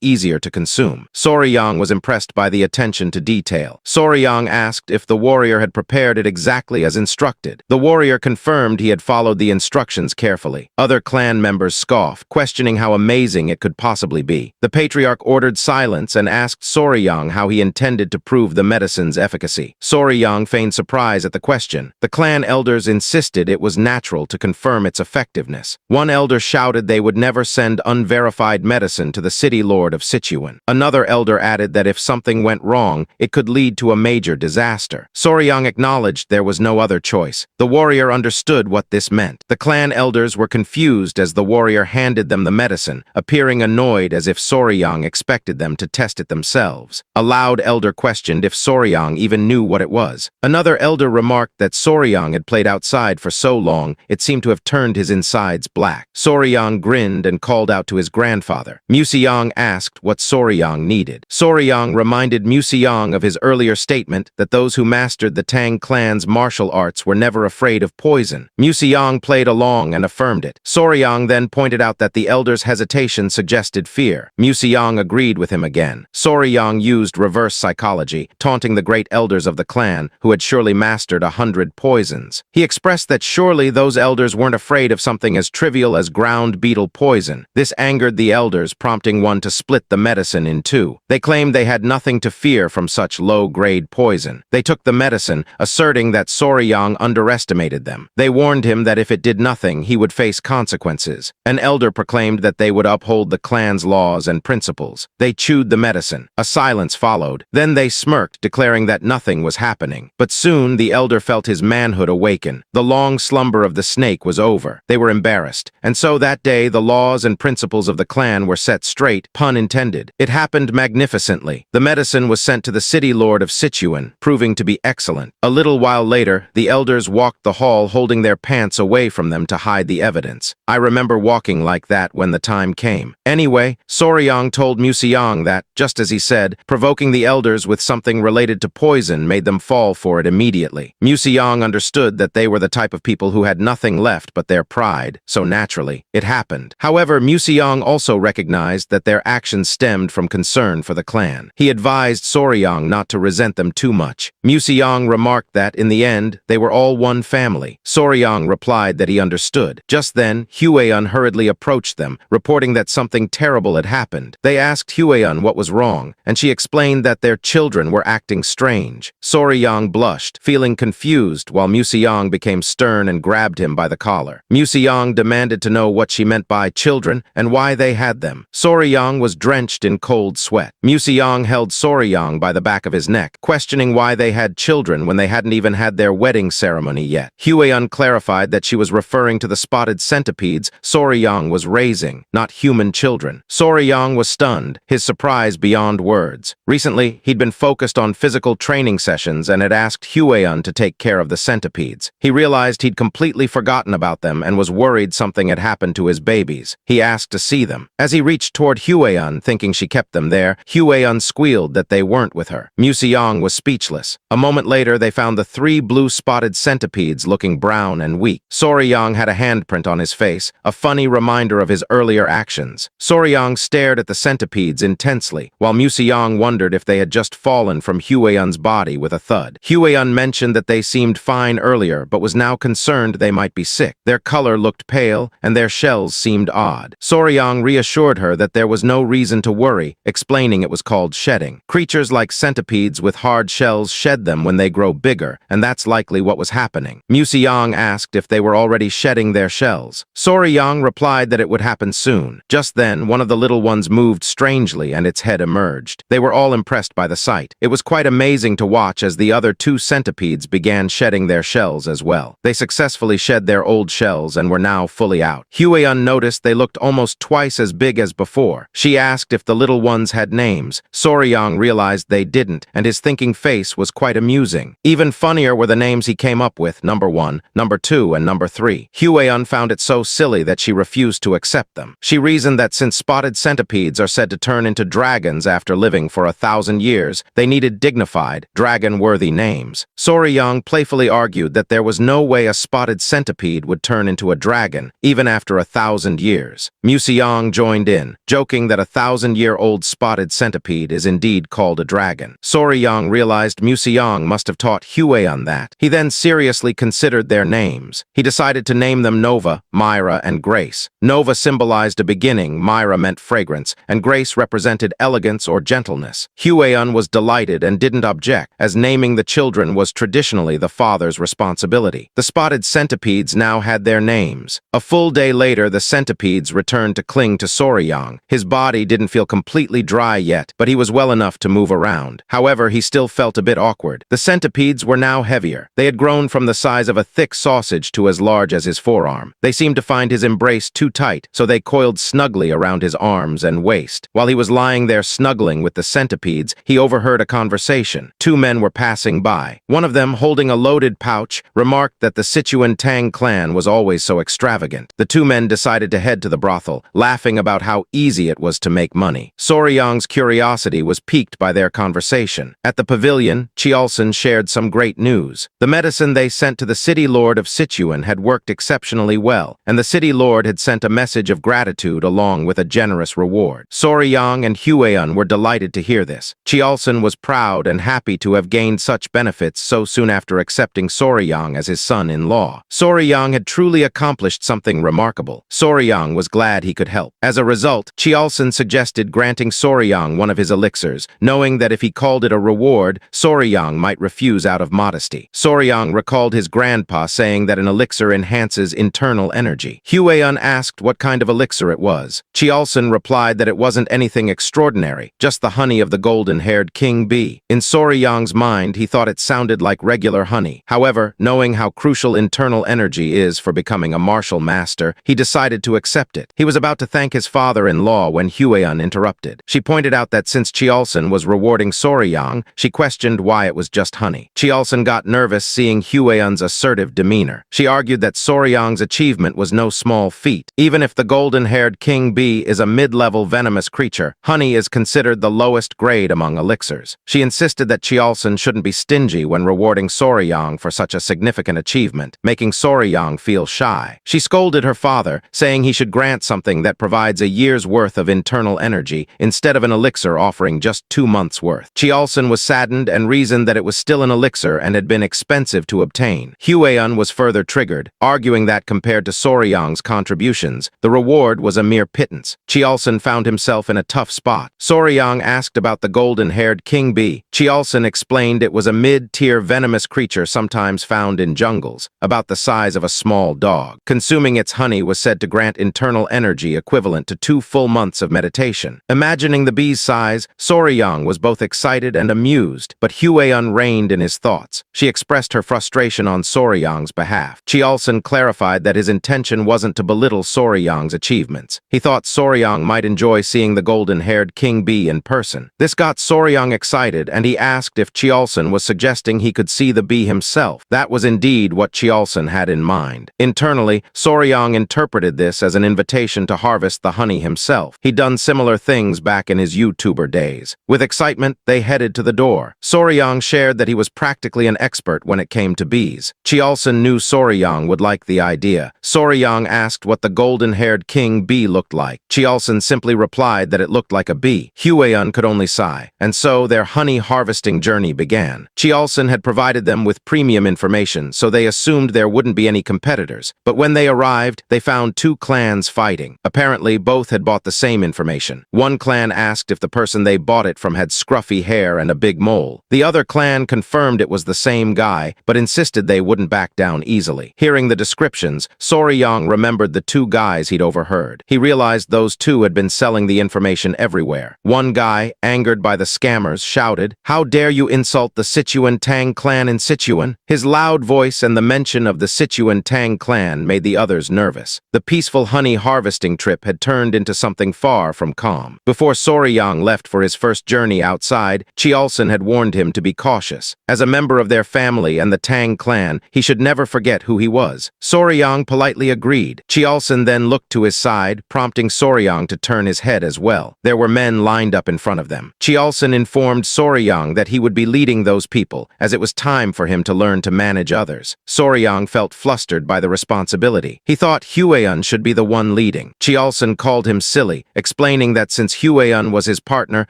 easier to consume. Soryang was impressed by the attention to detail. Soryang asked if the warrior had prepared it exactly as instructed. The warrior confirmed he had followed the instructions carefully. Other clan members scoffed, questioning how amazing it could possibly be. The patriarch ordered silence and asked Soryang how he intended to prove the medicine's efficacy. Soryang feigned surprise at the question. The clan elders insisted it was natural to confirm its effectiveness. One elder shouted they would never send unverified medicine to the city lord of Sichuan. Another elder added that if something went wrong, it could lead to a major disaster. Soryang acknowledged there was no other choice. The warrior understood what this meant. The clan elders were confused as the warrior handed them the medicine, appearing annoyed as if Soryang expected them to test it themselves. A loud elder questioned if Soryang even knew what it was. Another elder remarked that Soryang had played outside for so long, it seemed to have turned his insides black. Soryang grinned and called out to his grandfather. Museong asked what Soryang needed. Soryang reminded Museong of his earlier statement that those who mastered the Tang clan's martial arts were never afraid of poison. Museong played along and affirmed it. Soryang then pointed out that the elder's hesitation suggested fear. Museong agreed with him again. Soryang used reverse psychology, taunting the great elders of the clan, who had surely mastered 100 poisons. He expressed that surely those elders weren't afraid of something as trivial as ground beetle poison. This angered the elders, prompting one to split the medicine in two. They claimed they had nothing to fear from such low-grade poison. They took the medicine, asserting that Soryang underestimated them. They warned him that if it did nothing, he would face consequences. An elder proclaimed that they would uphold the clan's laws and principles. They chewed the medicine. A silence followed. Then they smirked, declaring that nothing was happening. But soon the elder felt his manhood awaken. The long slumber of the snake was over. They were embarrassed. And so that day, the laws and principles of the clan were set straight, pun intended. It happened magnificently. The medicine was sent to the city lord of Sichuan, proving to be excellent. A little while later, the elders walked the hall holding their pants away from them to hide the evidence. I remember walking like that when the time came. Anyway, Soryang told Museong that, just as he said, provoking the elders with something related to poison made them fall for it immediately. Museong understood that they were the type of people who had nothing left but their pride, so naturally, it happened. However, Museong also recognized that their actions stemmed from concern for the clan. He advised Soryang not to resent them too much. Museong remarked that, in the end, they were all one family. Soryang replied that he understood. Just then, Hueon hurriedly approached them, reporting that something terrible had happened. They asked Hueon what was wrong, and she explained that their children were acting strange. Soryang blushed, feeling confused, while Museong became stern and grabbed him by the collar. Museong demanded to know what she meant by children and why they had them. Soryang was drenched in cold sweat. Museong held Soryang by the back of his neck, questioning why they had children when they hadn't even had their wedding ceremony yet. Hueon clarified that she was referring to the spotted centipedes Soryang was raising, not human children. Soryang was stunned, his surprise beyond words. Recently, he'd been focused on physical training sessions and had asked Hueon to take care of the centipedes. He realized he'd completely forgotten about them and was worried something had happened to his babies. He asked to see them. As he reached toward Hueon, thinking she kept them there, Hueon squealed that they weren't with her. Museong was speechless. A moment later, they found the 3 blue-spotted centipedes looking brown and weak. Soryang had a handprint on his face, a funny reminder of his earlier actions. Soryang stared at the centipedes intensely, while Museong wondered if they had just fallen from Hueon's body with a thud. Hueon mentioned that they seemed fine earlier, but was now concerned they might be sick. Their color looked pale, and their shells seemed odd. Soryang reassured her that there was no reason to worry, explaining it was called shedding. Creatures like centipedes with hard shells shed them when they grow bigger, and that's likely what was happening. Museong asked if they were already shedding their shells. Soryang replied that it would happen soon. Just then, one of the little ones moved strangely and its head emerged. They were all impressed by the sight. It was quite amazing to watch as the other 2 centipedes began shedding their shells as well. They successfully shed their old shells and were now fully out. Hueon noticed they looked almost twice as big as before. She asked if the little ones had names. Soryang realized they didn't, and his thinking face was quite amusing. Even funnier were the names he came up with, number 1, number 2, and number 3. Hueon found it so silly that she refused to accept them. She reasoned that since spotted centipedes are said to turn into dragons after living for 1,000 years, they needed dignified, dragon-worthy names. Soryang playfully argued that there was no way a spotted centipede would turn into a dragon, even after 1,000 years. Museong joined in, joking that a 1,000-year-old spotted centipede is indeed called a dragon. Soryang realized Museong must have taught Hueon that. He then seriously considered their names. He decided to name them Nova, Myra, and Grace. Nova symbolized a beginning, Myra meant fragrance, and Grace represented elegance or gentleness. Hueon was delighted and didn't object, as naming the children was traditionally the father's responsibility. The spotted centipedes now had their names. A full day later, the centipedes returned to cling to Soryang. His body didn't feel completely dry yet, but he was well enough to move around. However, he still felt a bit awkward. The centipedes were now heavier. They had grown from the size of a thick sausage to as large as his forearm. They seemed to find his embrace too tight, so they coiled snugly around his arms and waist. While he was lying there snuggling with the centipedes, he overheard a conversation. 2 men were passing by. One of them, holding a loaded pouch, remarked that the Sichuan Tang clan was always so extravagant. The 2 men decided to head to the brothel, laughing about how easy it was to make money. Soryang's curiosity was piqued by their conversation. At the pavilion, Chiolson shared some great news. The medicine they sent to the city lord of Sichuan had worked exceptionally well, and the city lord had sent a message of gratitude along with a generous reward. Soryang and Hueon were delighted to hear this. Chiolson was proud and happy to have gained such benefits so soon after accepting Soryang as his son-in-law. Soryang had truly accomplished something remarkable. Soryang was glad he could help. As a result, Chiolson suggested granting Soryang one of his elixirs, knowing that if he called it a reward, Soryang might refuse out of modesty. Soryang recalled his grandpa saying that an elixir enhances internal energy. Hueon asked what kind of elixir it was. Chiolson replied that it wasn't anything extraordinary, just the honey of the golden-haired king bee. In Soryang's mind, he thought it sounded like regular honey. However, knowing how crucial internal energy is for becoming a martial master, he decided to accept it. He was about to thank his father-in-law when Hueon interrupted. She pointed out that since Chiolson was rewarding Soryang, she questioned why it was just honey. Chiolson got nervous seeing Hueon's assertive demeanor. She argued that Soryang's achievement was no small feat. Even if the golden-haired king bee is a mid-level venomous creature, honey is considered the lowest grade among elixirs. She insisted that Chiolson shouldn't be stingy when rewarding Soryang for such a significant achievement, making Soryang feel shy. She scolded her father, saying he should grant something that provides a year's worth of internal energy instead of an elixir offering just 2 months' worth. Chiolson was saddened and reasoned that it was still an elixir and had been expensive to obtain. Hueon was further triggered, arguing that compared to Soryang's contributions, the reward was a mere pittance. Chiolson found himself in a tough spot. Soryang asked about the golden-haired king bee. Chiolson explained it was a mid-tier venomous creature sometimes found in jungles, about the size of a small dog. Consuming its honey was said to grant internal energy equivalent to 2 full months of meditation. Imagining the bee's size, Soryang was both excited and amused, but Hueon reigned in his thoughts. She expressed her frustration on Soryang's behalf. Chiolson clarified that his intention wasn't to belittle Soryang's achievements. He thought Soryang might enjoy seeing the golden-haired king bee in person. This got Soryang excited, and he asked if Chiolson was suggesting he could see the bee himself. That was indeed what Chiolson had in mind. Internally, Soryang interpreted this as an invitation to harvest the honey himself. He'd done similar things back in his YouTuber days. With excitement, they headed to the door. Soryang shared that he was practically an expert when it came to bees. Chiolson knew Soryang would like the idea. Soryang asked what the golden-haired king bee looked like. Chiolson simply replied that it looked like a bee. Hueyun could only sigh, and so their honey harvesting journey began. Chiolson had provided them with premium information, so they assumed there wouldn't be any competitors. But when they arrived, they found two clans fighting. Apparently, both had bought the same information. One clan asked if the person they bought it from had scruffy hair and a big mole. The other clan confirmed it was the same guy, but insisted they wouldn't back down easily. Hearing the descriptions, Soryang remembered the two guys he'd overheard. He realized those two had been selling the information everywhere. One guy, angered by the scammers, shouted, "How dare you insult the Sichuan Tang clan in Sichuan?" His loud voice and the mention of the Sichuan Tang clan made the others nervous. The peaceful honey harvesting trip had turned into something far from calm. Before Soryang left for his first journey outside, Chiolson had warned him to be cautious. As a member of their family and the Tang clan, he should never forget who he was. Soryang politely agreed. Chiolson then looked to his side, prompting Soryang to turn his head as well. There were men lined up in front of them. Chiolson informed Soryang that he would be leading those people, as it was time for him to learn to manage others. Soryang felt flustered by the responsibility. He thought Hueyun should be the one leading. Chiolson called him silly, explaining that since Hueyun was his partner,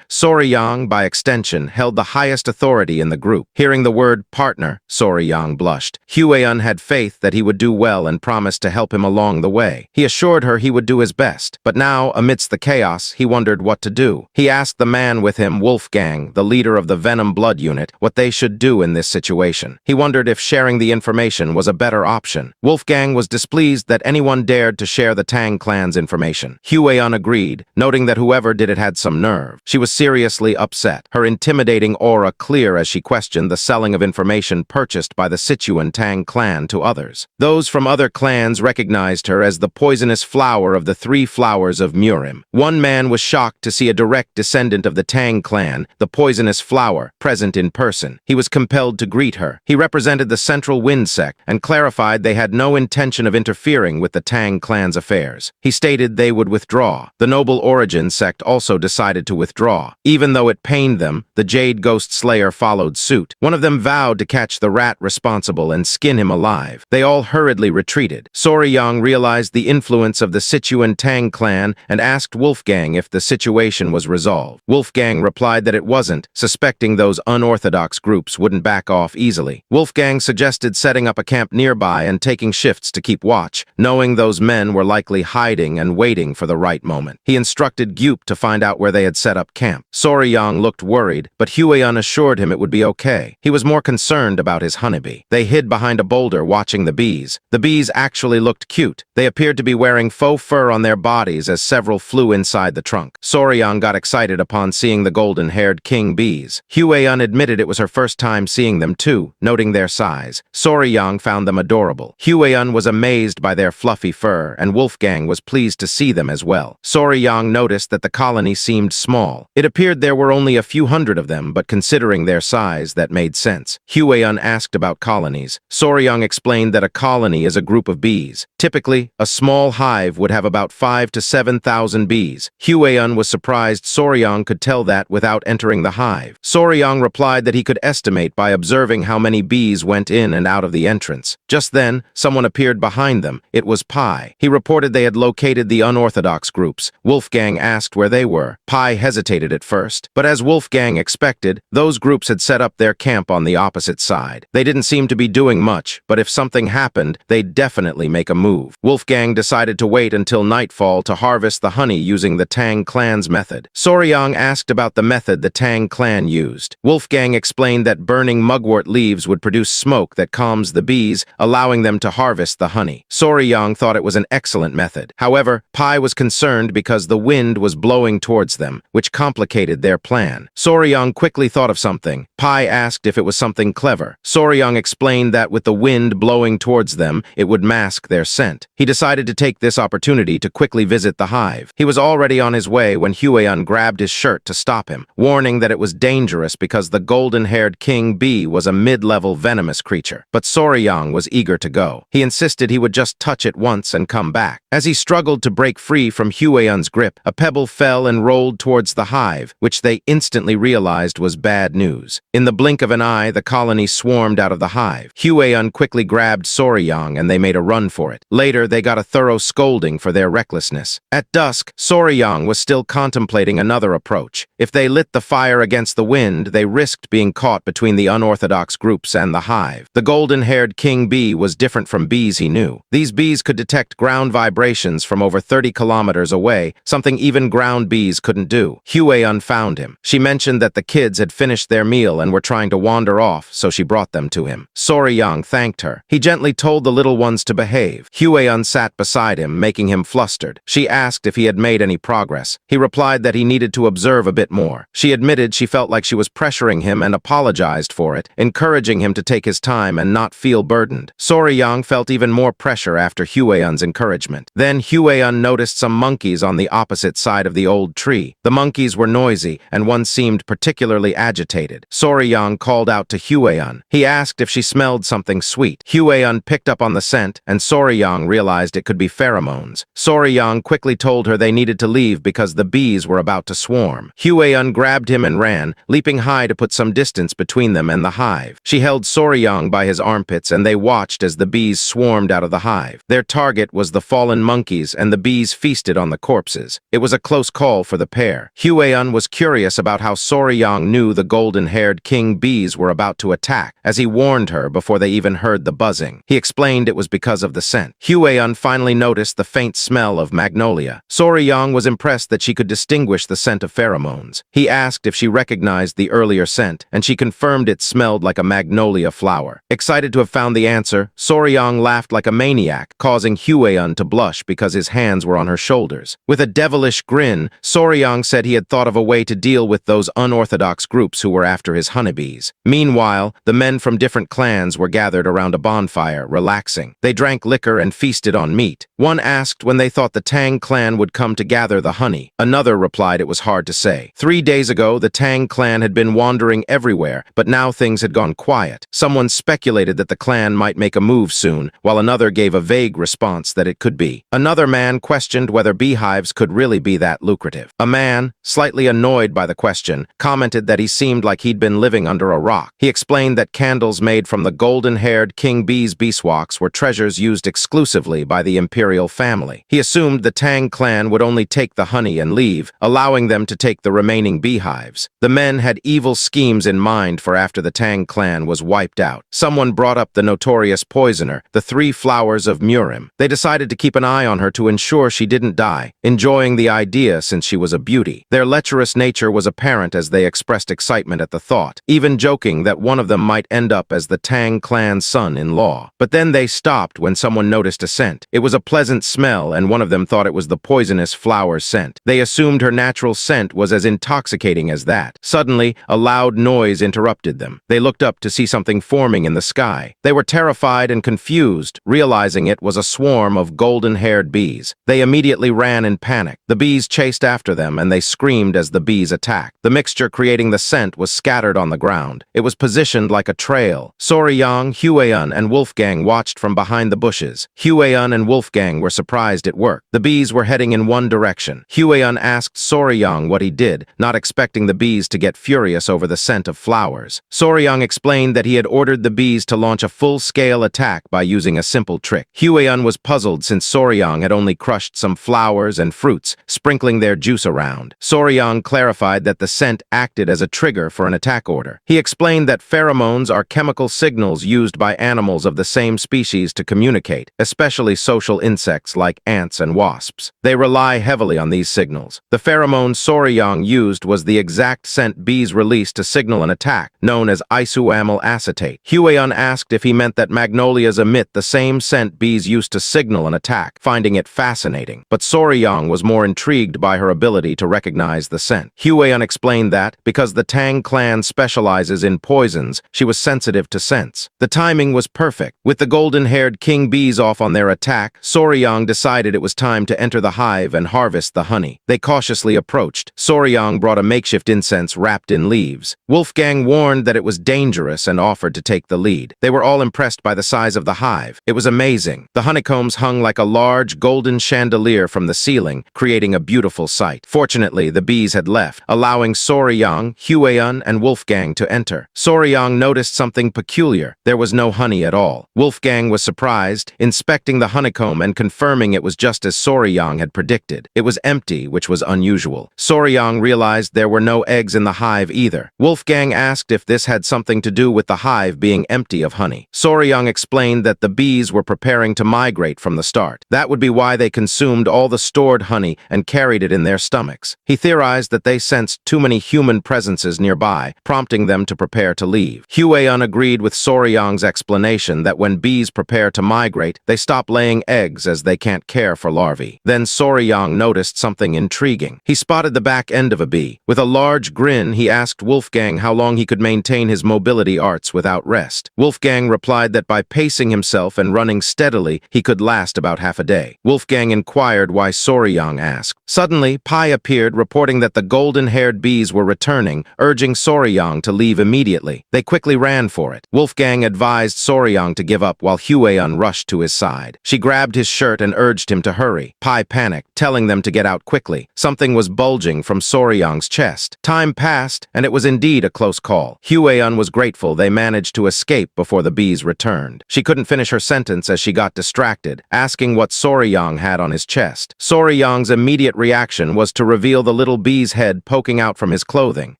Soryang, by extension, held the highest authority in the group. Hearing the word partner, Soryang blushed. Hueyun had faith that he would do well and promised to help him along the way. He assured her he would do his best, but now, amidst the chaos, he wondered what to do. He asked the man with him, Wolfgang, the leader of the Venom Blood Unit, what they should do in this situation. He wondered if sharing the information was a better option. Wolfgang was displeased that anyone dared to share the Tang clan's information. Hueyun agreed, noting that whoever did it had some nerve. She was seriously upset, her intimidating aura clear as she questioned the selling of information purchased by the Sichuan Tang clan to others. Those from other clans recognized her as the poisonous flower of the three flowers of Murim. One man was shocked to see a direct descendant of the Tang clan, the poisonous flower, present in person. He was compelled to greet her. He represented the Central Wind sect and clarified they had no intention of interfering with the Tang clan's affairs. He stated they would withdraw. The Noble Origin sect also decided to withdraw. Even though it pained them, the Jade Ghost Slayer followed suit. One of them vowed to catch the rat responsible and skin him alive. They all hurriedly retreated. Soryang realized the influence of the Sichuan Tang clan and asked Wolfgang if the situation was resolved. Wolfgang replied that it wasn't, suspecting those unorthodox groups wouldn't back off easily. Wolfgang suggested setting up a camp nearby and taking shifts to keep watch, knowing those men were likely hiding and waiting for the right moment. He instructed Gyup to find out where they had set up camp. Soryang looked worried, but Hueyun assured him it would be okay. He was more concerned about his honeybee. They hid behind a boulder watching the bees. The bees actually looked cute. They appeared to be wearing faux fur on their bodies as several flew inside the trunk. Soryang got excited upon seeing the golden-haired king bees. Hueyun admitted it was her first time seeing them too, noting their size. Soryang found them adorable. Hueyun was amazed by their fluffy fur, and Wolfgang was pleased to see them as well. Soryang noticed that the colony seemed small. It appeared there were only a few hundred of them, but considering their size, that made sense. Hueyun asked about colonies. Soryang explained that a colony is a group of bees. Typically, a small hive would have about 5,000 to 7,000 bees. Hueyun was surprised Soryang could tell that without entering the hive. Soryang replied that he could estimate by observing how many bees went in and out of the entrance. Just then, someone appeared behind them. It was Pai. He reported they had located the unorthodox groups. Wolfgang asked where they were. Pai hesitated at first, but as Wolfgang expected, those groups had set up their camp on the opposite side. They didn't seem to be doing much, but if something happened, they'd definitely make a move. Wolfgang decided to wait until nightfall to harvest the honey using the Tang clan's method. Soryang asked about the method the Tang clan used. Wolfgang explained that burning mugwort leaves would produce smoke that calms the bees, allowing them to harvest the honey. Soryang thought it was an excellent method. However, Pai was concerned because the wind was blowing towards them, which complicated their plan. Soryang quickly thought of something. Pai asked if it was something clever. Soryang explained that with the wind blowing towards them, it would mask their scent. He decided to take this opportunity to quickly visit the hive. He was already on his way when Hueyun grabbed his shirt to stop him, warning that it was dangerous dangerous because the golden-haired king bee was a mid-level venomous creature. But Soryang was eager to go. He insisted he would just touch it once and come back. As he struggled to break free from Hueyun's grip, a pebble fell and rolled towards the hive, which they instantly realized was bad news. In the blink of an eye, the colony swarmed out of the hive. Hueyun quickly grabbed Soryang and they made a run for it. Later, they got a thorough scolding for their recklessness. At dusk, Soryang was still contemplating another approach. If they lit the fire against the wind, they risked being caught between the unorthodox groups and the hive. The golden-haired king bee was different from bees he knew. These bees could detect ground vibrations from over 30 kilometers away, something even ground bees couldn't do. Hueyun found him. She mentioned that the kids had finished their meal and were trying to wander off, so she brought them to him. Soryang thanked her. He gently told the little ones to behave. Hueyun sat beside him, making him flustered. She asked if he had made any progress. He replied that he needed to observe a bit more. She admitted she felt like she was pressuring him and apologized for it, encouraging him to take his time and not feel burdened. Soryang felt even more pressure after Hueyun's encouragement. Then Hueyun noticed some monkeys on the opposite side of the old tree. The monkeys were noisy, and one seemed particularly agitated. Soryang called out to Hueyun. He asked if she smelled something sweet. Hueyun picked up on the scent, and Soryang realized it could be pheromones. Soryang quickly told her they needed to leave because the bees were about to swarm. Hueyun grabbed him and ran, leaping high to put some distance between them and the hive. She held Soryang by his armpits, and they watched as the bees swarmed out of the hive. Their target was the fallen monkeys, and the bees feasted on the corpses. It was a close call for the pair. Hueyun was curious about how Soryang knew the golden-haired king bees were about to attack, as he warned her before they even heard the buzzing. He explained it was because of the scent. Hueyun finally noticed the faint smell of magnolia. Soryang was impressed that she could distinguish the scent of pheromones. He asked if she recognized the earlier scent, and she confirmed it smelled like a magnolia flower. Excited to have found the answer, Soryang laughed like a maniac, causing Hueyun to blush because his hands were on her shoulders. With a devilish grin, Soryang said he had thought of a way to deal with those unorthodox groups who were after his honeybees. Meanwhile, the men from different clans were gathered around a bonfire, relaxing. They drank liquor and feasted on meat. One asked when they thought the Tang clan would come to gather the honey. Another replied it was hard to say. 3 days ago, the Tang clan had been wandering everywhere, but now things had gone quiet. Someone speculated that the clan might make a move soon, while another gave a vague response that it could be. Another man questioned whether beehives could really be that lucrative. A man, slightly annoyed by the question, commented that he seemed like he'd been living under a rock. He explained that candles made from the golden-haired king bee's beeswax were treasures used exclusively by the imperial family. He assumed the Tang clan would only take the honey and leave, allowing them to take the remaining beehives. The men had evil schemes in mind for after the Tang clan was wiped out. Someone brought up the notorious poisoner, the 3 flowers of Murim. They decided to keep an eye on her to ensure she didn't die, enjoying the idea since she was a beauty. Their lecherous nature was apparent as they expressed excitement at the thought, even joking that one of them might end up as the Tang clan's son-in-law. But then they stopped when someone noticed a scent. It was a pleasant smell, and one of them thought it was the poisonous flower scent. They assumed her natural scent was as intoxicating as that. Suddenly, a loud noise interrupted them. They looked up to see something forming in the sky. They were terrified and confused, realizing it was a swarm of golden-haired bees. They immediately ran in panic. The bees chased after them, and they screamed as the bees attacked. The mixture creating the scent was scattered on the ground. It was positioned like a trail. Soryang, Hueyun, and Wolfgang watched from behind the bushes. Hueyun and Wolfgang were surprised it worked. The bees were heading in one direction. Hueyun asked Soryang what he did, not expecting the bees to get furious over the scent of flowers. Soryang explained that he had ordered the bees to launch a full-scale attack by using a simple trick. Hueyun was puzzled since Soryang had only crushed some flowers and fruits, sprinkling their juice around. Soryang clarified that the scent acted as a trigger for an attack order. He explained that pheromones are chemical signals used by animals of the same species to communicate, especially social insects like ants and wasps. They rely heavily on these signals. The pheromone Soryang used was the exact scent bees released to signal an attack, known as isoamyl acetate. Hueyun asked if he meant that magnolias emit the same scent bees used to signal an attack, finding it fascinating. But Soryang was more intrigued by her ability to recognize the scent. Hueyun explained that, because the Tang clan specializes in poisons, she was sensitive to scents. The timing was perfect. With the golden-haired king bees off on their attack, Soryang decided it was time to enter the hive and harvest the honey. They cautiously approached. Soryang brought a makeshift incense wrapped wrapped in leaves. Wolfgang warned that it was dangerous and offered to take the lead. They were all impressed by the size of the hive. It was amazing. The honeycombs hung like a large golden chandelier from the ceiling, creating a beautiful sight. Fortunately, the bees had left, allowing Soryang, Hueun, and Wolfgang to enter. Soryang noticed something peculiar. There was no honey at all. Wolfgang was surprised, inspecting the honeycomb and confirming it was just as Soryang had predicted. It was empty, which was unusual. Soryang realized there were no eggs in the hive either. Wolfgang asked if this had something to do with the hive being empty of honey. Soryang explained that the bees were preparing to migrate from the start. That would be why they consumed all the stored honey and carried it in their stomachs. He theorized that they sensed too many human presences nearby, prompting them to prepare to leave. Hueun agreed with Soryang's explanation that when bees prepare to migrate, they stop laying eggs as they can't care for larvae. Then Soryang noticed something intriguing. He spotted the back end of a bee. With a large grin, he asked Wolfgang how long he could maintain his mobility arts without rest. Wolfgang replied that by pacing himself and running steadily, he could last about half a day. Wolfgang inquired why Soryang asked. Suddenly, Pai appeared, reporting that the golden-haired bees were returning, urging Soryang to leave immediately. They quickly ran for it. Wolfgang advised Soryang to give up while Hueun rushed to his side. She grabbed his shirt and urged him to hurry. Pai panicked, telling them to get out quickly. Something was bulging from Soryang's chest. Time passed, and it was indeed a close call. Hueun was grateful they managed to escape before the bees returned. She couldn't finish her sentence as she got distracted, asking what Soryang had on his chest. Soryang's immediate reaction was to reveal the little bee's head poking out from his clothing.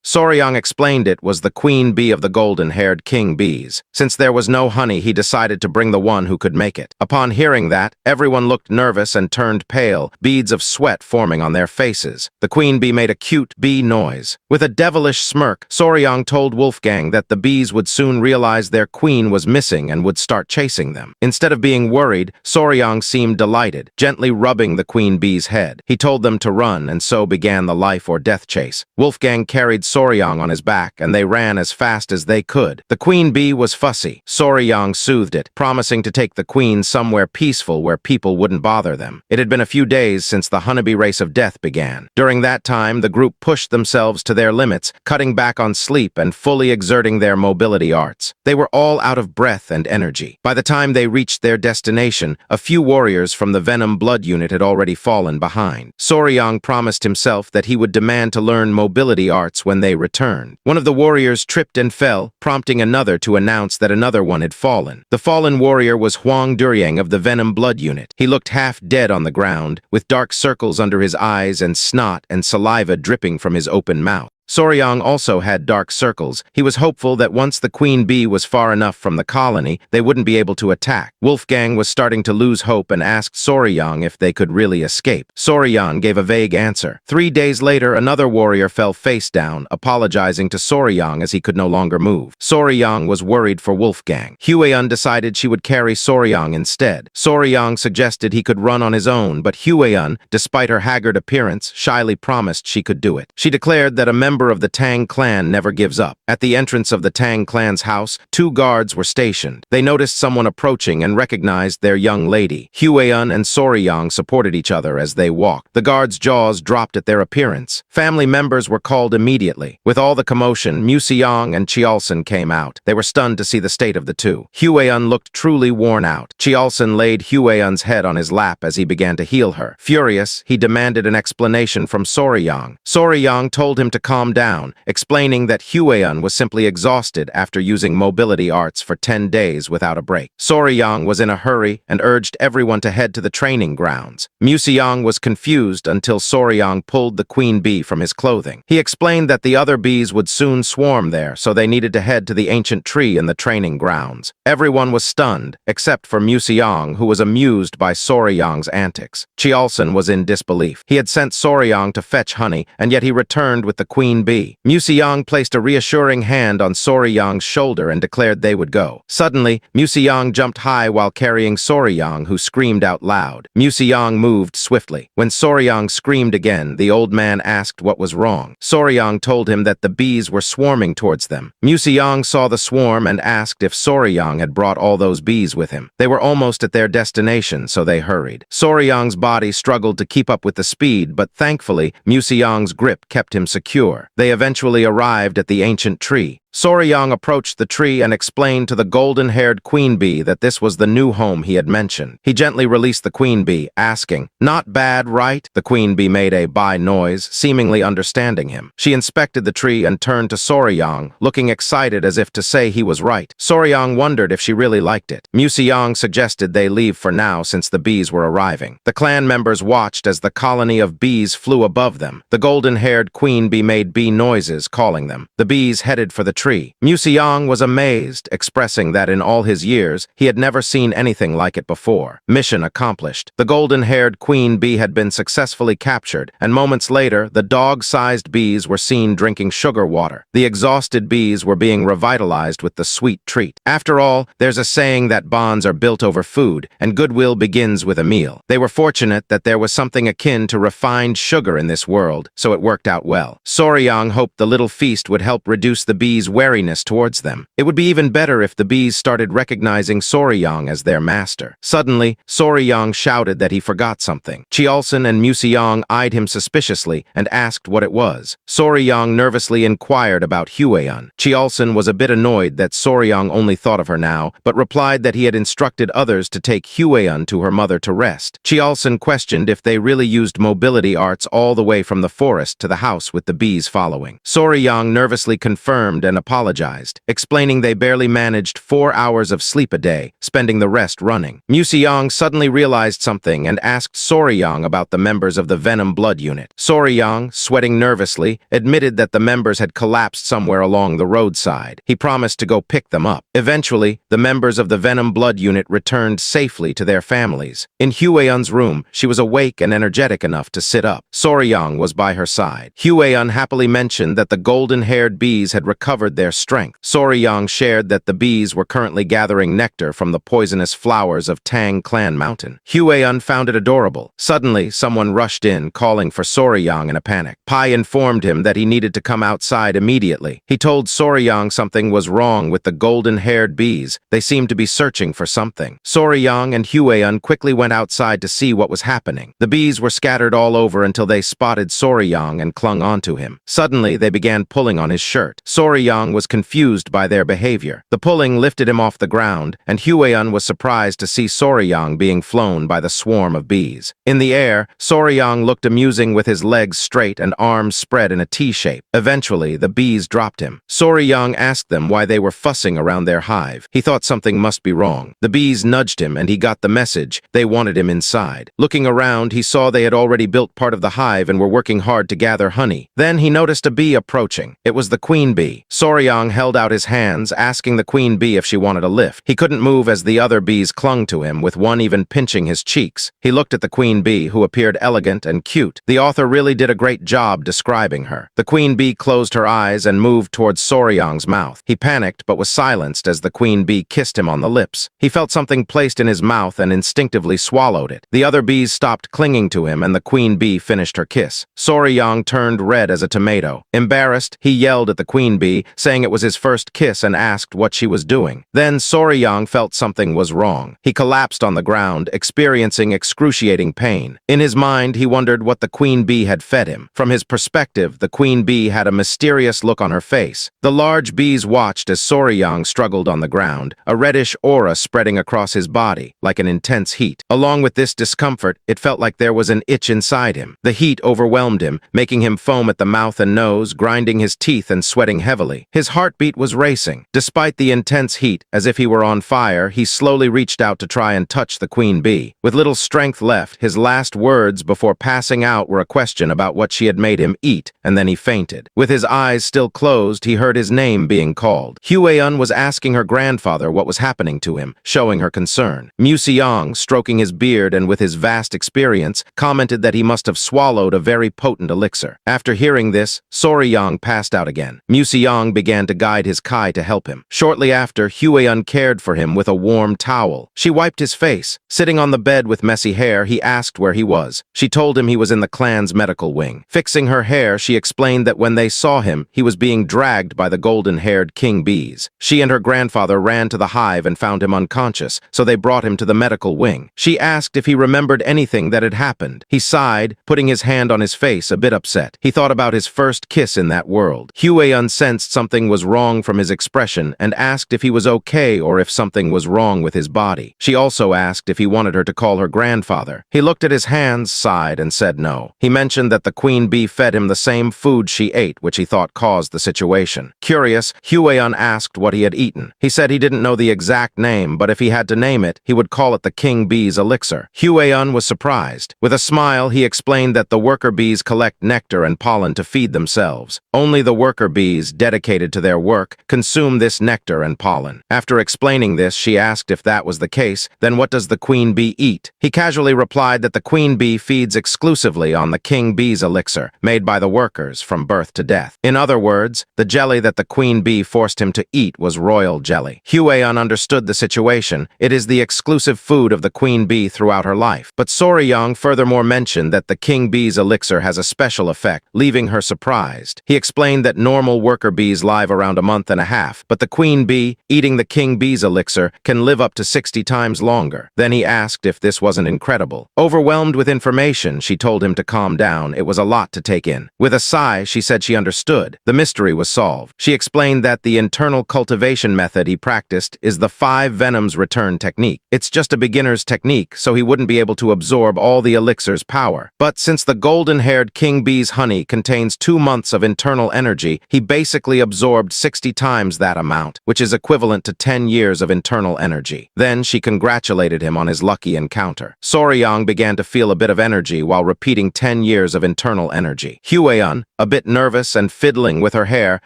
Soryang explained it was the queen bee of the golden-haired king bees. Since there was no honey, he decided to bring the one who could make it. Upon hearing that, everyone looked nervous and turned pale, beads of sweat forming on their faces. The queen bee made a cute bee noise. With a devilish smirk, Soryang told Wolfgang that the bees would soon realize their queen was missing and would start chasing them. Instead of being worried, Soryang seemed delighted, gently rubbing the queen bee's head. He told them to run, and so began the life or death chase. Wolfgang carried Soryang on his back, and they ran as fast as they could. The queen bee was fussy. Soryang soothed it, promising to take the queen somewhere peaceful where people wouldn't bother them. It had been a few days since the honeybee race of death began. During that time, the group pushed themselves to their limits, cutting back on sleep and fully exerting their mobility arts. They were all out of breath and energy. By the time they reached their destination, a few warriors from the Venom Blood unit had already fallen behind. Soryang promised himself that he would demand to learn mobility arts when they returned. One of the warriors tripped and fell, prompting another to announce that another one had fallen. The fallen warrior was Huang Duryang of the Venom Blood unit. He looked half dead on the ground, with dark circles under his eyes and snot and saliva dripping from his open mouth. Soryang also had dark circles. He was hopeful that once the queen bee was far enough from the colony, they wouldn't be able to attack. Wolfgang was starting to lose hope and asked Soryang if they could really escape. Soryang gave a vague answer. 3 days later, another warrior fell face down, apologizing to Soryang as he could no longer move. Soryang was worried for Wolfgang. Hueun decided she would carry Soryang instead. Soryang suggested he could run on his own, but Hueun, despite her haggard appearance, shyly promised she could do it. She declared that a member of the Tang clan never gives up. At the entrance of the Tang clan's house, 2 guards were stationed. They noticed someone approaching and recognized their young lady. Hueun and Soryang supported each other as they walked. The guards' jaws dropped at their appearance. Family members were called immediately. With all the commotion, Museong and Chialson came out. They were stunned to see the state of the two. Hueun looked truly worn out. Chialson laid Hueun's head on his lap as he began to heal her. Furious, he demanded an explanation from Soryang. Soryang told him to calm down, explaining that Hueun was simply exhausted after using mobility arts for 10 days without a break. Soryang was in a hurry and urged everyone to head to the training grounds. Museong was confused until Soryang pulled the queen bee from his clothing. He explained that the other bees would soon swarm there, so they needed to head to the ancient tree in the training grounds. Everyone was stunned, except for Museong, who was amused by Soryang's antics. Chialson was in disbelief. He had sent Soryang to fetch honey, and yet he returned with the queen bee. Museong placed a reassuring hand on Soryang's shoulder and declared they would go. Suddenly, Museong jumped high while carrying Soryang, who screamed out loud. Museong moved swiftly. When Soryang screamed again, the old man asked what was wrong. Soryang told him that the bees were swarming towards them. Museong saw the swarm and asked if Soryang had brought all those bees with him. They were almost at their destination, so they hurried. Soryang's body struggled to keep up with the speed, but thankfully, Museong's grip kept him secure. together. They eventually arrived at the ancient tree. Soryang approached the tree and explained to the golden-haired queen bee that this was the new home he had mentioned. He gently released the queen bee, asking, "Not bad, right?" The queen bee made a "bye" noise, seemingly understanding him. She inspected the tree and turned to Soryang, looking excited as if to say he was right. Soryang wondered if she really liked it. Museong suggested they leave for now since the bees were arriving. The clan members watched as the colony of bees flew above them. The golden-haired queen bee made bee noises, calling them. The bees headed for the tree. Museong was amazed, expressing that in all his years, he had never seen anything like it before. Mission accomplished. The golden-haired queen bee had been successfully captured, and moments later, the dog-sized bees were seen drinking sugar water. The exhausted bees were being revitalized with the sweet treat. After all, there's a saying that bonds are built over food, and goodwill begins with a meal. They were fortunate that there was something akin to refined sugar in this world, so it worked out well. Soryang hoped the little feast would help reduce the bees' wariness towards them. It would be even better if the bees started recognizing Soryang as their master. Suddenly, Soryang shouted that he forgot something. Chiolson and Museong eyed him suspiciously and asked what it was. Soryang nervously inquired about Hueon. Chiolson was a bit annoyed that Soryang only thought of her now, but replied that he had instructed others to take Hueon to her mother to rest. Chiolson questioned if they really used mobility arts all the way from the forest to the house with the bees following. Soryang nervously confirmed and apologized, explaining they barely managed 4 hours of sleep a day, spending the rest running. Museong suddenly realized something and asked Soryang about the members of the Venom Blood Unit. Soryang, sweating nervously, admitted that the members had collapsed somewhere along the roadside. He promised to go pick them up. Eventually, the members of the Venom Blood Unit returned safely to their families. In Hueon's room, she was awake and energetic enough to sit up. Soryang was by her side. Hueon happily mentioned that the golden-haired bees had recovered their strength. Soryang shared that the bees were currently gathering nectar from the poisonous flowers of Tang Clan Mountain. Hueon found it adorable. Suddenly, someone rushed in, calling for Soryang in a panic. Pai informed him that he needed to come outside immediately. He told Soryang something was wrong with the golden-haired bees. They seemed to be searching for something. Soryang and Hueon quickly went outside to see what was happening. The bees were scattered all over until they spotted Soryang and clung onto him. Suddenly, they began pulling on his shirt. Soryang was confused by their behavior. The pulling lifted him off the ground, and Hueon was surprised to see Soryang being flown by the swarm of bees. In the air, Soryang looked amusing with his legs straight and arms spread in a T-shape. Eventually, the bees dropped him. Soryang asked them why they were fussing around their hive. He thought something must be wrong. The bees nudged him, and he got the message. They wanted him inside. Looking around, he saw they had already built part of the hive and were working hard to gather honey. Then he noticed a bee approaching. It was the queen bee. Soryang held out his hands, asking the queen bee if she wanted a lift. He couldn't move as the other bees clung to him, with one even pinching his cheeks. He looked at the queen bee, who appeared elegant and cute. The author really did a great job describing her. The queen bee closed her eyes and moved towards Soryang's mouth. He panicked but was silenced as the queen bee kissed him on the lips. He felt something placed in his mouth and instinctively swallowed it. The other bees stopped clinging to him and the queen bee finished her kiss. Soryang turned red as a tomato. Embarrassed, he yelled at the queen bee, saying it was his first kiss and asked what she was doing. Then Soryang felt something was wrong. He collapsed on the ground, experiencing excruciating pain. In his mind, he wondered what the queen bee had fed him. From his perspective, the queen bee had a mysterious look on her face. The large bees watched as Soryang struggled on the ground, a reddish aura spreading across his body, like an intense heat. Along with this discomfort, it felt like there was an itch inside him. The heat overwhelmed him, making him foam at the mouth and nose, grinding his teeth and sweating heavily. His heartbeat was racing. Despite the intense heat, as if he were on fire, he slowly reached out to try and touch the queen bee. With little strength left, his last words before passing out were a question about what she had made him eat, and then he fainted. With his eyes still closed, he heard his name being called. Hueon was asking her grandfather what was happening to him, showing her concern. Museong, stroking his beard and with his vast experience, commented that he must have swallowed a very potent elixir. After hearing this, Soryang passed out again. Museong began to guide his Kai to help him. Shortly after, Hueyun cared for him with a warm towel. She wiped his face. Sitting on the bed with messy hair, he asked where he was. She told him he was in the clan's medical wing. Fixing her hair, she explained that when they saw him, he was being dragged by the golden-haired king bees. She and her grandfather ran to the hive and found him unconscious, so they brought him to the medical wing. She asked if he remembered anything that had happened. He sighed, putting his hand on his face, a bit upset. He thought about his first kiss in that world. Hueyun sensed something was wrong from his expression and asked if he was okay or if something was wrong with his body. She also asked if he wanted her to call her grandfather. He looked at his hands, sighed, and said no. He mentioned that the queen bee fed him the same food she ate, which he thought caused the situation. Curious, Hueyun asked what he had eaten. He said he didn't know the exact name, but if he had to name it, he would call it the king bee's elixir. Hueyun was surprised. With a smile, he explained that the worker bees collect nectar and pollen to feed themselves. Only the worker bees, dedicated to their work, consume this nectar and pollen. After explaining this, she asked if that was the case, then what does the queen bee eat? He casually replied that the queen bee feeds exclusively on the king bee's elixir, made by the workers from birth to death. In other words, the jelly that the queen bee forced him to eat was royal jelly. Hueyun understood the situation. It is the exclusive food of the queen bee throughout her life. But Soriyang furthermore mentioned that the king bee's elixir has a special effect, leaving her surprised. He explained that normal worker bees live around a month and a half, but the queen bee, eating the king bee's elixir, can live up to 60 times longer. Then he asked if this wasn't incredible. Overwhelmed with information, she told him to calm down. It was a lot to take in. With a sigh, she said she understood. The mystery was solved. She explained that the internal cultivation method he practiced is the 5 venoms return technique. It's just a beginner's technique, so he wouldn't be able to absorb all the elixir's power. But since the golden-haired king bee's honey contains 2 months of internal energy, he basically absorbed 60 times that amount, which is equivalent to 10 years of internal energy. Then she congratulated him on his lucky encounter. Soriyang began to feel a bit of energy while repeating 10 years of internal energy. Hueyun, a bit nervous and fiddling with her hair,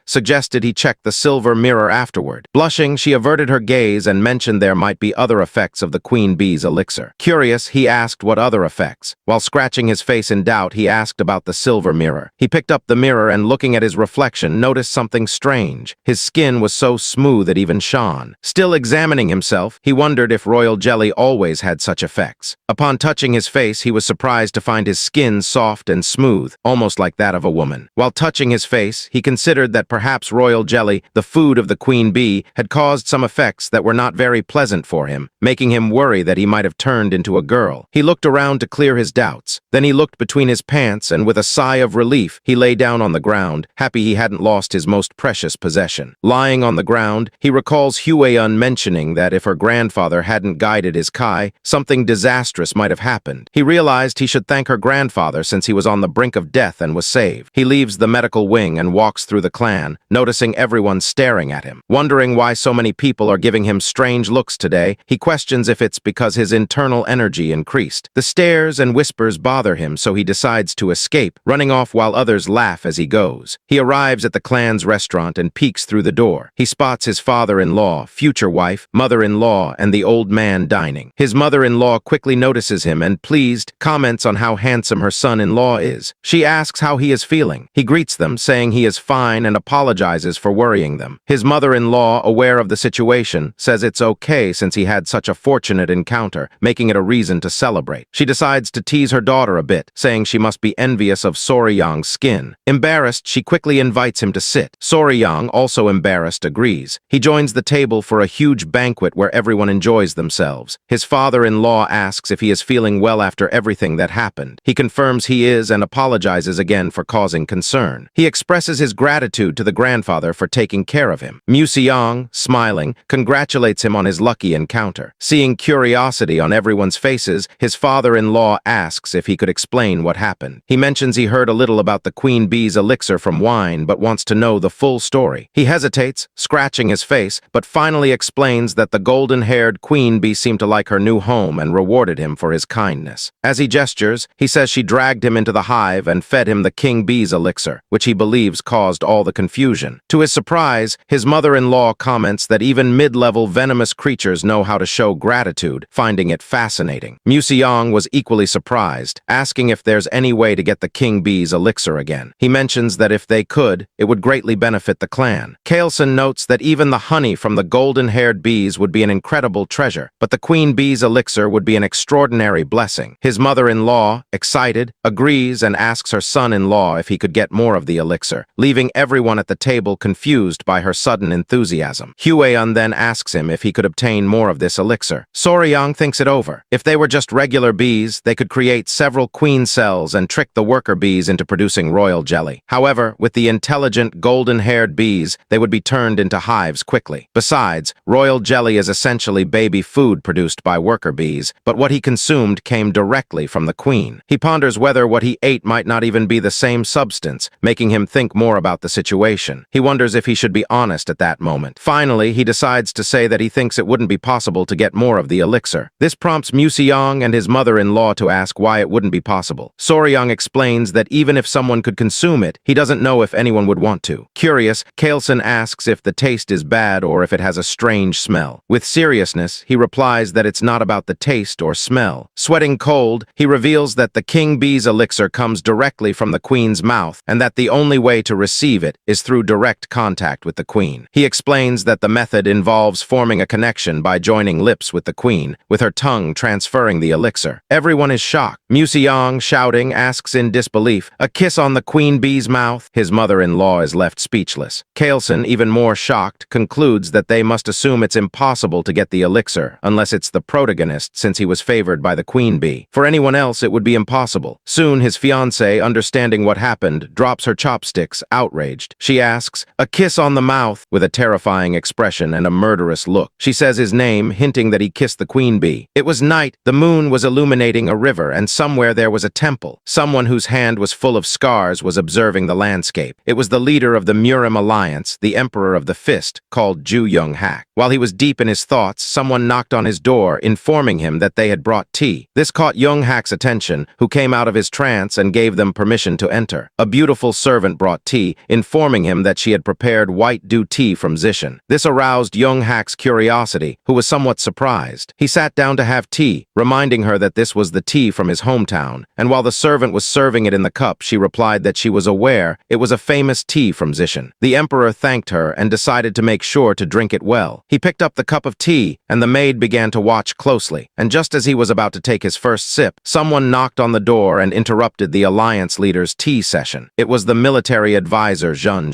suggested he check the silver mirror afterward. Blushing, she averted her gaze and mentioned there might be other effects of the queen bee's elixir. Curious, he asked what other effects. While scratching his face in doubt, he asked about the silver mirror. He picked up the mirror and, looking at his reflection, noticed something strange. His skin was so smooth it even shone. Still examining himself, he wondered if royal jelly always had such effects. Upon touching his face, he was surprised to find his skin soft and smooth, almost like that of a woman. While touching his face, he considered that perhaps royal jelly, the food of the queen bee, had caused some effects that were not very pleasant for him, making him worry that he might have turned into a girl. He looked around to clear his doubts. Then he looked between his pants and with a sigh of relief, he lay down on the ground, happy he hadn't lost his most precious possession. Lying on the ground, he recalls Hueyun mentioning that if her grandfather hadn't guided his Kai, something disastrous might have happened. He realized he should thank her grandfather since he was on the brink of death and was saved. He leaves the medical wing and walks through the clan, noticing everyone staring at him. Wondering why so many people are giving him strange looks today, he questions if it's because his internal energy increased. The stares and whispers bother him, so he decides to escape, running off while others laugh as he goes. He arrives at the clan's restaurant and peeks through the door. He spots his father-in-law, future wife, mother-in-law, and the old man dining. His mother-in-law quickly notices him and, pleased, comments on how handsome her son-in-law is. She asks how he is feeling. He greets them, saying he is fine and apologizes for worrying them. His mother-in-law, aware of the situation, says it's okay since he had such a fortunate encounter, making it a reason to celebrate. She decides to tease her daughter a bit, saying she must be envious of Soriyang's skin. Embarrassed, she quickly invites him to sit. Soriyang, also embarrassed, agrees. He joins the table for a huge banquet where everyone enjoys themselves. His father-in-law asks if he is feeling well after everything that happened. He confirms he is and apologizes again for causing concern. He expresses his gratitude to the grandfather for taking care of him. Museong, smiling, congratulates him on his lucky encounter. Seeing curiosity on everyone's faces, his father-in-law asks if he could explain what happened. He mentions he heard a little about the queen bee's elixir from wine, but wants to know the full story. He hesitates, scratching his face, but finally explains that the golden-haired queen bee seemed to like her new home and rewarded him for his kindness. As he gestures, he says she dragged him into the hive and fed him the king bee's elixir. elixir, which he believes caused all the confusion. To his surprise, his mother-in-law comments that even mid-level venomous creatures know how to show gratitude, finding it fascinating. Museong was equally surprised, asking if there's any way to get the king bee's elixir again. He mentions that if they could, it would greatly benefit the clan. Kaelson notes that even the honey from the golden-haired bees would be an incredible treasure, but the queen bee's elixir would be an extraordinary blessing. His mother-in-law, excited, agrees and asks her son-in-law if he could get more of the elixir, leaving everyone at the table confused by her sudden enthusiasm. Hueun then asks him if he could obtain more of this elixir. Soryang thinks it over. If they were just regular bees, they could create several queen cells and trick the worker bees into producing royal jelly. However, with the intelligent, golden-haired bees, they would be turned into hives quickly. Besides, royal jelly is essentially baby food produced by worker bees, but what he consumed came directly from the queen. He ponders whether what he ate might not even be the same substance, making him think more about the situation. He wonders if he should be honest at that moment. Finally, he decides to say that he thinks it wouldn't be possible to get more of the elixir. This prompts Museong and his mother-in-law to ask why it wouldn't be possible. Soryang explains that even if someone could consume it, he doesn't know if anyone would want to. Curious, Kaelson asks if the taste is bad or if it has a strange smell. With seriousness, he replies that it's not about the taste or smell. Sweating cold, he reveals that the king bee's elixir comes directly from the queen's mouth and that the only way to receive it is through direct contact with the queen. He explains that the method involves forming a connection by joining lips with the queen, with her tongue transferring the elixir. Everyone is shocked. Museong, shouting, asks in disbelief, "A kiss on the queen bee's mouth?" His mother-in-law is left speechless. Kaelson, even more shocked, concludes that they must assume it's impossible to get the elixir, unless it's the protagonist since he was favored by the queen bee. For anyone else, it would be impossible. Soon, his fiancée, understanding what happened, drops her chopsticks, outraged. She asks, "A kiss on the mouth?" with a terrifying expression and a murderous look. She says his name, hinting that he kissed the queen bee. It was night, the moon was illuminating a river, and somewhere there was a temple. Someone whose hand was full of scars was observing the landscape. It was the leader of the Murim Alliance, the Emperor of the Fist, called Ju Young-hak. While he was deep in his thoughts, someone knocked on his door, informing him that they had brought tea. This caught Young-hak's attention, who came out of his trance and gave them permission to enter. A beautiful servant brought tea, informing him that she had prepared white dew tea from Zishan. This aroused Young-hak's curiosity, who was somewhat surprised. He sat down to have tea, reminding her that this was the tea from his hometown, and while the servant was serving it in the cup, she replied that she was aware it was a famous tea from Zishan. The emperor thanked her and decided to make sure to drink it well. He picked up the cup of tea, and the maid began to watch closely, and just as he was about to take his first sip, someone knocked on the door and interrupted the alliance leader's tea session. It was the military advisor Zheng.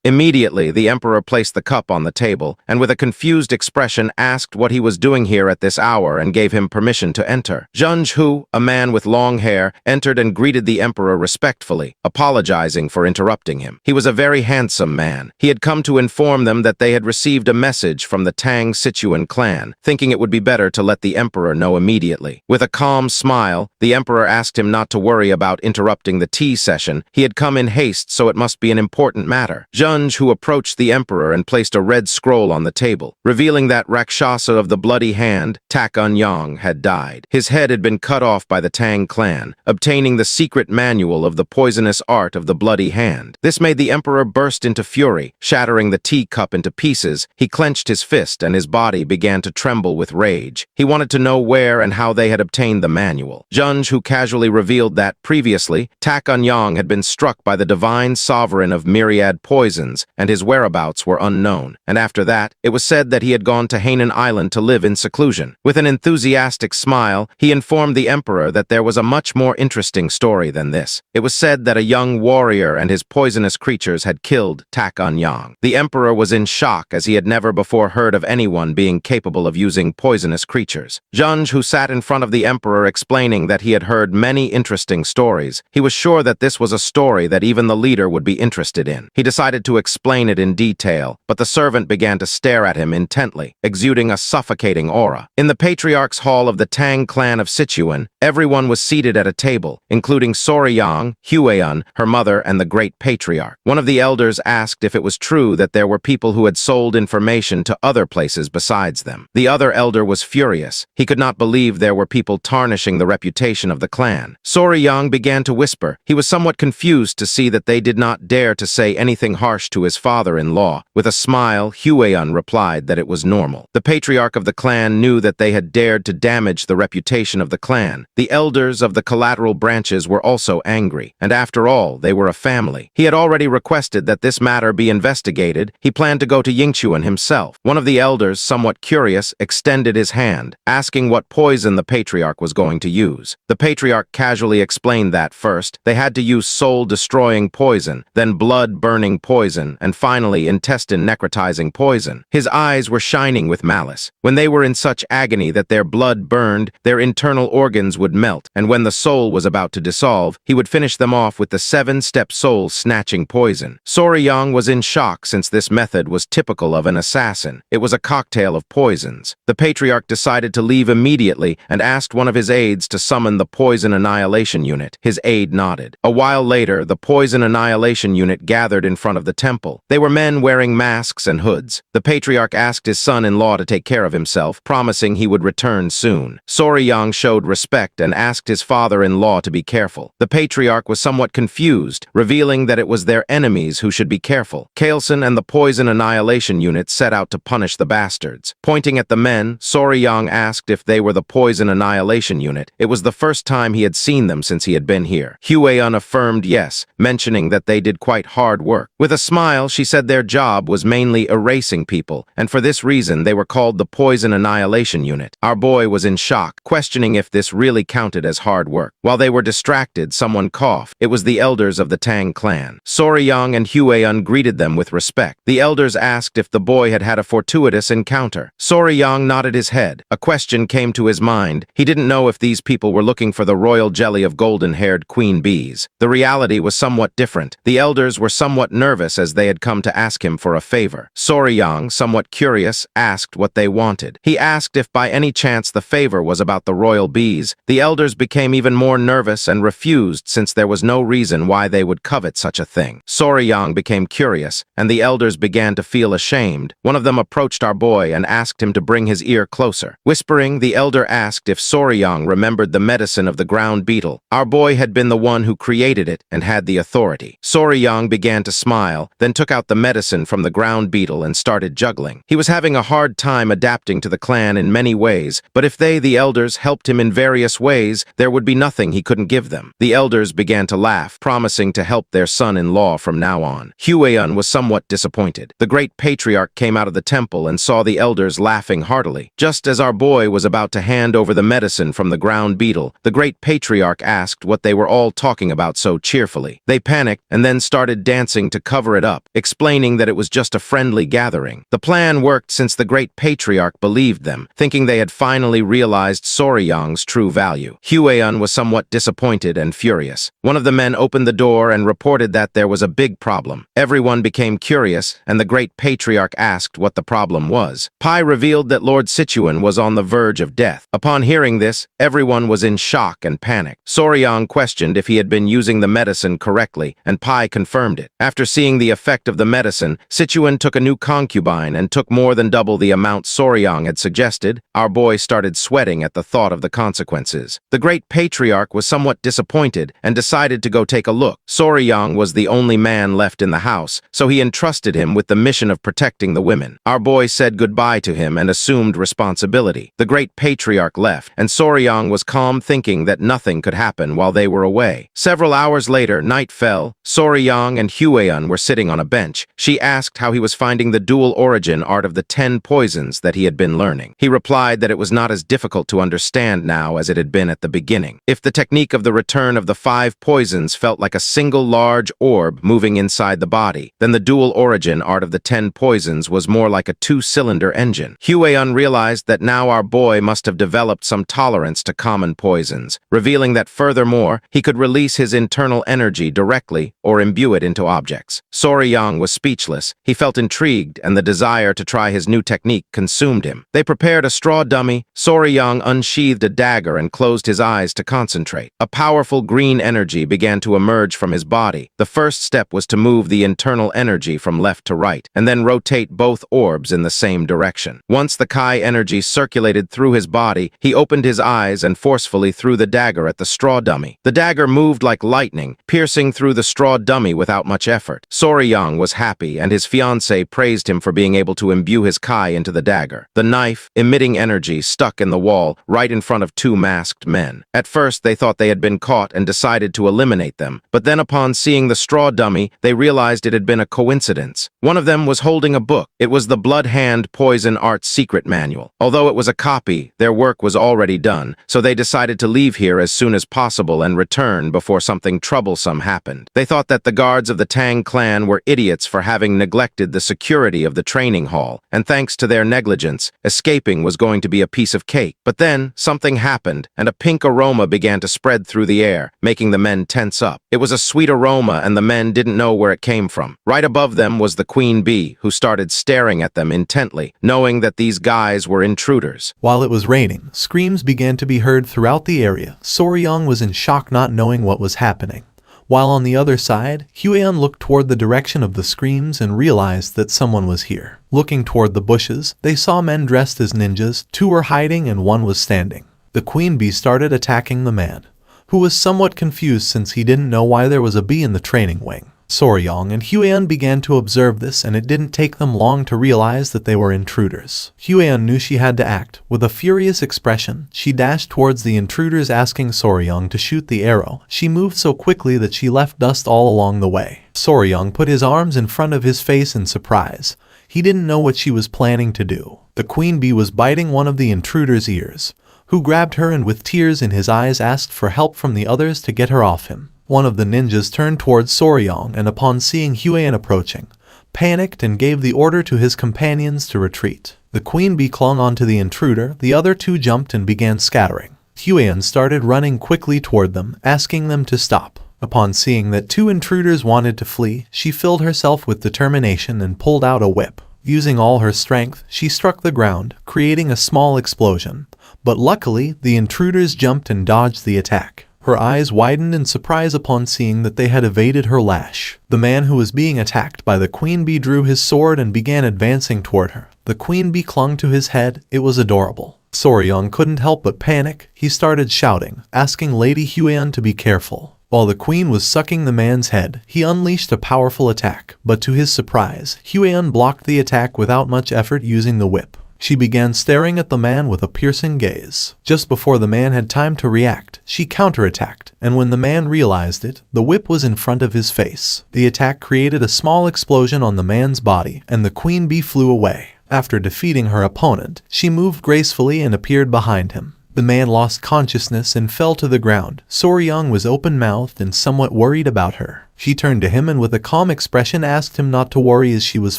Immediately, the emperor placed the cup on the table, and with a confused expression asked what he was doing here at this hour and gave him permission to enter. Zheng, a man with long hair, entered and greeted the emperor respectfully, apologizing for interrupting him. He was a very handsome man. He had come to inform them that they had received a message from the Tang Sichuan clan, thinking it would be better to let the emperor know immediately. With a calm smile, the emperor asked him not to worry about interrupting the tea session. He had come in haste, so it must be an important matter. Zheng approached the emperor and placed a red scroll on the table, revealing that Rakshasa of the bloody hand, Tak Anyang, had died. His head had been cut off by the Tang clan, obtaining the secret manual of the poisonous art of the bloody hand. This made the emperor burst into fury, shattering the teacup into pieces. He clenched his fist and his body began to tremble with rage. He wanted to know where and how they had obtained the manual. Zheng, who casually revealed that previously, Tak Anyang had been struck by the divine sovereign of myriad poisons, and his whereabouts were unknown. And after that, it was said that he had gone to Hainan Island to live in seclusion. With an enthusiastic smile, he informed the emperor that there was a much more interesting story than this. It was said that a young warrior and his poisonous creatures had killed Tak Anyang. The emperor was in shock as he had never before heard of anyone being capable of using poisonous creatures. Zheng, who sat in front of the emperor explaining that he had heard many interesting stories, he was sure that this was a story that even the leader would be interested in. He decided to explain it in detail, but the servant began to stare at him intently, exuding a suffocating aura. In the patriarch's hall of the Tang clan of Sichuan, everyone was seated at a table, including Soryang, Hueun, her mother, and the great patriarch. One of the elders asked if it was true that there were people who had sold information to other places besides them. The other elder was furious. He could not believe there were people tarnishing the reputation of the clan. Soryang began to whisper. He was somewhat confused confused to see that they did not dare to say anything harsh to his father-in-law. With a smile, Hueun replied that it was normal. The patriarch of the clan knew that they had dared to damage the reputation of the clan. The elders of the collateral branches were also angry, and after all, they were a family. He had already requested that this matter be investigated. He planned to go to Yingchuan himself. One of the elders, somewhat curious, extended his hand, asking what poison the patriarch was going to use. The patriarch casually explained that first, they had to use soul-destroying poison, then blood-burning poison, and finally intestine-necrotizing poison. His eyes were shining with malice. When they were in such agony that their blood burned, their internal organs would melt, and when the soul was about to dissolve, he would finish them off with the 7-step soul-snatching poison. Soryang was in shock since this method was typical of an assassin. It was a cocktail of poisons. The patriarch decided to leave immediately and asked one of his aides to summon the poison annihilation unit. His aide nodded. A while later, the poison annihilation unit gathered in front of the temple. They were men wearing masks and hoods. The patriarch asked his son-in-law to take care of himself, promising he would return soon. Soryang showed respect and asked his father-in-law to be careful. The patriarch was somewhat confused, revealing that it was their enemies who should be careful. Kaelson and the poison annihilation unit set out to punish the bastards. Pointing at the men, Soryang asked if they were the poison annihilation unit. It was the first time he had seen them since he had been here. Hueun affirmed yes, mentioning that they did quite hard work. With a smile, she said their job was mainly erasing people, and for this reason they were called the poison annihilation unit. Our boy was in shock, questioning if this really counted as hard work. While they were distracted, someone coughed. It was the elders of the Tang clan. Soryang and Hueun greeted them with respect. The elders asked if the boy had had a fortuitous encounter. Soryang nodded his head. A question came to his mind. He didn't know if these people were looking for the royal jelly of golden-haired queen bees. The reality was somewhat different. The elders were somewhat nervous as they had come to ask him for a favor. Soryang, somewhat curious, asked what they wanted. He asked if by any chance the favor was about the royal bees. The elders became even more nervous and refused since there was no reason why they would covet such a thing. Soryang became curious, and the elders began to feel ashamed. One of them approached our boy and asked him to bring his ear closer. Whispering, the elder asked if Soryang remembered the medicine of the ground beetle. Our boy had been the one who created it and had the authority. Soryang began to smile, then took out the medicine from the ground beetle and started juggling. He was having a hard time adapting to the clan in many ways, but if they, the elders, helped him in various ways, there would be nothing he couldn't give them. The elders began to laugh, promising to help their son-in-law from now on. Hueun was somewhat disappointed. The great patriarch came out of the temple and saw the elders laughing heartily. Just as our boy was about to hand over the medicine from the ground beetle, the great patriarch asked what they were all talking about so cheerfully. They panicked and then started dancing to cover it up, explaining that it was just a friendly gathering. The plan worked since the great patriarch believed them, thinking they had finally realized Soryang's true value. Hueun was somewhat disappointed and furious. One of the men opened the door and reported that there was a big problem. Everyone became curious, and the great patriarch asked what the problem was. Pai revealed that Lord Sichuan was on the verge of death. Upon hearing this, everyone was in shock and panic. Soryang questioned if he had been using the medicine correctly, and Pai confirmed it. After seeing the effect of the medicine, Sichuan took a new concubine and took more than double the amount Soryang had suggested. Our boy started sweating at the thought of the consequences. The great patriarch was somewhat disappointed and decided to go take a look. Soryang was the only man left in the house, so he entrusted him with the mission of protecting the women. Our boy said goodbye to him and assumed responsibility. The great patriarch left, and Soryang was calm, thinking that nothing could happen while they were away. Several hours later, night fell. Soryang and Hueun were sitting on a bench. She asked how he was finding the dual origin art of the 10 poisons that he had been learning. He replied that it was not as difficult to understand now as it had been at the beginning. If the technique of the return of the 5 poisons felt like a single large orb moving inside the body, then the dual origin art of the 10 poisons was more like a 2-cylinder engine. Hueun realized that now our boy must have developed some tolerance to common poisons, revealing that furthermore, he could release his internal energy directly or imbue it into objects. Soryang was speechless. He felt intrigued, and the desire to try his new technique consumed him. They prepared a straw dummy. Soryang unsheathed a dagger and closed his eyes to concentrate. A powerful green energy began to emerge from his body. The first step was to move the internal energy from left to right, and then rotate both orbs in the same direction. Once the Kai energy circulated through his body, he opened his eyes and forcefully threw the dagger at the straw dummy. The dagger moved like lightning, Taming, piercing through the straw dummy without much effort. Soryang was happy, and his fiancée praised him for being able to imbue his kai into the dagger. The knife, emitting energy, stuck in the wall, right in front of two masked men. At first, they thought they had been caught and decided to eliminate them, but then upon seeing the straw dummy, they realized it had been a coincidence. One of them was holding a book. It was the Blood Hand Poison Art's secret manual. Although it was a copy, their work was already done, so they decided to leave here as soon as possible and return before something troublesome happened. They thought that the guards of the Tang clan were idiots for having neglected the security of the training hall, and thanks to their negligence, escaping was going to be a piece of cake. But then, something happened, and a pink aroma began to spread through the air, making the men tense up. It was a sweet aroma, and the men didn't know where it came from. Right above them was the queen bee, who started staring at them intently, knowing that these guys were intruders. While it was raining, screams began to be heard throughout the area. Soryang was in shock, not knowing what was happening. While on the other side, Huan looked toward the direction of the screams and realized that someone was here. Looking toward the bushes, they saw men dressed as ninjas. Two were hiding and one was standing. The queen bee started attacking the man, who was somewhat confused since he didn't know why there was a bee in the training wing. Soryang and Huan began to observe this, and it didn't take them long to realize that they were intruders. Huan knew she had to act. With a furious expression, she dashed towards the intruders, asking Soryang to shoot the arrow. She moved so quickly that she left dust all along the way. Soryang put his arms in front of his face in surprise. He didn't know what she was planning to do. The queen bee was biting one of the intruders' ears, who grabbed her and with tears in his eyes asked for help from the others to get her off him. One of the ninjas turned towards Soryang and upon seeing Huan approaching, panicked and gave the order to his companions to retreat. The queen bee clung onto the intruder, the other two jumped and began scattering. Huan started running quickly toward them, asking them to stop. Upon seeing that two intruders wanted to flee, she filled herself with determination and pulled out a whip. Using all her strength, she struck the ground, creating a small explosion. But luckily, the intruders jumped and dodged the attack. Her eyes widened in surprise upon seeing that they had evaded her lash. The man who was being attacked by the queen bee drew his sword and began advancing toward her. The queen bee clung to his head. It was adorable. Soryang couldn't help but panic. He started shouting, asking Lady Huan to be careful. While the queen was sucking the man's head, he unleashed a powerful attack. But to his surprise, Huan blocked the attack without much effort using the whip. She began staring at the man with a piercing gaze. Just before the man had time to react, she counterattacked, and when the man realized it, the whip was in front of his face. The attack created a small explosion on the man's body, and the queen bee flew away. After defeating her opponent, she moved gracefully and appeared behind him. The man lost consciousness and fell to the ground. Soryang was open-mouthed and somewhat worried about her. She turned to him and with a calm expression asked him not to worry as she was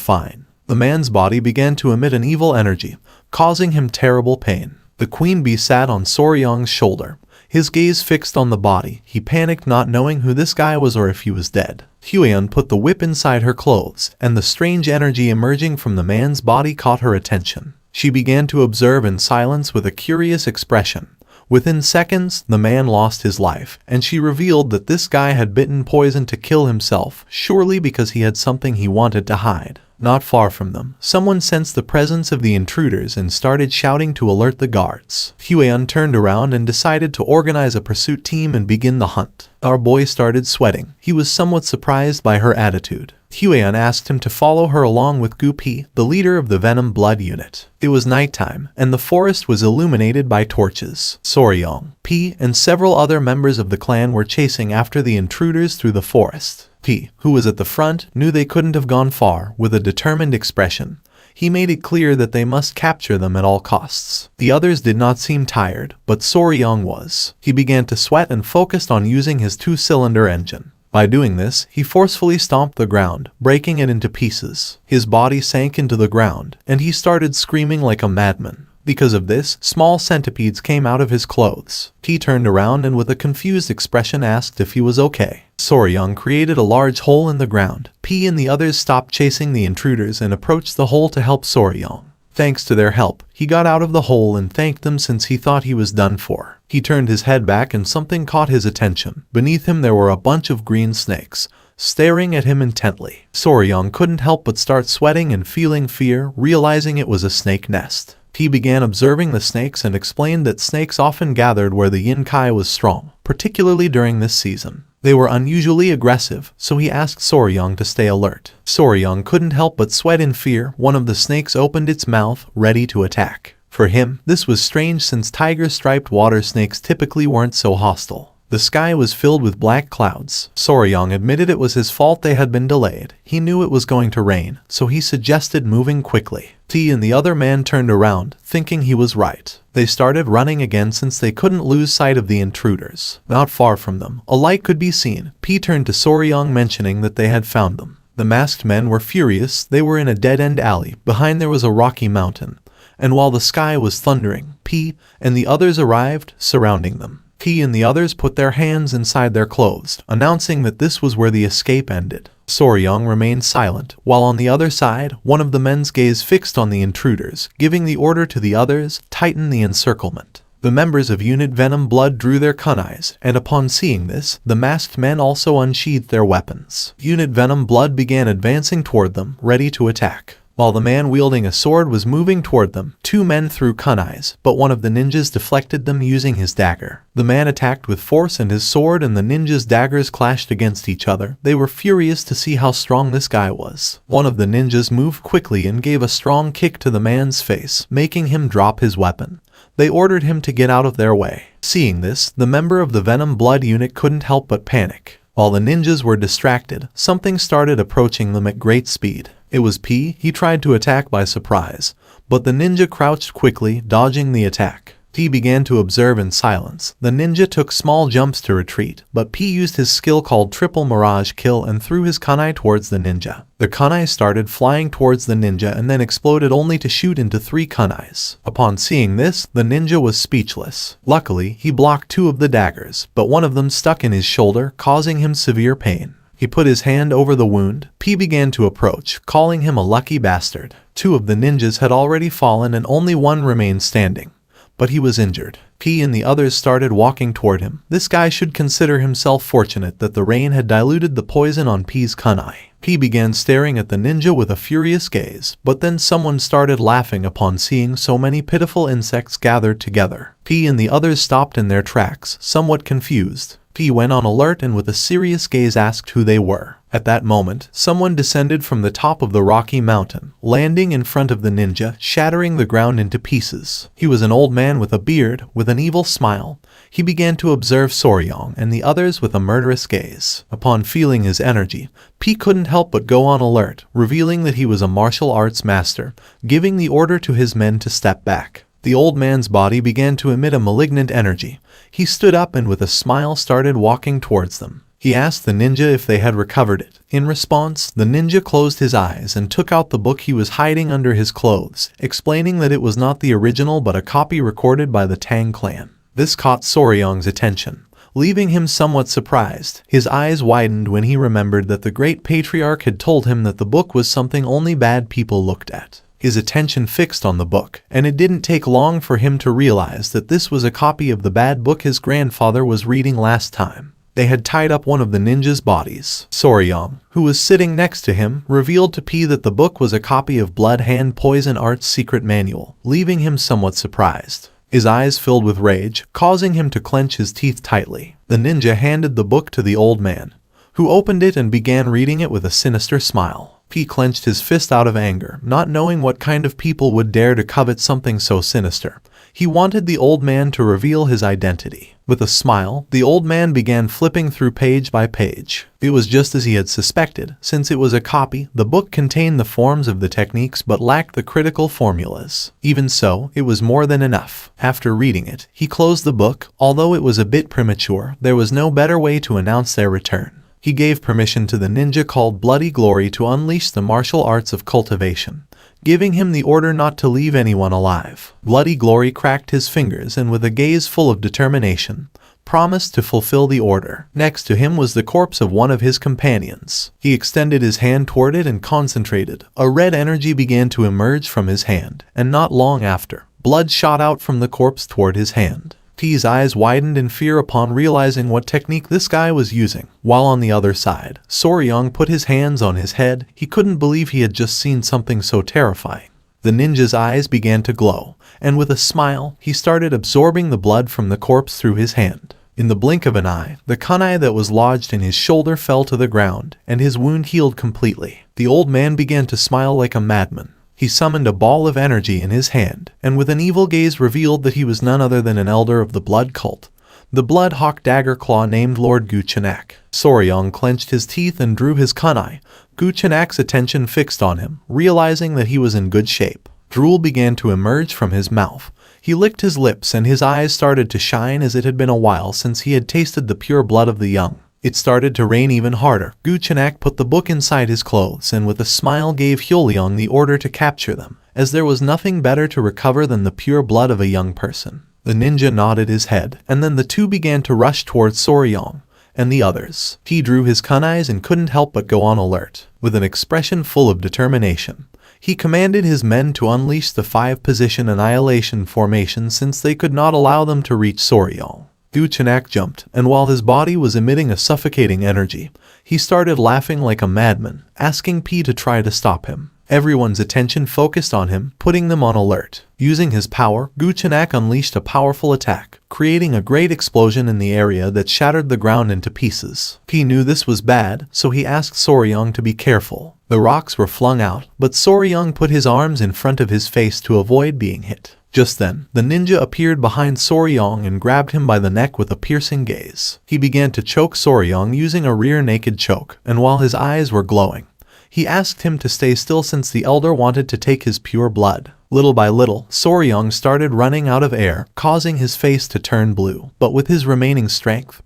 fine. The man's body began to emit an evil energy, causing him terrible pain. The queen bee sat on Soryang's shoulder, his gaze fixed on the body. He panicked, not knowing who this guy was or if he was dead. Huan put the whip inside her clothes, and the strange energy emerging from the man's body caught her attention. She began to observe in silence with a curious expression. Within seconds, the man lost his life, and she revealed that this guy had bitten poison to kill himself, surely because he had something he wanted to hide. Not far from them, someone sensed the presence of the intruders and started shouting to alert the guards. Huan turned around and decided to organize a pursuit team and begin the hunt. Our boy started sweating. He was somewhat surprised by her attitude. Huan asked him to follow her along with Gu Pi, the leader of the Venom Blood unit. It was nighttime, and the forest was illuminated by torches. Soryang, Pi, and several other members of the clan were chasing after the intruders through the forest. Pi, who was at the front, knew they couldn't have gone far. With a determined expression, he made it clear that they must capture them at all costs. The others did not seem tired, but Soryang was. He began to sweat and focused on using his two-cylinder engine. By doing this, he forcefully stomped the ground, breaking it into pieces. His body sank into the ground, and he started screaming like a madman. Because of this, small centipedes came out of his clothes. He turned around and with a confused expression asked if he was okay. Soryang created a large hole in the ground. P and the others stopped chasing the intruders and approached the hole to help Soryang. Thanks to their help, he got out of the hole and thanked them since he thought he was done for. He turned his head back and something caught his attention. Beneath him there were a bunch of green snakes, staring at him intently. Soryang couldn't help but start sweating and feeling fear, realizing it was a snake nest. He began observing the snakes and explained that snakes often gathered where the yin kai was strong, particularly during this season. They were unusually aggressive, so he asked Soryong to stay alert. Soryong couldn't help but sweat in fear. One of the snakes opened its mouth, ready to attack. For him, this was strange since tiger-striped water snakes typically weren't so hostile. The sky was filled with black clouds. Soryong admitted it was his fault they had been delayed. He knew it was going to rain, so he suggested moving quickly. T and the other man turned around, thinking he was right. They started running again since they couldn't lose sight of the intruders. Not far from them, a light could be seen. P turned to Soryong, mentioning that they had found them. The masked men were furious. They were in a dead-end alley. Behind there was a rocky mountain. And while the sky was thundering, P and the others arrived, surrounding them. P and the others put their hands inside their clothes, announcing that this was where the escape ended. Soryong remained silent, while on the other side, one of the men's gaze fixed on the intruders, giving the order to the others, tighten the encirclement. The members of Unit Venom Blood drew their kunais, and upon seeing this, the masked men also unsheathed their weapons. Unit Venom Blood began advancing toward them, ready to attack. While the man wielding a sword was moving toward them, two men threw kunais, but one of the ninjas deflected them using his dagger. The man attacked with force and his sword and the ninjas' daggers clashed against each other. They were furious to see how strong this guy was. One of the ninjas moved quickly and gave a strong kick to the man's face, making him drop his weapon. They ordered him to get out of their way. Seeing this, the member of the Venom Blood unit couldn't help but panic. While the ninjas were distracted, something started approaching them at great speed. It was P. He tried to attack by surprise, but the ninja crouched quickly, dodging the attack. P began to observe in silence. The ninja took small jumps to retreat, but P used his skill called Triple Mirage Kill and threw his kunai towards the ninja. The kunai started flying towards the ninja and then exploded only to shoot into 3 kunais. Upon seeing this, the ninja was speechless. Luckily, he blocked 2 of the daggers, but one of them stuck in his shoulder, causing him severe pain. He put his hand over the wound. P began to approach, calling him a lucky bastard. 2 of the ninjas had already fallen and only one remained standing. But he was injured. P and the others started walking toward him. This guy should consider himself fortunate that the rain had diluted the poison on P's kunai. P began staring at the ninja with a furious gaze, but then someone started laughing upon seeing so many pitiful insects gathered together. P and the others stopped in their tracks, somewhat confused. P went on alert and with a serious gaze asked who they were. At that moment, someone descended from the top of the rocky mountain, landing in front of the ninja, shattering the ground into pieces. He was an old man with a beard, with an evil smile. He began to observe Soryong and the others with a murderous gaze. Upon feeling his energy, P couldn't help but go on alert, revealing that he was a martial arts master, giving the order to his men to step back. The old man's body began to emit a malignant energy. He stood up and with a smile started walking towards them. He asked the ninja if they had recovered it. In response, the ninja closed his eyes and took out the book he was hiding under his clothes, explaining that it was not the original but a copy recorded by the Tang clan. This caught Soryong's attention, leaving him somewhat surprised. His eyes widened when he remembered that the great patriarch had told him that the book was something only bad people looked at. His attention fixed on the book, and it didn't take long for him to realize that this was a copy of the bad book his grandfather was reading last time. They had tied up one of the ninja's bodies. Soryong, who was sitting next to him, revealed to P that the book was a copy of Blood Hand Poison Art's secret manual, leaving him somewhat surprised. His eyes filled with rage, causing him to clench his teeth tightly. The ninja handed the book to the old man, who opened it and began reading it with a sinister smile. P clenched his fist out of anger, not knowing what kind of people would dare to covet something so sinister. He wanted the old man to reveal his identity. With a smile, the old man began flipping through page by page. It was just as he had suspected. Since it was a copy, the book contained the forms of the techniques but lacked the critical formulas. Even so, it was more than enough. After reading it, he closed the book. Although it was a bit premature, there was no better way to announce their return. He gave permission to the ninja called Bloody Glory to unleash the martial arts of cultivation, giving him the order not to leave anyone alive. Bloody Glory cracked his fingers and with a gaze full of determination, promised to fulfill the order. Next to him was the corpse of one of his companions. He extended his hand toward it and concentrated. A red energy began to emerge from his hand, and not long after, blood shot out from the corpse toward his hand. T's eyes widened in fear upon realizing what technique this guy was using. While on the other side, Soryong put his hands on his head. He couldn't believe he had just seen something so terrifying. The ninja's eyes began to glow, and with a smile, he started absorbing the blood from the corpse through his hand. In the blink of an eye, the kunai that was lodged in his shoulder fell to the ground, and his wound healed completely. The old man began to smile like a madman. He summoned a ball of energy in his hand, and with an evil gaze revealed that he was none other than an elder of the blood cult, the Blood Hawk Dagger Claw named Lord Guchenak. Soryong clenched his teeth and drew his kunai. Guchenak's attention fixed on him, realizing that he was in good shape. Drool began to emerge from his mouth. He licked his lips and his eyes started to shine as it had been a while since he had tasted the pure blood of the young. It started to rain even harder. Guchenak put the book inside his clothes and with a smile gave Hyoleong the order to capture them, as there was nothing better to recover than the pure blood of a young person. The ninja nodded his head, and then the two began to rush towards Soryong and the others. He drew his kunais and couldn't help but go on alert. With an expression full of determination, he commanded his men to unleash the 5-position annihilation formation since they could not allow them to reach Soryong. Guchenak jumped, and while his body was emitting a suffocating energy, he started laughing like a madman, asking P to try to stop him. Everyone's attention focused on him, putting them on alert. Using his power, Guchenak unleashed a powerful attack, creating a great explosion in the area that shattered the ground into pieces. P knew this was bad, so he asked Soryong to be careful. The rocks were flung out, but Soryong put his arms in front of his face to avoid being hit. Just then, the ninja appeared behind Soryong and grabbed him by the neck with a piercing gaze. He began to choke Soryong using a rear naked choke, and while his eyes were glowing, he asked him to stay still since the elder wanted to take his pure blood. Little by little, Soryong started running out of air, causing his face to turn blue. But with his remaining strength,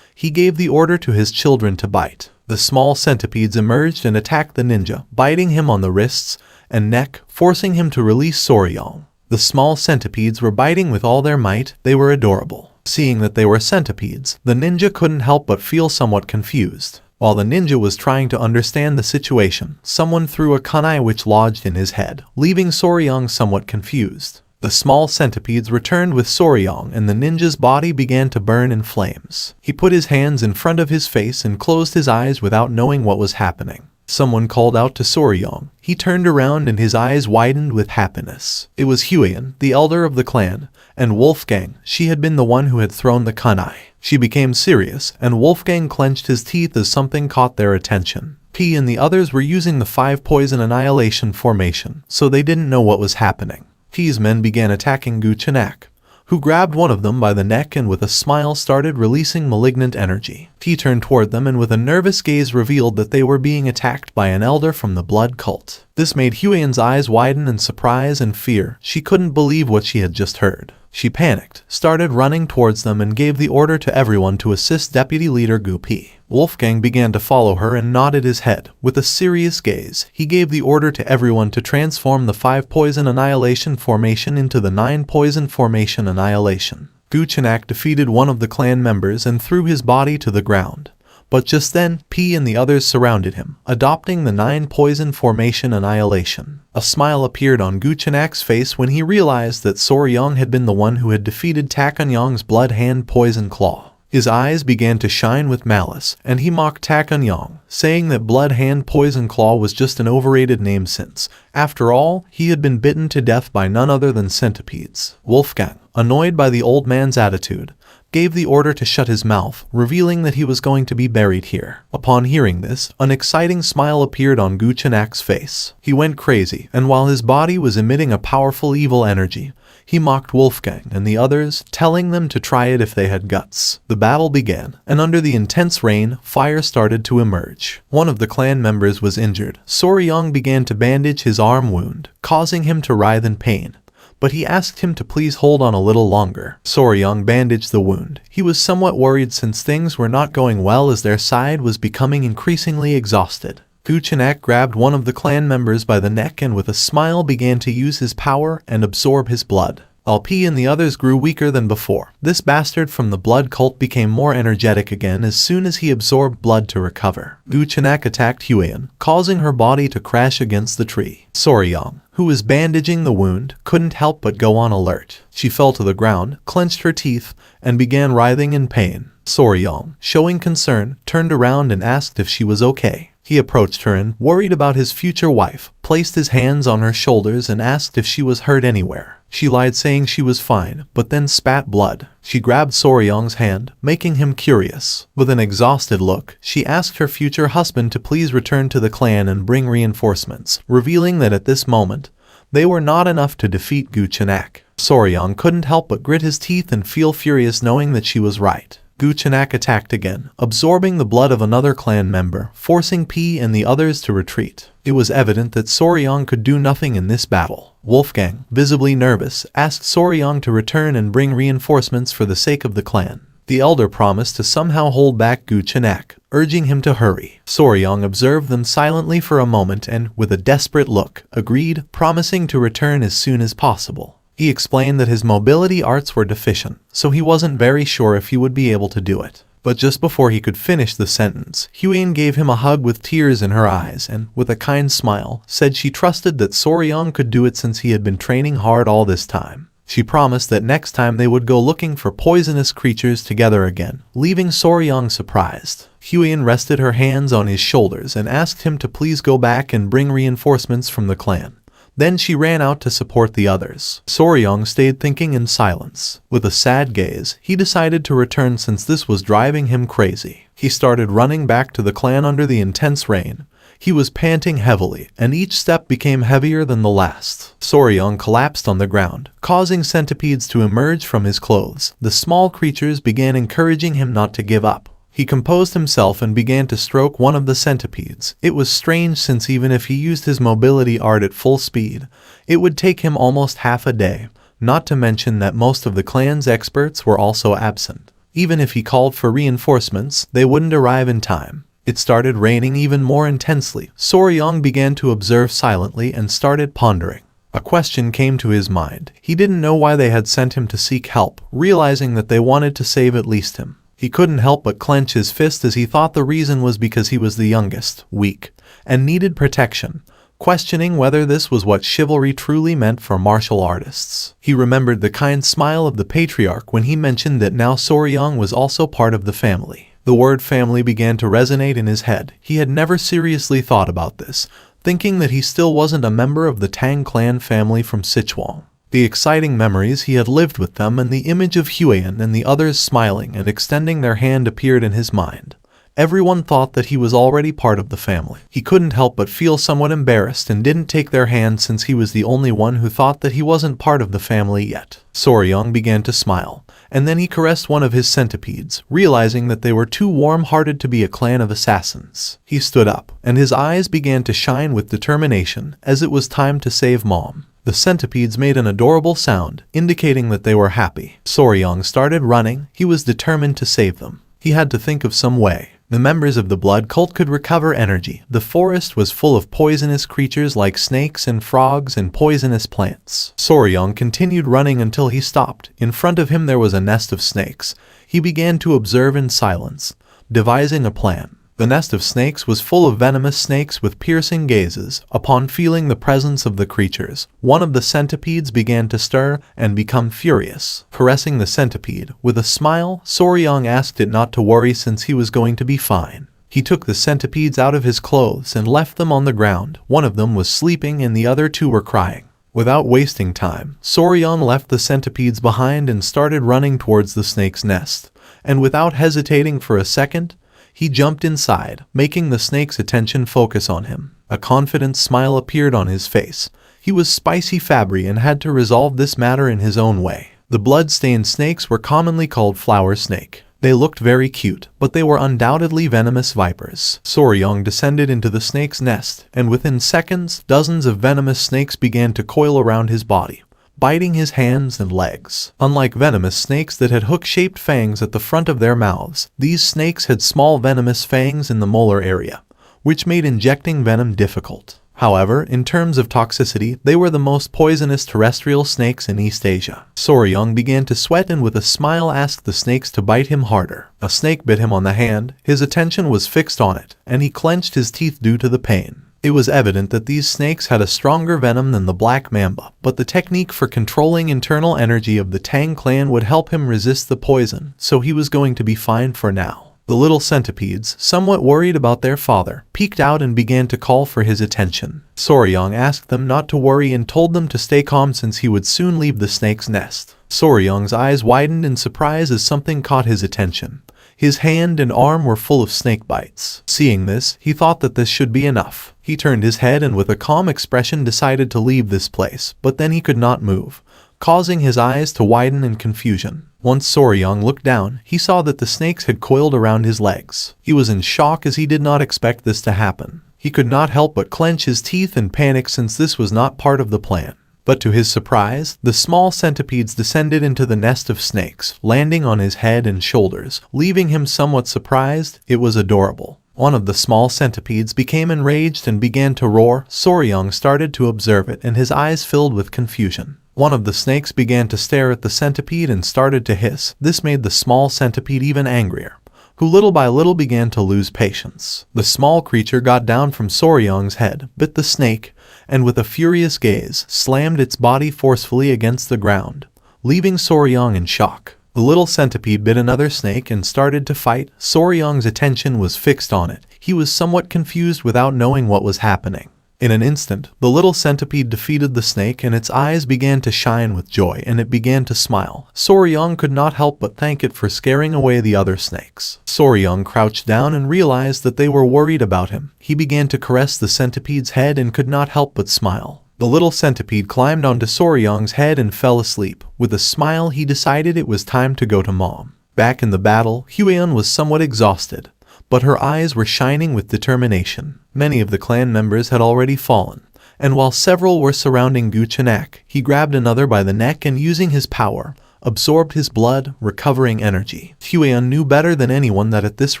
he gave the order to his children to bite. The small centipedes emerged and attacked the ninja, biting him on the wrists and neck, forcing him to release Soryong. The small centipedes were biting with all their might. They were adorable. Seeing that they were centipedes, the ninja couldn't help but feel somewhat confused. While the ninja was trying to understand the situation, someone threw a kunai which lodged in his head, leaving Soryong somewhat confused. The small centipedes returned with Soryong and the ninja's body began to burn in flames. He put his hands in front of his face and closed his eyes without knowing what was happening. Someone called out to Soryong. He turned around and his eyes widened with happiness. It was Hyoyeon, the elder of the clan, and Wolfgang. She had been the one who had thrown the kunai. She became serious, and Wolfgang clenched his teeth as something caught their attention. P and the others were using the 5-poison annihilation formation, so they didn't know what was happening. P's men began attacking Guchenak, who grabbed one of them by the neck and with a smile started releasing malignant energy. He turned toward them and with a nervous gaze revealed that they were being attacked by an elder from the blood cult. This made Hyoyeon's eyes widen in surprise and fear. She couldn't believe what she had just heard. She panicked, started running towards them and gave the order to everyone to assist Deputy Leader Gu P. Wolfgang began to follow her and nodded his head. With a serious gaze, he gave the order to everyone to transform the 5-poison annihilation formation into the 9-poison formation annihilation. Guchenak defeated one of the clan members and threw his body to the ground. But just then, P and the others surrounded him, adopting the 9-poison formation annihilation. A smile appeared on Guchenak's face when he realized that Soryong had been the one who had defeated Takanyong's blood hand poison claw. His eyes began to shine with malice, and he mocked Takanyong, saying that blood hand poison claw was just an overrated name since, after all, he had been bitten to death by none other than centipedes. Wolfgang, annoyed by the old man's attitude, gave the order to shut his mouth, revealing that he was going to be buried here. Upon hearing this, an exciting smile appeared on Guchenak's face. He went crazy, and while his body was emitting a powerful evil energy, he mocked Wolfgang and the others, telling them to try it if they had guts. The battle began, and under the intense rain, fire started to emerge. One of the clan members was injured. Soryong began to bandage his arm wound, causing him to writhe in pain. But he asked him to please hold on a little longer. Soryong bandaged the wound. He was somewhat worried since things were not going well as their side was becoming increasingly exhausted. Guchenak grabbed one of the clan members by the neck and with a smile began to use his power and absorb his blood. While P and the others grew weaker than before, this bastard from the blood cult became more energetic again as soon as he absorbed blood to recover. Guchenak attacked Hyoyeon, causing her body to crash against the tree. Soryong, who was bandaging the wound, couldn't help but go on alert. She fell to the ground, clenched her teeth, and began writhing in pain. Soryong, showing concern, turned around and asked if she was okay. He approached her and, worried about his future wife, placed his hands on her shoulders and asked if she was hurt anywhere. She lied saying she was fine, but then spat blood. She grabbed Soryong's hand, making him curious. With an exhausted look, she asked her future husband to please return to the clan and bring reinforcements, revealing that at this moment, they were not enough to defeat Gu Chenak. Soryong couldn't help but grit his teeth and feel furious knowing that she was right. Gu Chenak attacked again, absorbing the blood of another clan member, forcing P and the others to retreat. It was evident that Soryong could do nothing in this battle. Wolfgang, visibly nervous, asked Soryong to return and bring reinforcements for the sake of the clan. The elder promised to somehow hold back Gu Chenak, urging him to hurry. Soryong observed them silently for a moment and, with a desperate look, agreed, promising to return as soon as possible. He explained that his mobility arts were deficient, so he wasn't very sure if he would be able to do it. But just before he could finish the sentence, Huyen gave him a hug with tears in her eyes and, with a kind smile, said she trusted that Soryong could do it since he had been training hard all this time. She promised that next time they would go looking for poisonous creatures together again, leaving Soryong surprised. Huyen rested her hands on his shoulders and asked him to please go back and bring reinforcements from the clan. Then she ran out to support the others. Soryong stayed thinking in silence. With a sad gaze, he decided to return since this was driving him crazy. He started running back to the clan under the intense rain. He was panting heavily, and each step became heavier than the last. Soryong collapsed on the ground, causing centipedes to emerge from his clothes. The small creatures began encouraging him not to give up. He composed himself and began to stroke one of the centipedes. It was strange since even if he used his mobility art at full speed, it would take him almost half a day, not to mention that most of the clan's experts were also absent. Even if he called for reinforcements, they wouldn't arrive in time. It started raining even more intensely. Soryong began to observe silently and started pondering. A question came to his mind. He didn't know why they had sent him to seek help, realizing that they wanted to save at least him. He couldn't help but clench his fist as he thought the reason was because he was the youngest, weak, and needed protection, questioning whether this was what chivalry truly meant for martial artists. He remembered the kind smile of the patriarch when he mentioned that now Soryong was also part of the family. The word family began to resonate in his head. He had never seriously thought about this, thinking that he still wasn't a member of the Tang clan family from Sichuan. The exciting memories he had lived with them and the image of Huyen and the others smiling and extending their hand appeared in his mind. Everyone thought that he was already part of the family. He couldn't help but feel somewhat embarrassed and didn't take their hand since he was the only one who thought that he wasn't part of the family yet. Soryong began to smile, and then he caressed one of his centipedes, realizing that they were too warm-hearted to be a clan of assassins. He stood up, and his eyes began to shine with determination as it was time to save Mom. The centipedes made an adorable sound, indicating that they were happy. Soryong started running. He was determined to save them. He had to think of some way. The members of the blood cult could recover energy. The forest was full of poisonous creatures like snakes and frogs and poisonous plants. Soryong continued running until he stopped. In front of him there was a nest of snakes. He began to observe in silence, devising a plan. The nest of snakes was full of venomous snakes with piercing gazes. Upon feeling the presence of the creatures, one of the centipedes began to stir and become furious. Caressing the centipede, with a smile, Soryong asked it not to worry since he was going to be fine. He took the centipedes out of his clothes and left them on the ground. One of them was sleeping and the other two were crying. Without wasting time, Soryong left the centipedes behind and started running towards the snake's nest. And without hesitating for a second, he jumped inside, making the snake's attention focus on him. A confident smile appeared on his face. He was spicy Fabry and had to resolve this matter in his own way. The blood-stained snakes were commonly called flower snake. They looked very cute, but they were undoubtedly venomous vipers. Soryong descended into the snake's nest, and within seconds, dozens of venomous snakes began to coil around his body, biting his hands and legs. Unlike venomous snakes that had hook-shaped fangs at the front of their mouths, these snakes had small venomous fangs in the molar area, which made injecting venom difficult. However, in terms of toxicity, they were the most poisonous terrestrial snakes in East Asia. Soryong began to sweat and with a smile asked the snakes to bite him harder. A snake bit him on the hand. His attention was fixed on it, and he clenched his teeth due to the pain. It was evident that these snakes had a stronger venom than the black mamba, but the technique for controlling internal energy of the Tang clan would help him resist the poison, so he was going to be fine for now. The little centipedes, somewhat worried about their father, peeked out and began to call for his attention. Soryang asked them not to worry and told them to stay calm since he would soon leave the snake's nest. Soryang's eyes widened in surprise as something caught his attention. His hand and arm were full of snake bites. Seeing this, he thought that this should be enough. He turned his head and with a calm expression decided to leave this place, but then he could not move, causing his eyes to widen in confusion. Once Soryang looked down, he saw that the snakes had coiled around his legs. He was in shock as he did not expect this to happen. He could not help but clench his teeth and panic since this was not part of the plan. But to his surprise, the small centipedes descended into the nest of snakes, landing on his head and shoulders, leaving him somewhat surprised. It was adorable. One of the small centipedes became enraged and began to roar. Soryang started to observe it and his eyes filled with confusion. One of the snakes began to stare at the centipede and started to hiss. This made the small centipede even angrier, who little by little began to lose patience. The small creature got down from Soryang's head, bit the snake, and with a furious gaze, slammed its body forcefully against the ground, leaving Soryang in shock. The little centipede bit another snake and started to fight. Soryang's attention was fixed on it. He was somewhat confused without knowing what was happening. In an instant, the little centipede defeated the snake and its eyes began to shine with joy and it began to smile. Soryang could not help but thank it for scaring away the other snakes. Soryang crouched down and realized that they were worried about him. He began to caress the centipede's head and could not help but smile. The little centipede climbed onto Soryang's head and fell asleep. With a smile, he decided it was time to go to mom. Back in the battle, Hueon was somewhat exhausted, but her eyes were shining with determination. Many of the clan members had already fallen, and while several were surrounding Guchenak, he grabbed another by the neck and using his power, absorbed his blood, recovering energy. Hueon knew better than anyone that at this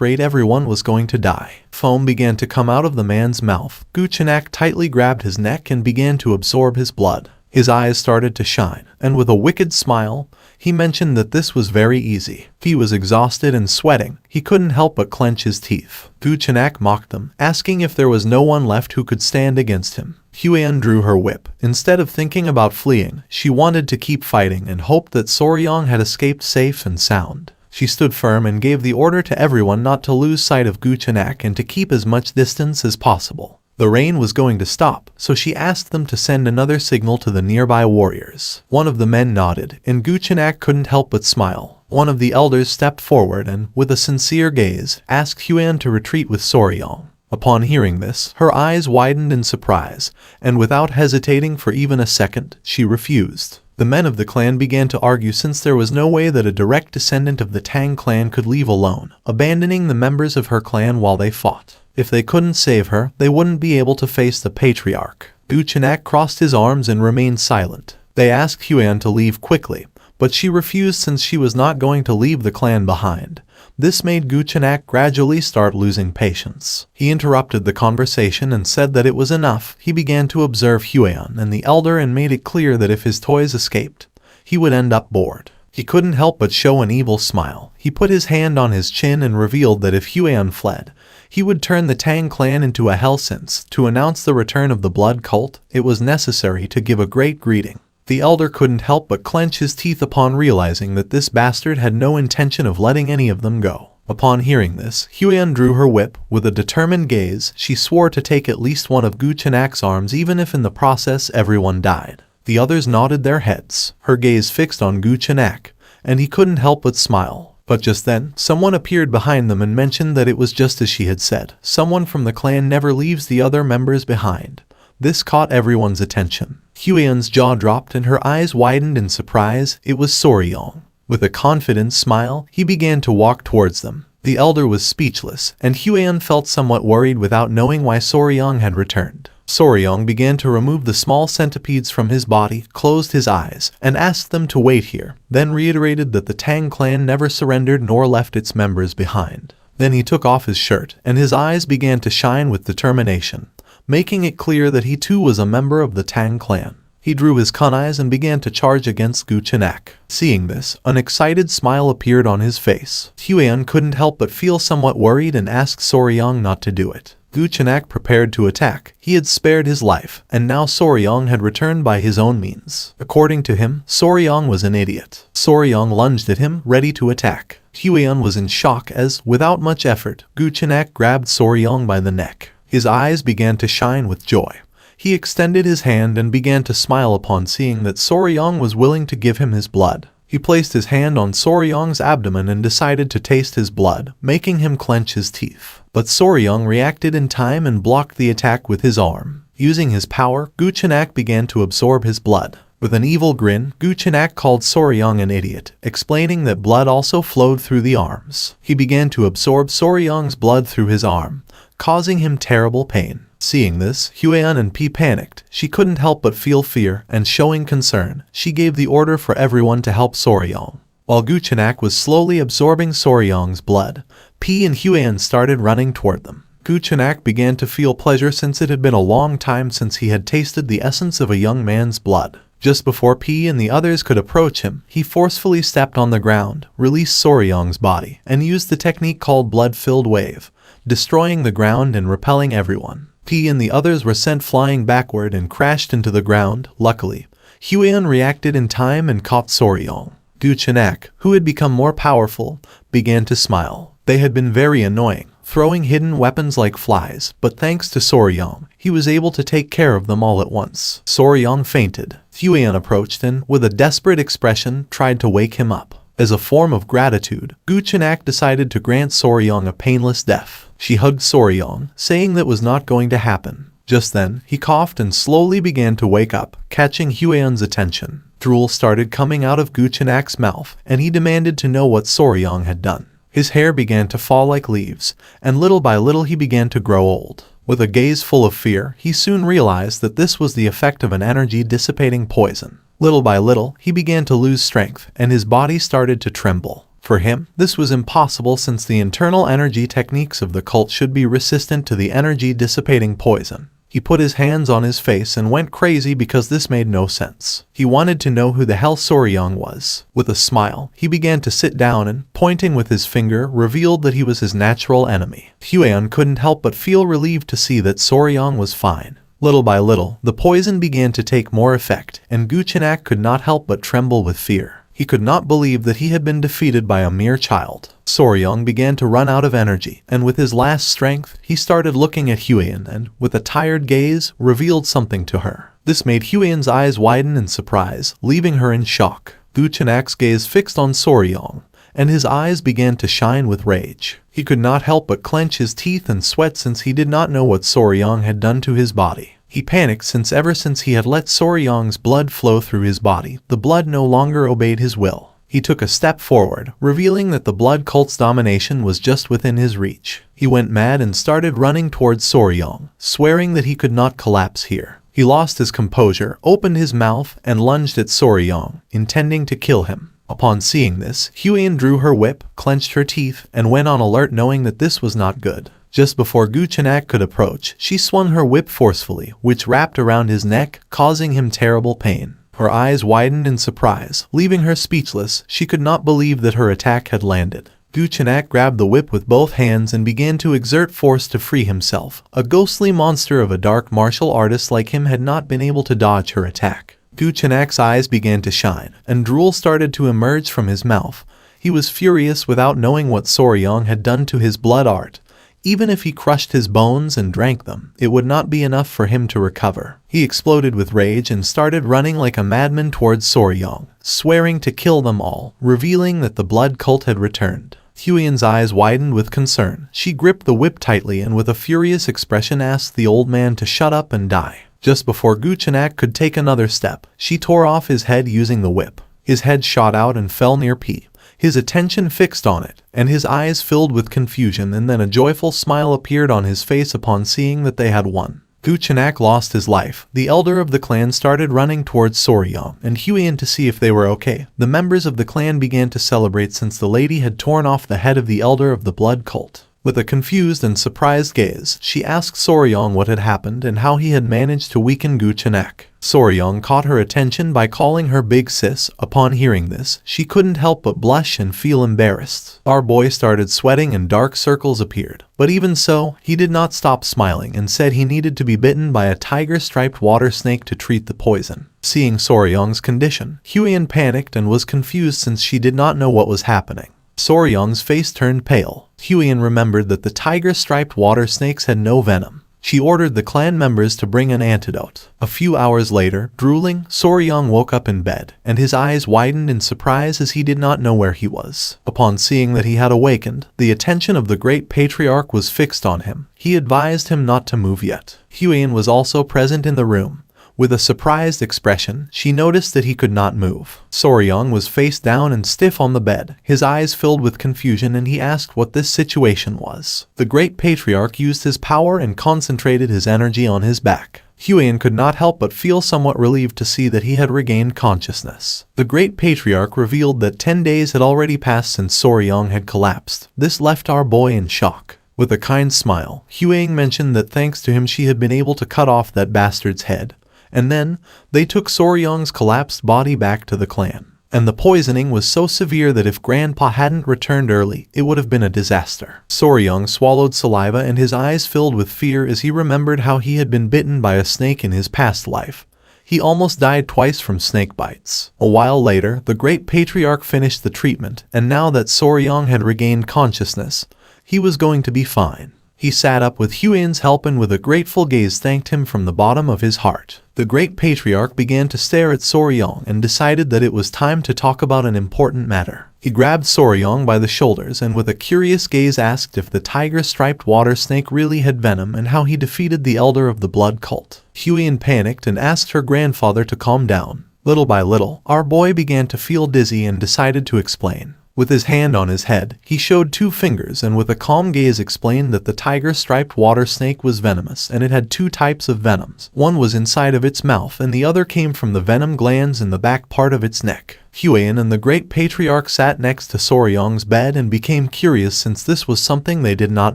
rate everyone was going to die. Foam began to come out of the man's mouth. Guchenak tightly grabbed his neck and began to absorb his blood. His eyes started to shine, and with a wicked smile, he mentioned that this was very easy. He was exhausted and sweating. He couldn't help but clench his teeth. Guchenak mocked them, asking if there was no one left who could stand against him. Hueon drew her whip. Instead of thinking about fleeing, she wanted to keep fighting and hoped that Soryang had escaped safe and sound. She stood firm and gave the order to everyone not to lose sight of Guchenak and to keep as much distance as possible. The rain was going to stop, so she asked them to send another signal to the nearby warriors. One of the men nodded, and Guchenak couldn't help but smile. One of the elders stepped forward and, with a sincere gaze, asked Hueon to retreat with Soryang. Upon hearing this, her eyes widened in surprise, and without hesitating for even a second, she refused. The men of the clan began to argue since there was no way that a direct descendant of the Tang clan could leave alone, abandoning the members of her clan while they fought. If they couldn't save her, they wouldn't be able to face the patriarch. Guchenak crossed his arms and remained silent. They asked Hueon to leave quickly, but she refused since she was not going to leave the clan behind. This made Guchenak gradually start losing patience. He interrupted the conversation and said that it was enough. He began to observe Hueon and the elder and made it clear that if his toys escaped, he would end up bored. He couldn't help but show an evil smile. He put his hand on his chin and revealed that if Hueon fled, he would turn the Tang clan into a hell since, to announce the return of the blood cult, it was necessary to give a great greeting. The elder couldn't help but clench his teeth upon realizing that this bastard had no intention of letting any of them go. Upon hearing this, Hueon drew her whip. With a determined gaze, she swore to take at least one of Guchenak's arms even if in the process everyone died. The others nodded their heads, her gaze fixed on Guchenak, and he couldn't help but smile. But just then, someone appeared behind them and mentioned that it was just as she had said. Someone from the clan never leaves the other members behind. This caught everyone's attention. Hueon's jaw dropped and her eyes widened in surprise. It was Soryang. With a confident smile, he began to walk towards them. The elder was speechless, and Hueon felt somewhat worried without knowing why Soryang had returned. Soryang began to remove the small centipedes from his body, closed his eyes, and asked them to wait here, then reiterated that the Tang clan never surrendered nor left its members behind. Then he took off his shirt, and his eyes began to shine with determination, making it clear that he too was a member of the Tang clan. He drew his kunais and began to charge against Guchenak. Seeing this, an excited smile appeared on his face. Hueon couldn't help but feel somewhat worried and asked Soryang not to do it. Guchenak prepared to attack. He had spared his life, and now Soryong had returned by his own means. According to him, Soryong was an idiot. Soryong lunged at him, ready to attack. Huion was in shock as, without much effort, Guchenak grabbed Soryong by the neck. His eyes began to shine with joy. He extended his hand and began to smile upon seeing that Soryong was willing to give him his blood. He placed his hand on Soryong's abdomen and decided to taste his blood, making him clench his teeth. But Soryong reacted in time and blocked the attack with his arm. Using his power, Guchenak began to absorb his blood. With an evil grin, Guchenak called Soryong an idiot, explaining that blood also flowed through the arms. He began to absorb Soryong's blood through his arm, causing him terrible pain. Seeing this, Huion and P panicked. She couldn't help but feel fear, and showing concern, she gave the order for everyone to help Soryong. While Guchenak was slowly absorbing Soryong's blood, P and Huion started running toward them. Guchenak began to feel pleasure since it had been a long time since he had tasted the essence of a young man's blood. Just before P and the others could approach him, he forcefully stepped on the ground, released Soryong's body, and used the technique called blood-filled wave, destroying the ground and repelling everyone. P and the others were sent flying backward and crashed into the ground. Luckily, Huion reacted in time and caught Soryong. Guchenak, who had become more powerful, began to smile. They had been very annoying, throwing hidden weapons like flies, but thanks to Soryong, he was able to take care of them all at once. Soryong fainted. Huion approached and, with a desperate expression, tried to wake him up. As a form of gratitude, Guchenak decided to grant Soryong a painless death. She hugged Soryong, saying that was not going to happen. Just then, he coughed and slowly began to wake up, catching Huion's attention. Drool started coming out of Guchenak's mouth, and he demanded to know what Soryong had done. His hair began to fall like leaves, and little by little he began to grow old. With a gaze full of fear, he soon realized that this was the effect of an energy-dissipating poison. Little by little, he began to lose strength, and his body started to tremble. For him, this was impossible since the internal energy techniques of the cult should be resistant to the energy-dissipating poison. He put his hands on his face and went crazy because this made no sense. He wanted to know who the hell Soryong was. With a smile, he began to sit down and, pointing with his finger, revealed that he was his natural enemy. Huion couldn't help but feel relieved to see that Soryong was fine. Little by little, the poison began to take more effect, and Guchenak could not help but tremble with fear. He could not believe that he had been defeated by a mere child. Soryong began to run out of energy, and with his last strength, he started looking at Huion and, with a tired gaze, revealed something to her. This made Huion's eyes widen in surprise, leaving her in shock. Guchenak's gaze fixed on Soryong, and his eyes began to shine with rage. He could not help but clench his teeth and sweat since he did not know what Soryong had done to his body. He panicked since ever since he had let Soryong's blood flow through his body, the blood no longer obeyed his will. He took a step forward, revealing that the blood cult's domination was just within his reach. He went mad and started running towards Soryong, swearing that he could not collapse here. He lost his composure, opened his mouth, and lunged at Soryong, intending to kill him. Upon seeing this, Huion drew her whip, clenched her teeth, and went on alert knowing that this was not good. Just before Guchenak could approach, she swung her whip forcefully, which wrapped around his neck, causing him terrible pain. Her eyes widened in surprise, leaving her speechless. She could not believe that her attack had landed. Guchenak grabbed the whip with both hands and began to exert force to free himself. A ghostly monster of a dark martial artist like him had not been able to dodge her attack. Guchenak's eyes began to shine, and drool started to emerge from his mouth. He was furious without knowing what Soryong had done to his blood art. Even if he crushed his bones and drank them, it would not be enough for him to recover. He exploded with rage and started running like a madman towards Soryong, swearing to kill them all, revealing that the blood cult had returned. Huion's eyes widened with concern. She gripped the whip tightly and with a furious expression asked the old man to shut up and die. Just before Guchenak could take another step, she tore off his head using the whip. His head shot out and fell near P. His attention fixed on it, and his eyes filled with confusion, and then a joyful smile appeared on his face upon seeing that they had won. Guchenak lost his life. The elder of the clan started running towards Soryong and Huion to see if they were okay. The members of the clan began to celebrate since the lady had torn off the head of the elder of the blood cult. With a confused and surprised gaze, she asked Soryong what had happened and how he had managed to weaken Guchenak. Soryong caught her attention by calling her big sis. Upon hearing this, she couldn't help but blush and feel embarrassed. Our boy started sweating and dark circles appeared. But even so, he did not stop smiling and said he needed to be bitten by a tiger-striped water snake to treat the poison. Seeing Soryong's condition, Huion panicked and was confused since she did not know what was happening. Soryong's face turned pale. Huion remembered that the tiger-striped water snakes had no venom. She ordered the clan members to bring an antidote. A few hours later, drooling, Soryong woke up in bed, and his eyes widened in surprise as he did not know where he was. Upon seeing that he had awakened, the attention of the great patriarch was fixed on him. He advised him not to move yet. Huion was also present in the room. With a surprised expression, she noticed that he could not move. Soryong was face down and stiff on the bed, his eyes filled with confusion, and he asked what this situation was. The great patriarch used his power and concentrated his energy on his back. Huion could not help but feel somewhat relieved to see that he had regained consciousness. The great patriarch revealed that 10 days had already passed since Soryong had collapsed. This left our boy in shock. With a kind smile, Huion mentioned that thanks to him she had been able to cut off that bastard's head. And then, they took Soryong's collapsed body back to the clan. And the poisoning was so severe that if Grandpa hadn't returned early, it would have been a disaster. Soryong swallowed saliva and his eyes filled with fear as he remembered how he had been bitten by a snake in his past life. He almost died twice from snake bites. A while later, the great patriarch finished the treatment, and now that Soryong had regained consciousness, he was going to be fine. He sat up with Huion's help and with a grateful gaze thanked him from the bottom of his heart. The great patriarch began to stare at Soryong and decided that it was time to talk about an important matter. He grabbed Soryong by the shoulders and with a curious gaze asked if the tiger-striped water snake really had venom and how he defeated the elder of the blood cult. Huion panicked and asked her grandfather to calm down. Little by little, our boy began to feel dizzy and decided to explain. With his hand on his head, he showed 2 fingers and with a calm gaze explained that the tiger-striped water snake was venomous and it had 2 types of venoms. One was inside of its mouth and the other came from the venom glands in the back part of its neck. Huion and the great patriarch sat next to Soryong's bed and became curious since this was something they did not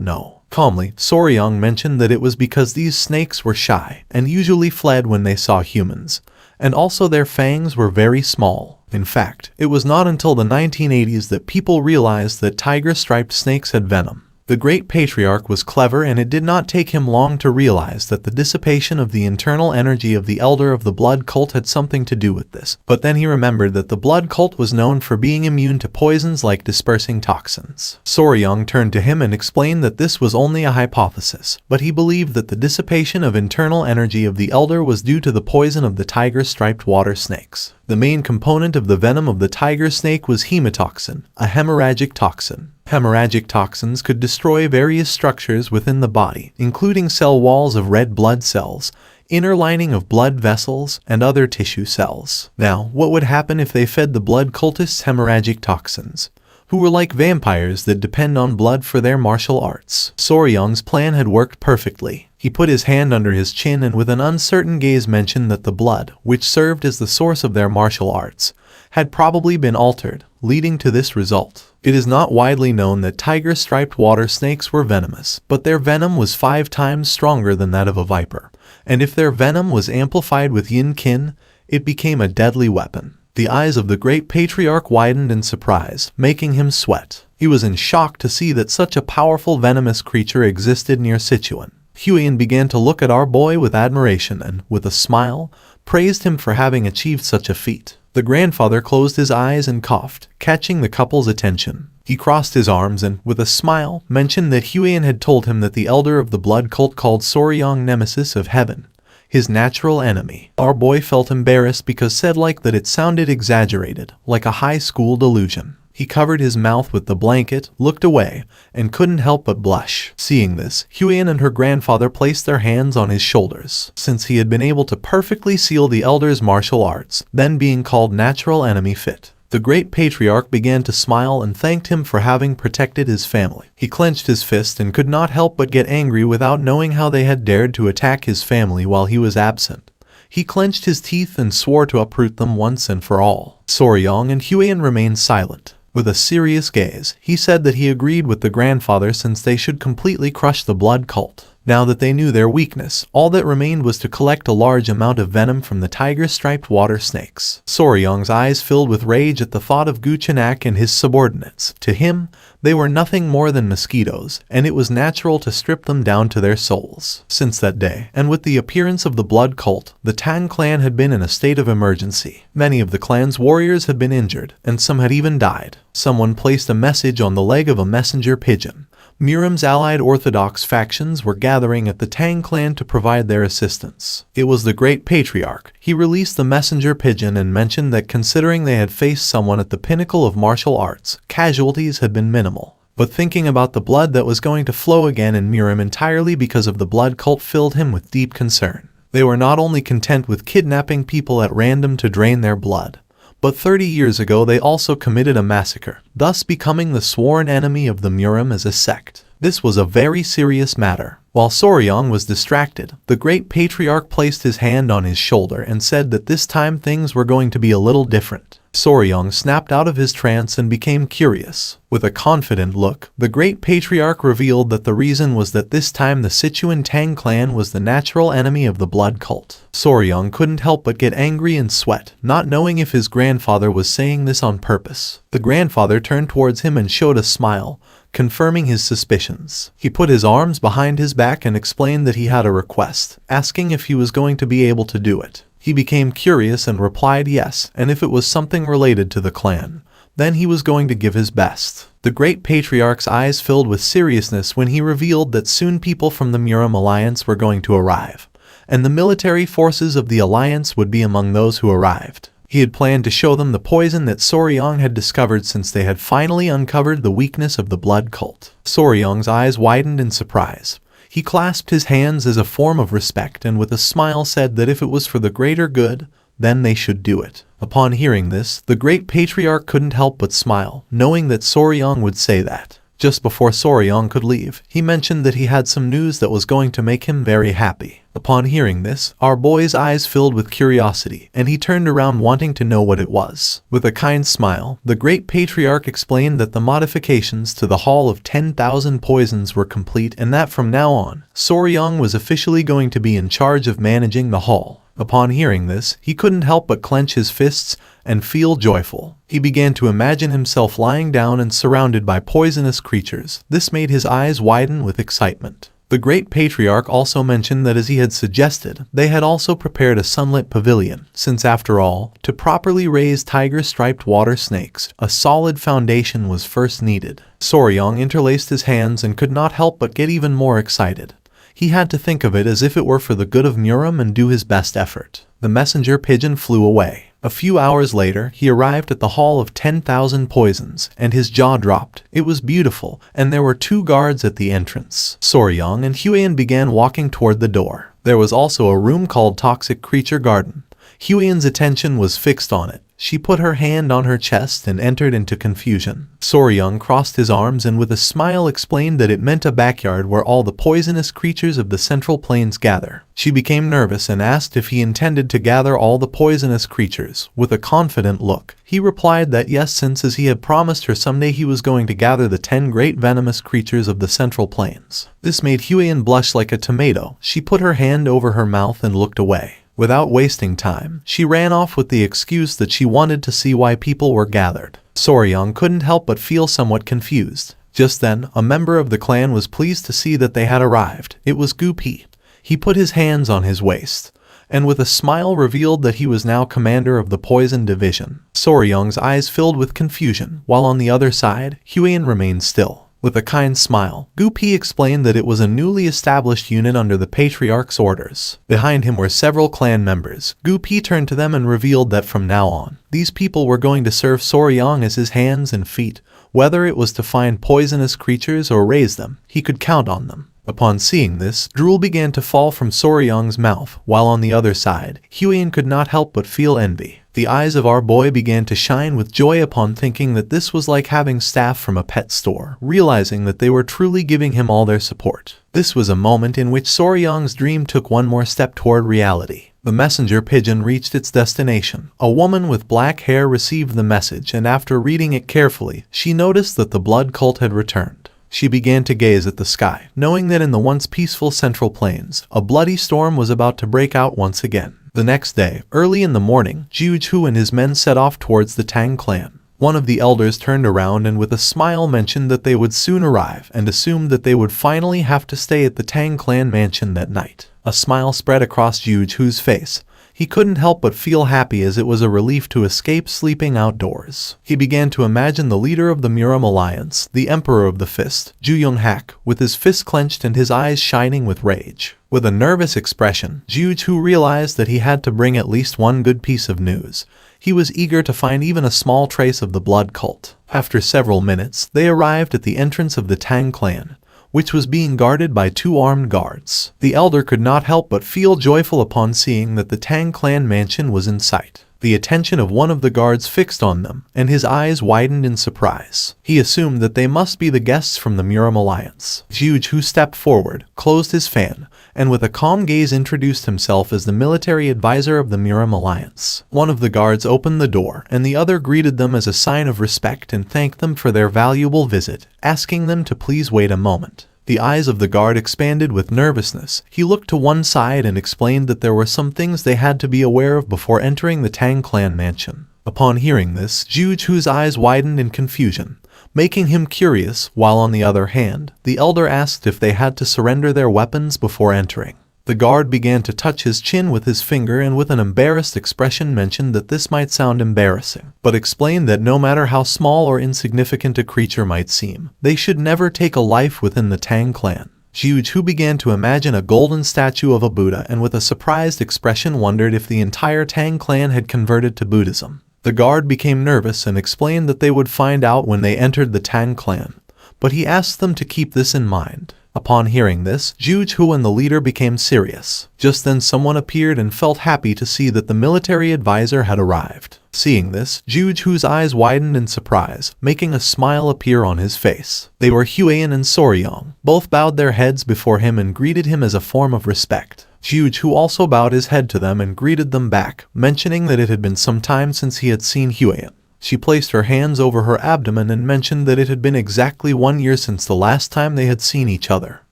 know. Calmly, Soryong mentioned that it was because these snakes were shy and usually fled when they saw humans, and also their fangs were very small. In fact, it was not until the 1980s that people realized that tiger-striped snakes had venom. The great patriarch was clever and it did not take him long to realize that the dissipation of the internal energy of the elder of the blood cult had something to do with this. But then he remembered that the blood cult was known for being immune to poisons like dispersing toxins. Soryong turned to him and explained that this was only a hypothesis, but he believed that the dissipation of internal energy of the elder was due to the poison of the tiger-striped water snakes. The main component of the venom of the tiger snake was hemotoxin, a hemorrhagic toxin. Hemorrhagic toxins could destroy various structures within the body, including cell walls of red blood cells, inner lining of blood vessels, and other tissue cells. Now, what would happen if they fed the blood cultists hemorrhagic toxins, who were like vampires that depend on blood for their martial arts? Soryong's plan had worked perfectly. He put his hand under his chin and with an uncertain gaze mentioned that the blood, which served as the source of their martial arts, had probably been altered, leading to this result. It is not widely known that tiger-striped water snakes were venomous, but their venom was 5 times stronger than that of a viper, and if their venom was amplified with yin-kin, it became a deadly weapon. The eyes of the great patriarch widened in surprise, making him sweat. He was in shock to see that such a powerful venomous creature existed near Sichuan. Huion began to look at our boy with admiration and, with a smile, praised him for having achieved such a feat. The grandfather closed his eyes and coughed, catching the couple's attention. He crossed his arms and, with a smile, mentioned that Huion had told him that the elder of the blood cult called Soryong Nemesis of Heaven, his natural enemy. Our boy felt embarrassed because said like that it sounded exaggerated, like a high school delusion. He covered his mouth with the blanket, looked away, and couldn't help but blush. Seeing this, Huion and her grandfather placed their hands on his shoulders, since he had been able to perfectly seal the elder's martial arts, then being called natural enemy fit. The great patriarch began to smile and thanked him for having protected his family. He clenched his fist and could not help but get angry without knowing how they had dared to attack his family while he was absent. He clenched his teeth and swore to uproot them once and for all. Soryong and Huion remained silent. With a serious gaze, he said that he agreed with the grandfather since they should completely crush the blood cult. Now that they knew their weakness, all that remained was to collect a large amount of venom from the tiger-striped water snakes. Soryong's eyes filled with rage at the thought of Guchenak and his subordinates. To him, they were nothing more than mosquitoes, and it was natural to strip them down to their souls. Since that day, and with the appearance of the blood cult, the Tang clan had been in a state of emergency. Many of the clan's warriors had been injured, and some had even died. Someone placed a message on the leg of a messenger pigeon. Miram's allied Orthodox factions were gathering at the Tang clan to provide their assistance. It was the Great Patriarch. He released the messenger pigeon and mentioned that considering they had faced someone at the pinnacle of martial arts, casualties had been minimal. But thinking about the blood that was going to flow again in Miram entirely because of the blood cult filled him with deep concern. They were not only content with kidnapping people at random to drain their blood, but 30 years ago they also committed a massacre, thus becoming the sworn enemy of the Miram as a sect. This was a very serious matter. While Soryong was distracted, the Great Patriarch placed his hand on his shoulder and said that this time things were going to be a little different. Soryong snapped out of his trance and became curious. With a confident look, the Great Patriarch revealed that the reason was that this time the Sichuan Tang clan was the natural enemy of the blood cult. Soryong couldn't help but get angry and sweat, not knowing if his grandfather was saying this on purpose. The grandfather turned towards him and showed a smile, confirming his suspicions. He put his arms behind his back and explained that he had a request, asking if he was going to be able to do it. He became curious and replied yes, and if it was something related to the clan, then he was going to give his best. The Great Patriarch's eyes filled with seriousness when he revealed that soon people from the Miram Alliance were going to arrive, and the military forces of the Alliance would be among those who arrived. He had planned to show them the poison that Soryong had discovered since they had finally uncovered the weakness of the blood cult. Soryong's eyes widened in surprise. He clasped his hands as a form of respect and with a smile said that if it was for the greater good, then they should do it. Upon hearing this, the Great Patriarch couldn't help but smile, knowing that Soryong would say that. Just before Soryong could leave, he mentioned that he had some news that was going to make him very happy. Upon hearing this, our boy's eyes filled with curiosity, and he turned around wanting to know what it was. With a kind smile, the Great Patriarch explained that the modifications to the Hall of 10,000 Poisons were complete and that from now on, Soryong was officially going to be in charge of managing the hall. Upon hearing this, he couldn't help but clench his fists and feel joyful. He began to imagine himself lying down and surrounded by poisonous creatures. This made his eyes widen with excitement. The Great Patriarch also mentioned that as he had suggested, they had also prepared a sunlit pavilion, since after all, to properly raise tiger-striped water snakes, a solid foundation was first needed. Soryong interlaced his hands and could not help but get even more excited. He had to think of it as if it were for the good of Miram and do his best effort. The messenger pigeon flew away. A few hours later, he arrived at the Hall of 10,000 Poisons, and his jaw dropped. It was beautiful, and there were 2 guards at the entrance. Soryong and Huiyan began walking toward the door. There was also a room called Toxic Creature Garden. Huiyan's attention was fixed on it. She put her hand on her chest and entered into confusion. Soryong crossed his arms and with a smile explained that it meant a backyard where all the poisonous creatures of the Central Plains gather. She became nervous and asked if he intended to gather all the poisonous creatures. With a confident look, he replied that yes, since as he had promised her someday he was going to gather the 10 great venomous creatures of the Central Plains. This made Huiyan blush like a tomato. She put her hand over her mouth and looked away. Without wasting time, she ran off with the excuse that she wanted to see why people were gathered. Soryong couldn't help but feel somewhat confused. Just then, a member of the clan was pleased to see that they had arrived. It was Gupi. He put his hands on his waist, and with a smile revealed that he was now commander of the Poison Division. Soryong's eyes filled with confusion, while on the other side, Huiyan remained still. With a kind smile, Gupi explained that it was a newly established unit under the Patriarch's orders. Behind him were several clan members. Gupi turned to them and revealed that from now on, these people were going to serve Soryong as his hands and feet. Whether it was to find poisonous creatures or raise them, he could count on them. Upon seeing this, drool began to fall from Soryong's mouth, while on the other side, Huiyan could not help but feel envy. The eyes of our boy began to shine with joy upon thinking that this was like having staff from a pet store, realizing that they were truly giving him all their support. This was a moment in which Soryong's dream took one more step toward reality. The messenger pigeon reached its destination. A woman with black hair received the message, and after reading it carefully, she noticed that the blood cult had returned. She began to gaze at the sky, knowing that in the once peaceful Central Plains, a bloody storm was about to break out once again. The next day, early in the morning, Jiuchu and his men set off towards the Tang clan. One of the elders turned around and with a smile mentioned that they would soon arrive and assumed that they would finally have to stay at the Tang clan mansion that night. A smile spread across Jiuchu's face. He couldn't help but feel happy as it was a relief to escape sleeping outdoors. He began to imagine the leader of the Muram Alliance, the Emperor of the Fist, Ju Yonghak, with his fists clenched and his eyes shining with rage. With a nervous expression, Jiuchu realized that he had to bring at least one good piece of news. He was eager to find even a small trace of the blood cult. After several minutes, they arrived at the entrance of the Tang clan, which was being guarded by 2 armed guards. The elder could not help but feel joyful upon seeing that the Tang clan mansion was in sight. The attention of one of the guards fixed on them, and his eyes widened in surprise. He assumed that they must be the guests from the Muram Alliance. Jiuchu stepped forward, closed his fan, and with a calm gaze introduced himself as the military advisor of the Muram Alliance. One of the guards opened the door, and the other greeted them as a sign of respect and thanked them for their valuable visit, asking them to please wait a moment. The eyes of the guard expanded with nervousness. He looked to one side and explained that there were some things they had to be aware of before entering the Tang clan mansion. Upon hearing this, Jiuchu's eyes widened in confusion, making him curious, while on the other hand, the elder asked if they had to surrender their weapons before entering. The guard began to touch his chin with his finger and with an embarrassed expression mentioned that this might sound embarrassing, but explained that no matter how small or insignificant a creature might seem, they should never take a life within the Tang clan. Jiuchu began to imagine a golden statue of a Buddha and with a surprised expression wondered if the entire Tang clan had converted to Buddhism. The guard became nervous and explained that they would find out when they entered the Tang clan, but he asked them to keep this in mind. Upon hearing this, Jiuchu and the leader became serious. Just then someone appeared and felt happy to see that the military advisor had arrived. Seeing this, Jiuchu's eyes widened in surprise, making a smile appear on his face. They were Huiyan and Soryong. Both bowed their heads before him and greeted him as a form of respect. Jiuchu also bowed his head to them and greeted them back, mentioning that it had been some time since he had seen Huiyan. She placed her hands over her abdomen and mentioned that it had been exactly 1 year since the last time they had seen each other.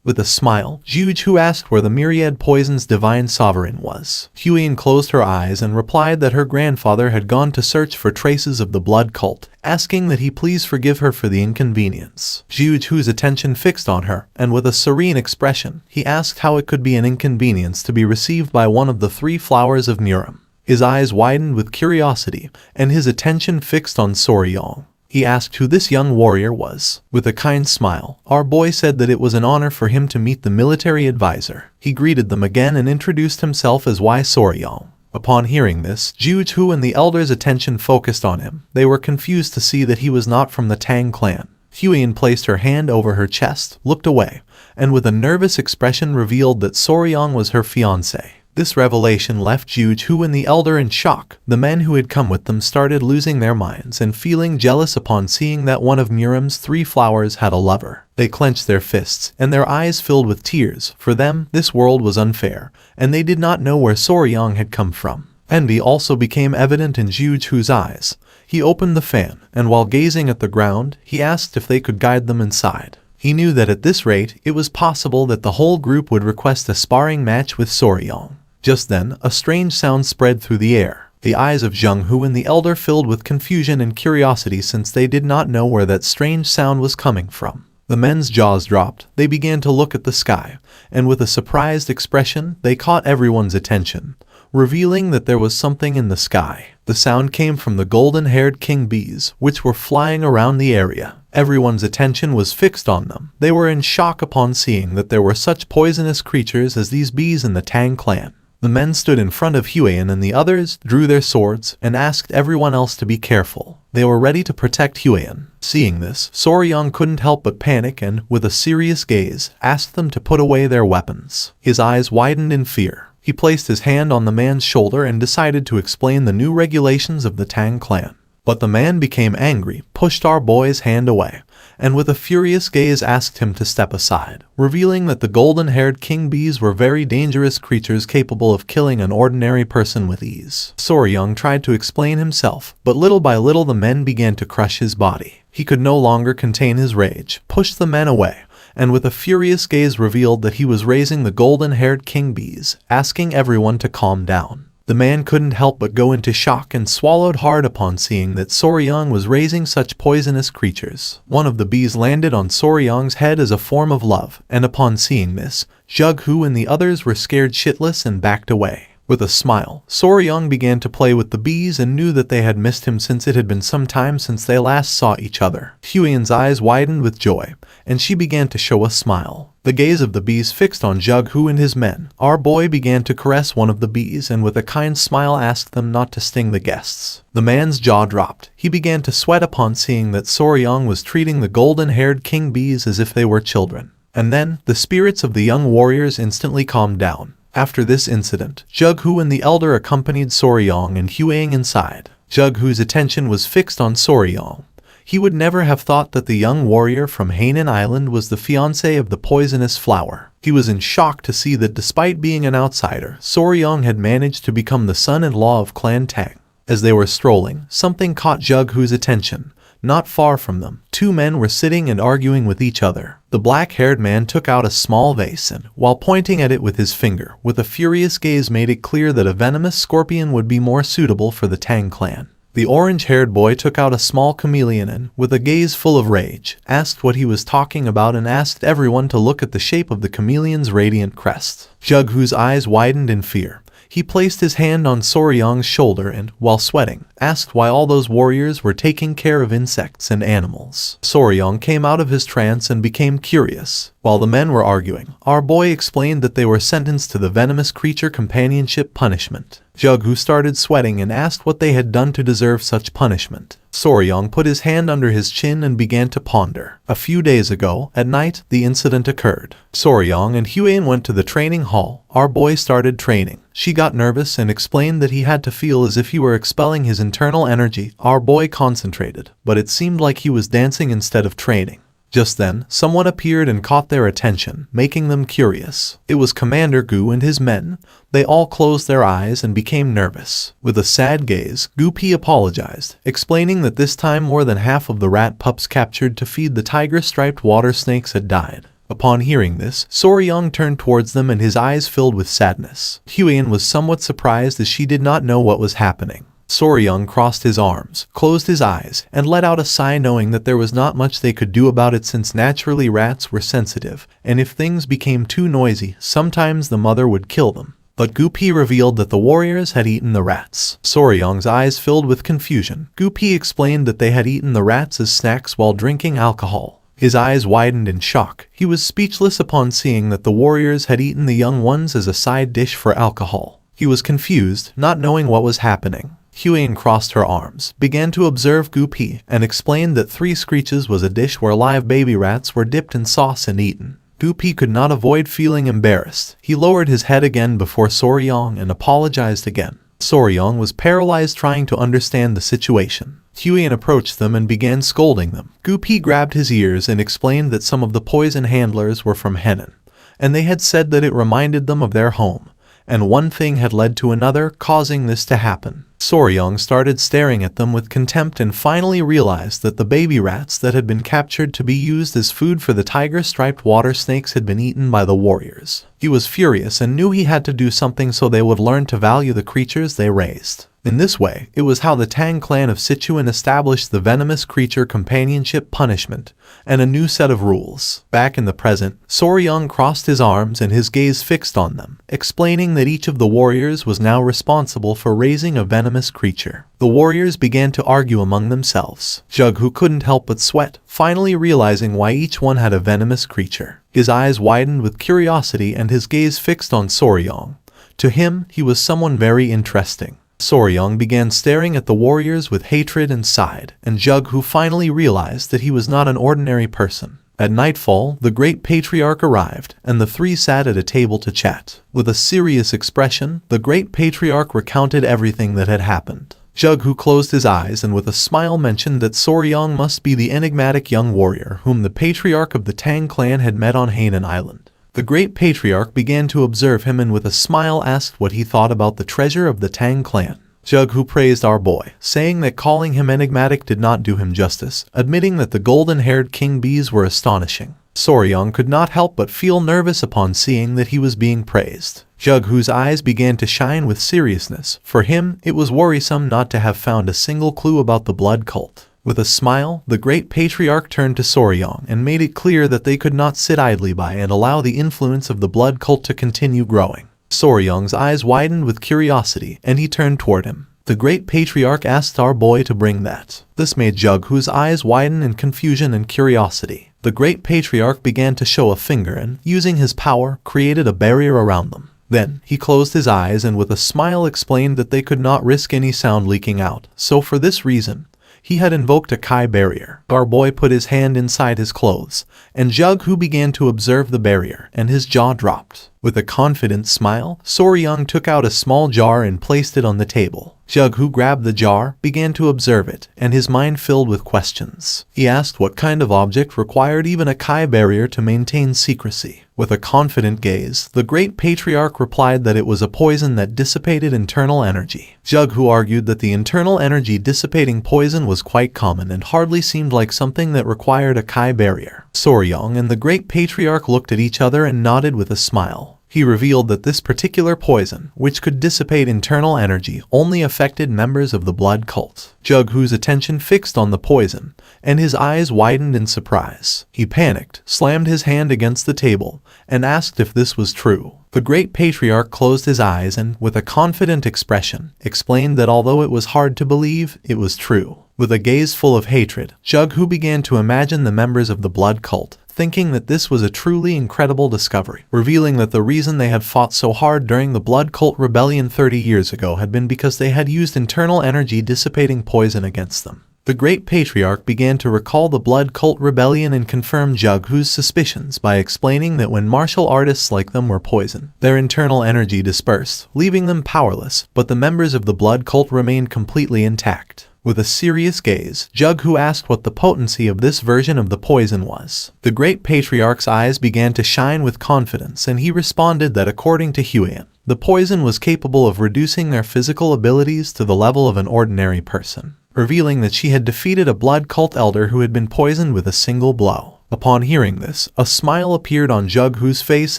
With a smile, Jiuchu asked where the myriad poison's divine sovereign was. Huiyan closed her eyes and replied that her grandfather had gone to search for traces of the blood cult, asking that he please forgive her for the inconvenience. Jiuchu's attention fixed on her, and with a serene expression, he asked how it could be an inconvenience to be received by one of the 3 flowers of Muram. His eyes widened with curiosity, and his attention fixed on Soryong. He asked who this young warrior was. With a kind smile, our boy said that it was an honor for him to meet the military advisor. He greeted them again and introduced himself as Soryong. Upon hearing this, Jiuchu and the elders' attention focused on him. They were confused to see that he was not from the Tang clan. Huiyan placed her hand over her chest, looked away, and with a nervous expression revealed that Soryong was her fiancé. This revelation left Jiuchu and the elder in shock. The men who had come with them started losing their minds and feeling jealous upon seeing that one of Muram's 3 flowers had a lover. They clenched their fists, and their eyes filled with tears. For them, this world was unfair, and they did not know where Soryong had come from. Envy also became evident in Jiuchu's eyes. He opened the fan, and while gazing at the ground, he asked if they could guide them inside. He knew that at this rate, it was possible that the whole group would request a sparring match with Soryong. Just then, a strange sound spread through the air. The eyes of Zhenghu and the elder filled with confusion and curiosity since they did not know where that strange sound was coming from. The men's jaws dropped. They began to look at the sky, and with a surprised expression, they caught everyone's attention, revealing that there was something in the sky. The sound came from the golden-haired king bees, which were flying around the area. Everyone's attention was fixed on them. They were in shock upon seeing that there were such poisonous creatures as these bees in the Tang clan. The men stood in front of Huiyan and the others drew their swords and asked everyone else to be careful. They were ready to protect Huiyan. Seeing this, Soryong couldn't help but panic and, with a serious gaze, asked them to put away their weapons. His eyes widened in fear. He placed his hand on the man's shoulder and decided to explain the new regulations of the Tang clan. But the man became angry, pushed our boy's hand away, and with a furious gaze asked him to step aside, revealing that the golden-haired king bees were very dangerous creatures capable of killing an ordinary person with ease. Soryong tried to explain himself, but little by little the men began to crush his body. He could no longer contain his rage, pushed the men away, and with a furious gaze revealed that he was raising the golden-haired king bees, asking everyone to calm down. The man couldn't help but go into shock and swallowed hard upon seeing that Soryang was raising such poisonous creatures. One of the bees landed on Soryang's head as a form of love, and upon seeing this, Jughu and the others were scared shitless and backed away. With a smile, Soryang began to play with the bees and knew that they had missed him since it had been some time since they last saw each other. Huyen's eyes widened with joy, and she began to show a smile. The gaze of the bees fixed on Jughu and his men. Our boy began to caress one of the bees and with a kind smile asked them not to sting the guests. The man's jaw dropped. He began to sweat upon seeing that Soryang was treating the golden-haired king bees as if they were children. And then, the spirits of the young warriors instantly calmed down. After this incident, Jughu and the elder accompanied Soryang and Huang inside. Jughu's attention was fixed on Soryang. He would never have thought that the young warrior from Hainan Island was the fiancé of the poisonous flower. He was in shock to see that despite being an outsider, Soryang had managed to become the son-in-law of Clan Tang. As they were strolling, something caught Jughu's attention. Not far from them, two men were sitting and arguing with each other. The black-haired man took out a small vase and, while pointing at it with his finger, with a furious gaze made it clear that a venomous scorpion would be more suitable for the Tang clan. The orange-haired boy took out a small chameleon and, with a gaze full of rage, asked what he was talking about and asked everyone to look at the shape of the chameleon's radiant crest. Jughu's eyes widened in fear. He placed his hand on Soryang's shoulder and, while sweating, asked why all those warriors were taking care of insects and animals. Soryang came out of his trance and became curious. While the men were arguing, our boy explained that they were sentenced to the venomous creature companionship punishment. Jughu started sweating and asked what they had done to deserve such punishment. Soryang put his hand under his chin and began to ponder. A few days ago, at night, the incident occurred. Soryang and Huyen went to the training hall. Our boy started training. She got nervous and explained that he had to feel as if he were expelling his internal energy. Our boy concentrated, but it seemed like he was dancing instead of training. Just then, someone appeared and caught their attention, making them curious. It was Commander Gu and his men. They all closed their eyes and became nervous. With a sad gaze, Gu Pi apologized, explaining that this time more than half of the rat pups captured to feed the tiger-striped water snakes had died. Upon hearing this, Soryang turned towards them and his eyes filled with sadness. Huyen was somewhat surprised as she did not know what was happening. Soryang crossed his arms, closed his eyes, and let out a sigh knowing that there was not much they could do about it since naturally rats were sensitive, and if things became too noisy, sometimes the mother would kill them. But Gu Pi revealed that the warriors had eaten the rats. Soryang's eyes filled with confusion. Gu Pi explained that they had eaten the rats as snacks while drinking alcohol. His eyes widened in shock. He was speechless upon seeing that the warriors had eaten the young ones as a side dish for alcohol. He was confused, not knowing what was happening. Huyen crossed her arms, began to observe Gu Pi, and explained that 3 screeches was a dish where live baby rats were dipped in sauce and eaten. Gu Pi could not avoid feeling embarrassed. He lowered his head again before Soryang and apologized again. Soryang was paralyzed trying to understand the situation. Huyen approached them and began scolding them. Gu Pi grabbed his ears and explained that some of the poison handlers were from Henan, and they had said that it reminded them of their home, and one thing had led to another, causing this to happen. Soryang started staring at them with contempt and finally realized that the baby rats that had been captured to be used as food for the tiger-striped water snakes had been eaten by the warriors. He was furious and knew he had to do something so they would learn to value the creatures they raised. In this way, it was how the Tang clan of Sichuan established the venomous creature companionship punishment and a new set of rules. Back in the present, Soryang crossed his arms and his gaze fixed on them, explaining that each of the warriors was now responsible for raising a venomous creature. The warriors began to argue among themselves. Jughu couldn't help but sweat, finally realizing why each one had a venomous creature. His eyes widened with curiosity and his gaze fixed on Soryang. To him, he was someone very interesting. Soryang began staring at the warriors with hatred and sighed, and Jughu finally realized that he was not an ordinary person. At nightfall, the great patriarch arrived, and the 3 sat at a table to chat. With a serious expression, the great patriarch recounted everything that had happened. Jughu closed his eyes and with a smile mentioned that Soryang must be the enigmatic young warrior whom the patriarch of the Tang clan had met on Hainan Island. The great patriarch began to observe him and with a smile asked what he thought about the treasure of the Tang clan. Jughu praised our boy, saying that calling him enigmatic did not do him justice, admitting that the golden-haired king bees were astonishing. Soryong could not help but feel nervous upon seeing that he was being praised. Jughu's eyes began to shine with seriousness. For him, it was worrisome not to have found a single clue about the blood cult. With a smile, the great patriarch turned to Soryong and made it clear that they could not sit idly by and allow the influence of the blood cult to continue growing. Soryong's eyes widened with curiosity, and he turned toward him. The great patriarch asked our boy to bring that. This made Jughu's eyes widen in confusion and curiosity. The great patriarch began to show a finger and, using his power, created a barrier around them. Then, he closed his eyes and with a smile explained that they could not risk any sound leaking out, so for this reason, he had invoked a Kai barrier. Our boy put his hand inside his clothes, and Jughu began to observe the barrier, and his jaw dropped. With a confident smile, Soryong took out a small jar and placed it on the table. Jughu grabbed the jar, began to observe it, and his mind filled with questions. He asked what kind of object required even a Kai barrier to maintain secrecy. With a confident gaze, the great patriarch replied that it was a poison that dissipated internal energy. Jughu argued that the internal energy dissipating poison was quite common and hardly seemed like something that required a Kai barrier. Soryong and the great patriarch looked at each other and nodded with a smile. He revealed that this particular poison, which could dissipate internal energy, only affected members of the blood cult. Jughu's attention fixed on the poison, and his eyes widened in surprise. He panicked, slammed his hand against the table, and asked if this was true. The great patriarch closed his eyes and, with a confident expression, explained that although it was hard to believe, it was true. With a gaze full of hatred, Jughu began to imagine the members of the blood cult, thinking that this was a truly incredible discovery, revealing that the reason they had fought so hard during the blood cult rebellion 30 years ago had been because they had used internal energy dissipating poison against them. The great patriarch began to recall the blood cult rebellion and confirm Jughu's suspicions by explaining that when martial artists like them were poisoned, their internal energy dispersed, leaving them powerless, but the members of the blood cult remained completely intact. With a serious gaze, Jughu asked what the potency of this version of the poison was. The great patriarch's eyes began to shine with confidence, and he responded that according to Huian, the poison was capable of reducing their physical abilities to the level of an ordinary person, revealing that she had defeated a blood cult elder who had been poisoned with a single blow. Upon hearing this, a smile appeared on Jughu's face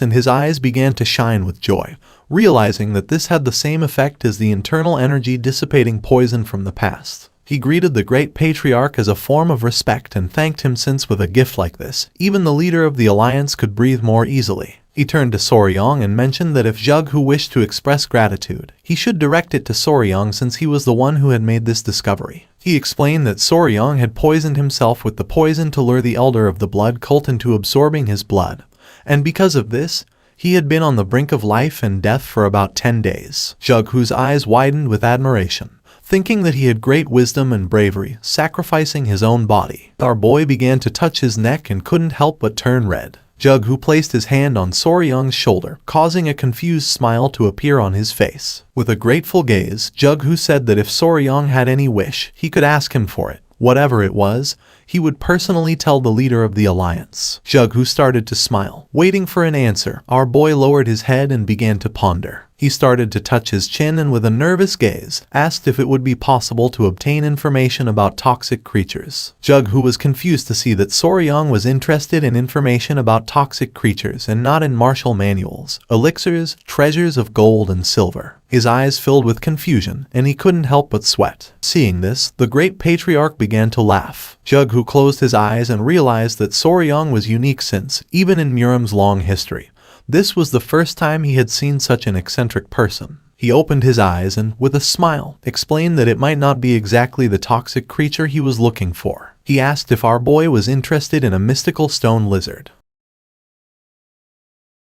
and his eyes began to shine with joy, realizing that this had the same effect as the internal energy dissipating poison from the past. He greeted the great patriarch as a form of respect and thanked him since with a gift like this, even the leader of the alliance could breathe more easily. He turned to Soryong and mentioned that if Jughu wished to express gratitude, he should direct it to Soryong since he was the one who had made this discovery. He explained that Soryong had poisoned himself with the poison to lure the elder of the blood cult into absorbing his blood, and because of this, he had been on the brink of life and death for about 10 days. Jughu's eyes widened with admiration, thinking that he had great wisdom and bravery, sacrificing his own body. Our boy began to touch his neck and couldn't help but turn red. Jughu placed his hand on Soryong's shoulder, causing a confused smile to appear on his face. With a grateful gaze, Jughu said that if Soryong had any wish, he could ask him for it. Whatever it was, he would personally tell the leader of the alliance. Jughu started to smile. Waiting for an answer, our boy lowered his head and began to ponder. He started to touch his chin and with a nervous gaze, asked if it would be possible to obtain information about toxic creatures. Jughu was confused to see that Soryong was interested in information about toxic creatures and not in martial manuals, elixirs, treasures of gold and silver. His eyes filled with confusion, and he couldn't help but sweat. Seeing this, the great patriarch began to laugh. Jughu closed his eyes and realized that Soryong was unique since, even in Muram's long history, this was the first time he had seen such an eccentric person. He opened his eyes and, with a smile, explained that it might not be exactly the toxic creature he was looking for. He asked if our boy was interested in a mystical stone lizard.